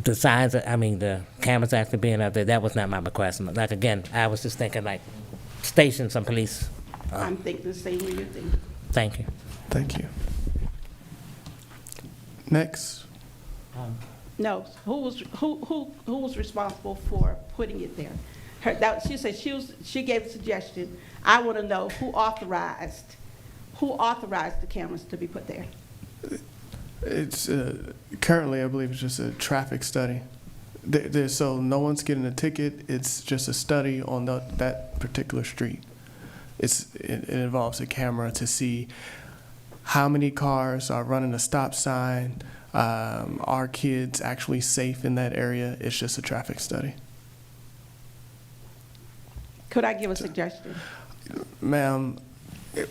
the signs, the cameras actually being out there, that was not my request. Like, again, I was just thinking, like, station some police. I'm thinking the same way you think. Thank you. Thank you. Next. No, who was responsible for putting it there? She said she gave a suggestion. I want to know who authorized the cameras to be put there. It's currently, I believe, it's just a traffic study. So no one's getting a ticket. It's just a study on that particular street. It involves a camera to see how many cars are running a stop sign. Are kids actually safe in that area? It's just a traffic study. Could I give a suggestion? Ma'am,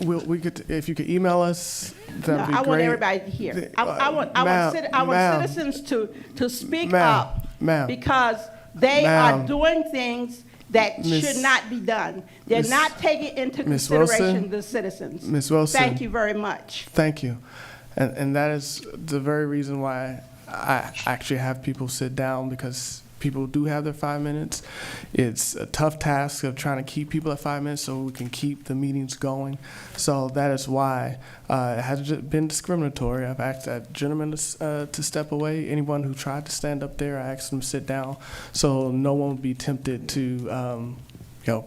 we could, if you could email us, that'd be great. I want everybody to hear. I want citizens to speak up, because they are doing things that should not be done. They're not taking into consideration the citizens. Ms. Wilson. Thank you very much. Thank you. And that is the very reason why I actually have people sit down, because people do have their 5 minutes. It's a tough task of trying to keep people at 5 minutes so we can keep the meetings going. So that is why it hasn't been discriminatory. I've asked that gentleman to step away. Anyone who tried to stand up there, I asked them to sit down, so no one would be tempted to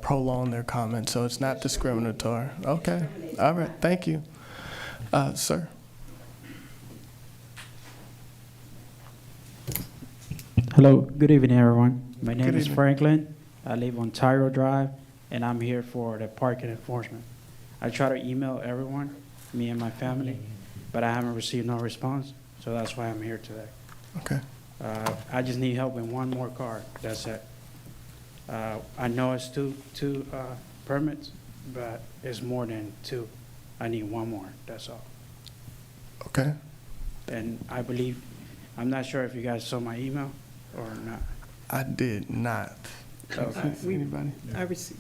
prolong their comments. So it's not discriminatory. Okay. All right. Thank you. Sir. Hello, good evening, everyone. My name is Franklin. I live on Tyro Drive, and I'm here for the parking enforcement. I try to email everyone, me and my family, but I haven't received no response, so that's why I'm here today. Okay. I just need help with one more car, that's it. I know it's two permits, but it's more than two. I need one more, that's all. Okay. And I believe, I'm not sure if you guys saw my email or not. I did not. Okay. Anybody? I received.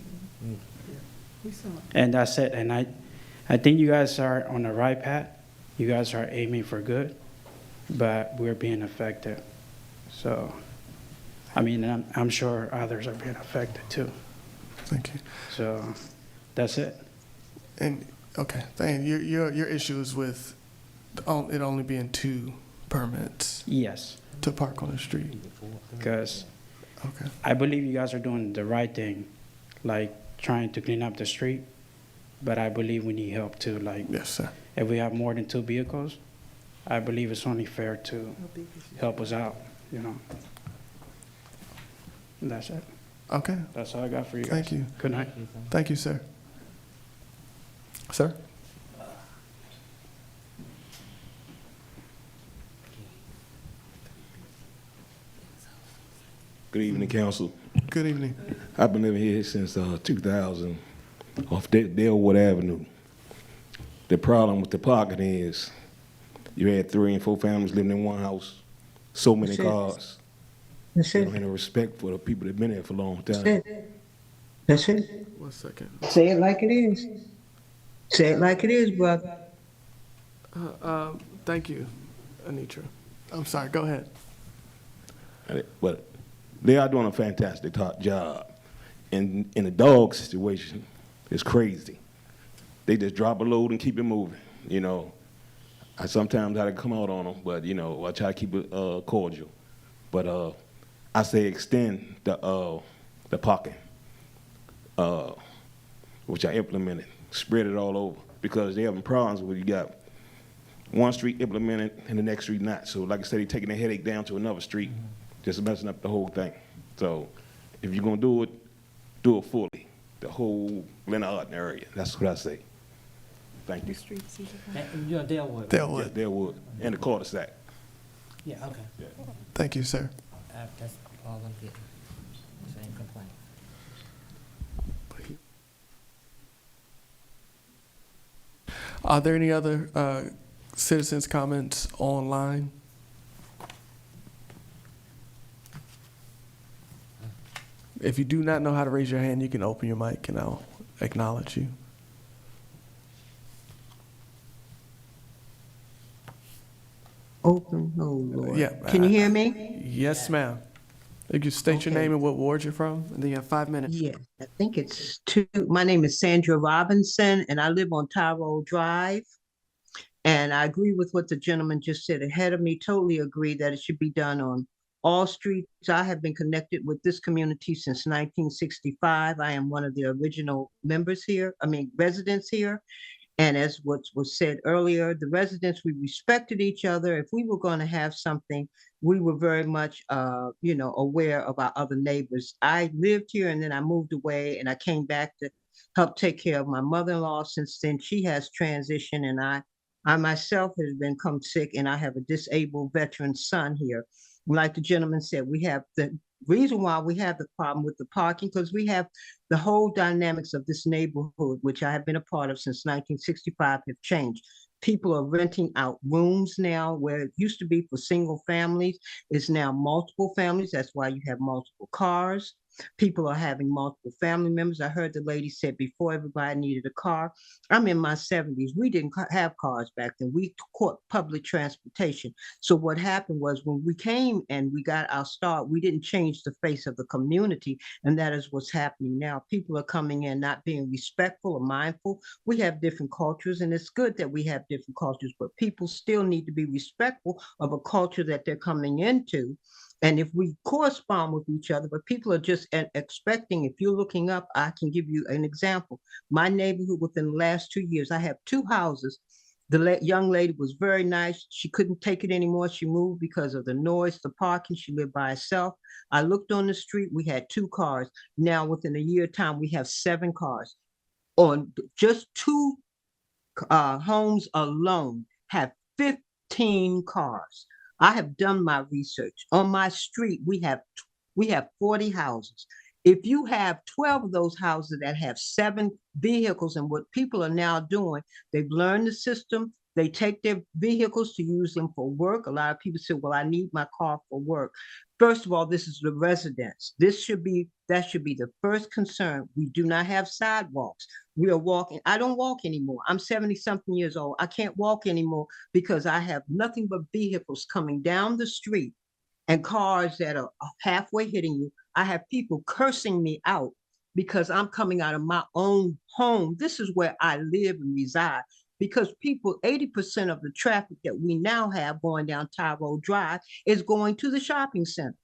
We saw it. And that's it. And I think you guys are on the right path. You guys are aiming for good, but we're being affected. So, I'm sure others are being affected too. Thank you. So, that's it. And okay, thank you. Your issue is with it only being two permits. Yes. To park on the street. Because okay, I believe you guys are doing the right thing, like trying to clean up the street, but I believe we need help too. Like, yes, sir. If we have more than two vehicles, I believe it's only fair to help us out, you know. And that's it. Okay. That's all I got for you guys. Thank you. Good night. Thank you, sir. Sir? Good evening, council. Good evening. I've been living here since 2000 off Delwood Avenue. The problem with the parking is you had 3 and 4 families living in one house, so many That's it. cars. That's They it. don't have no respect for the people that have been there for a long That's time. it. That's it. 1 second. Say it like it is. Say it like it is, brother. Thank you, Anitra. I'm sorry, go ahead. But they are doing a fantastic job. And in the dog situation, it's crazy. They just drop a load and keep it moving. You know, I sometimes have to come out on them, but you know, I try to keep it cordial. But I say extend the parking, which I implemented, spread it all over, because they're having problems where you got one street implemented and the next street not. So like I said, they're taking the headache down to another street, just messing up the whole thing. So if you're gonna do it fully, the whole Glenarden area. That's what I say. Thank you. You're Delwood. Delwood. Yeah, Delwood, and the cul-de-sac. Yeah, okay. Yeah. Thank you, sir. That's all I'm getting. Same complaint. Are there any other citizens' comments online? If you do not know how to raise your hand, you can open your mic and I'll acknowledge you. Open, oh Lord. Yeah. Can you hear me? Yes, ma'am. You can state your Okay. name and what ward you're from, and then you have 5 minutes. Yeah, I think it's 2. My name is Sandra Robinson, and I live on Tyrell Drive. And I agree with what the gentleman just said ahead of me. Totally agree that it should be done on all streets. I have been connected with this community since 1965. I am one of the original residents here. And as what was said earlier, the residents, we respected each other. If we were going to have something, we were very much, aware of our other neighbors. I lived here and then I moved away and I came back to help take care of my mother-in-law. Since then, she has transitioned, and I myself has become sick, and I have a disabled veteran son here. Like the gentleman said, we have the reason why we have the problem with the parking, because we have the whole dynamics of this neighborhood, which I have been a part of since 1965, have changed. People are renting out rooms now where it used to be for single families. It's now multiple families. That's why you have multiple cars. People are having multiple family members. I heard the lady said before everybody needed a car. I'm in my 70s. We didn't have cars back then. We caught public transportation. So what happened was when we came and we got our start, we didn't change the face of the community. And that is what's happening now. People are coming in not being respectful or mindful. We have different cultures, and it's good that we have different cultures, but people still need to be respectful of a culture that they're coming into. And if we correspond with each other, but people are just expecting, if you're looking up, I can give you an example. My neighborhood, within the last 2 years, I have 2 houses. The young lady was very nice. She couldn't take it anymore. She moved because of the noise, the parking. She lived by herself. I looked on the street. We had 2 cars. Now, within a year time, we have 7 cars. On just 2 homes alone have 15 cars. I have done my research. On my street, we have 40 houses. If you have 12 of those houses that have 7 vehicles, and what people are now doing, they've learned the system. They take their vehicles to use them for work. A lot of people say, well, I need my car for work. First of all, this is the residence. That should be the first concern. We do not have sidewalks. We are walking. I don't walk anymore. I'm 70-something years old. I can't walk anymore because I have nothing but vehicles coming down the street and cars that are halfway hitting you. I have people cursing me out because I'm coming out of my own home. This is where I live and reside. Because people, 80% of the traffic that we now have going down Tyrell Drive is going to the shopping center.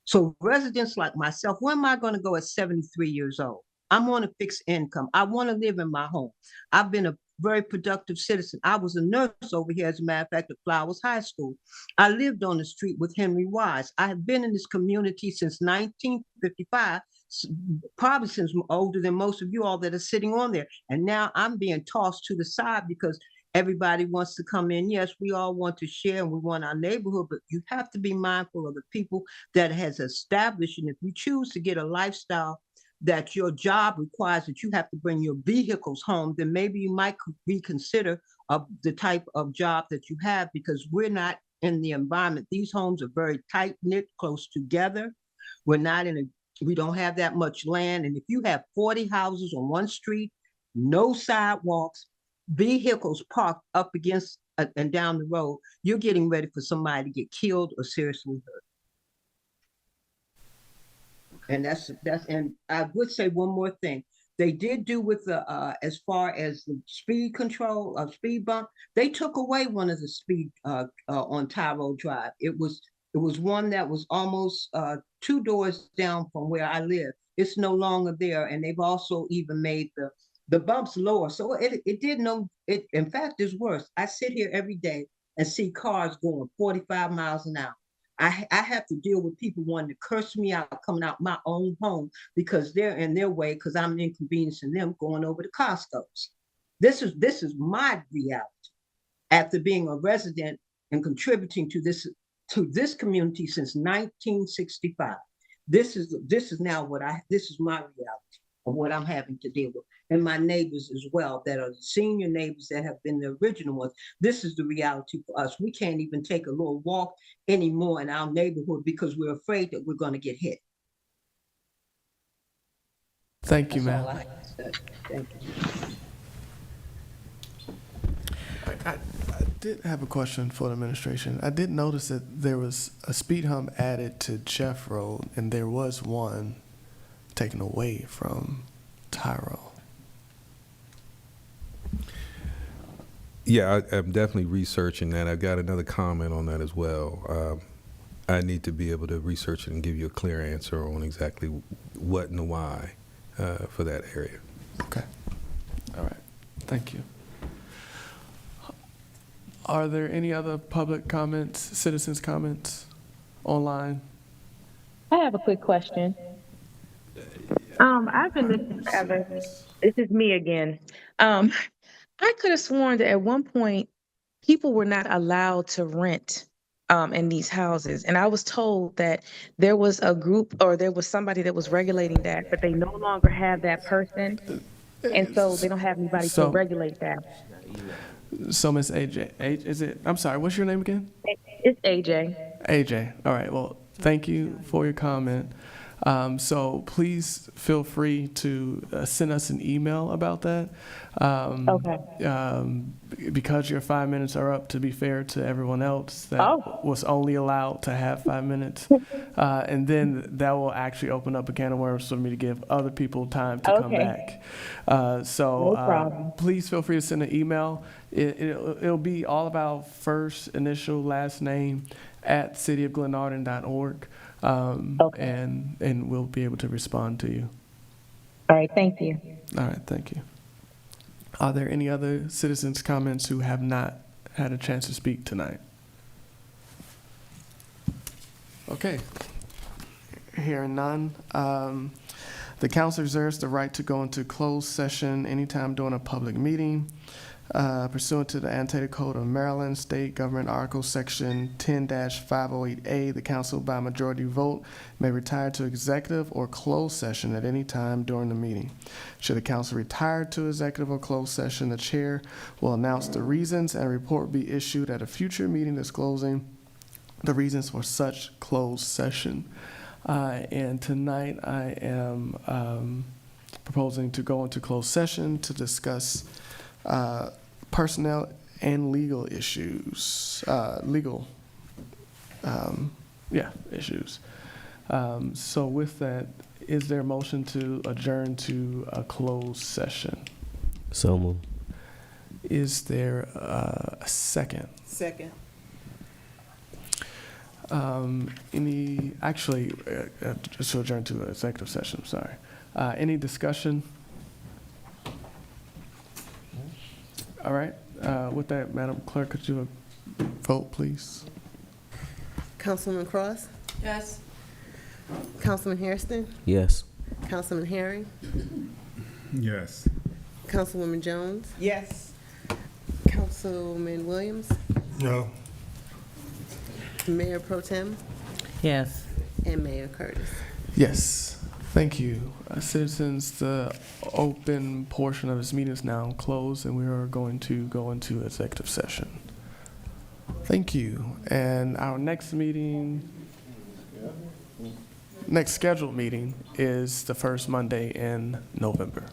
So residents like myself, where am I going to go at 73 years old? I'm on a fixed income. I want to live in my home. I've been a very productive citizen. I was a nurse over here, as a matter of fact, at Flowers High School. I lived on the street with Henry Wise. I have been in this community since 1955, probably since older than most of you all that are sitting on there. And now I'm being tossed to the side because everybody wants to come in. Yes, we all want to share and we want our neighborhood, but you have to be mindful of the people that has established. And if you choose to get a lifestyle that your job requires that you have to bring your vehicles home, then maybe you might reconsider the type of job that you have, because we're not in the environment. These homes are very tight knit, close together. We're not in we don't have that much land. And if you have 40 houses on one street, no sidewalks, vehicles parked up against and down the road, you're getting ready for somebody to get killed or seriously hurt. And and I would say one more thing. They did do with the as far as the speed control, speed bump, they took away one of the speed on Tyrell Drive. It was one that was almost 2 doors down from where I live. It's no longer there, and they've also even made the bumps lower. So it did no, it in fact is worse. I sit here every day and see cars going 45 miles an hour. I have to deal with people wanting to curse me out coming out my own home because they're in their way because I'm inconveniencing them going over to Costco's. This is my reality after being a resident and contributing to this community since 1965. This is now this is my reality of what I'm having to deal with. And my neighbors as well, that are the senior neighbors that have been the original ones. This is the reality for us. We can't even take a little walk anymore in our neighborhood because we're afraid that we're going to get hit. Thank you, ma'am. Thank you. I did have a question for the administration. I did notice that there was a speed hump added to Jeff Road, and there was one taken away from Tyrell. Yeah, I'm definitely researching that. I've got another comment on that as well. I need to be able to research it and give you a clear answer on exactly what and why for that area. Okay. All right. Thank you. Are there any other public comments, citizens' comments online? I have a quick question. I've been listening forever. This is me again. I could have sworn that at one point people were not allowed to rent in these houses, and I was told that there was a group or there was somebody that was regulating that, but they no longer have that person, and so they don't have anybody to regulate that. So, Miss AJ, is it? I'm sorry. What's your name again? It's AJ. AJ. All right. Well, thank you for your comment. So please feel free to send us an email about that. Okay. Because your 5 minutes are up, to be fair to everyone else that was only allowed to have 5 minutes. And then that will actually open up a can of worms for me to give other people time to come back. So No problem. Please feel free to send an email. It'll be all about first initial, last name at cityofglenarden.org. And we'll be able to respond to you. All right, thank you. All right, thank you. Are there any other citizens' comments who have not had a chance to speak tonight? Okay. Hearing none. The council reserves the right to go into closed session anytime during a public meeting. Pursuant to the Annotated Code of Maryland, State Government Article Section 10-508A, the council by majority vote may retire to executive or closed session at any time during the meeting. Should the council retire to executive or closed session, the chair will announce the reasons and a report be issued at a future meeting disclosing the reasons for such closed session. And tonight I am proposing to go into closed session to discuss personnel and legal issues, issues. So with that, is there a motion to adjourn to a closed session? So moved. Is there a second? Second. Just to adjourn to an executive session, sorry. Any discussion? All right. With that, Madam Clerk, could you vote, please? Councilwoman Cross, Yes. Councilman Hairston, Yes. Councilman Herring, Yes. Councilwoman Jones, Yes. Councilman Williams, No. Mayor Pro Tem, Yes. and Mayor Curtis. Yes. Thank you. Citizens, the open portion of this meeting is now closed, and we are going to go into executive session. Thank you. And our next scheduled meeting is the first Monday in November.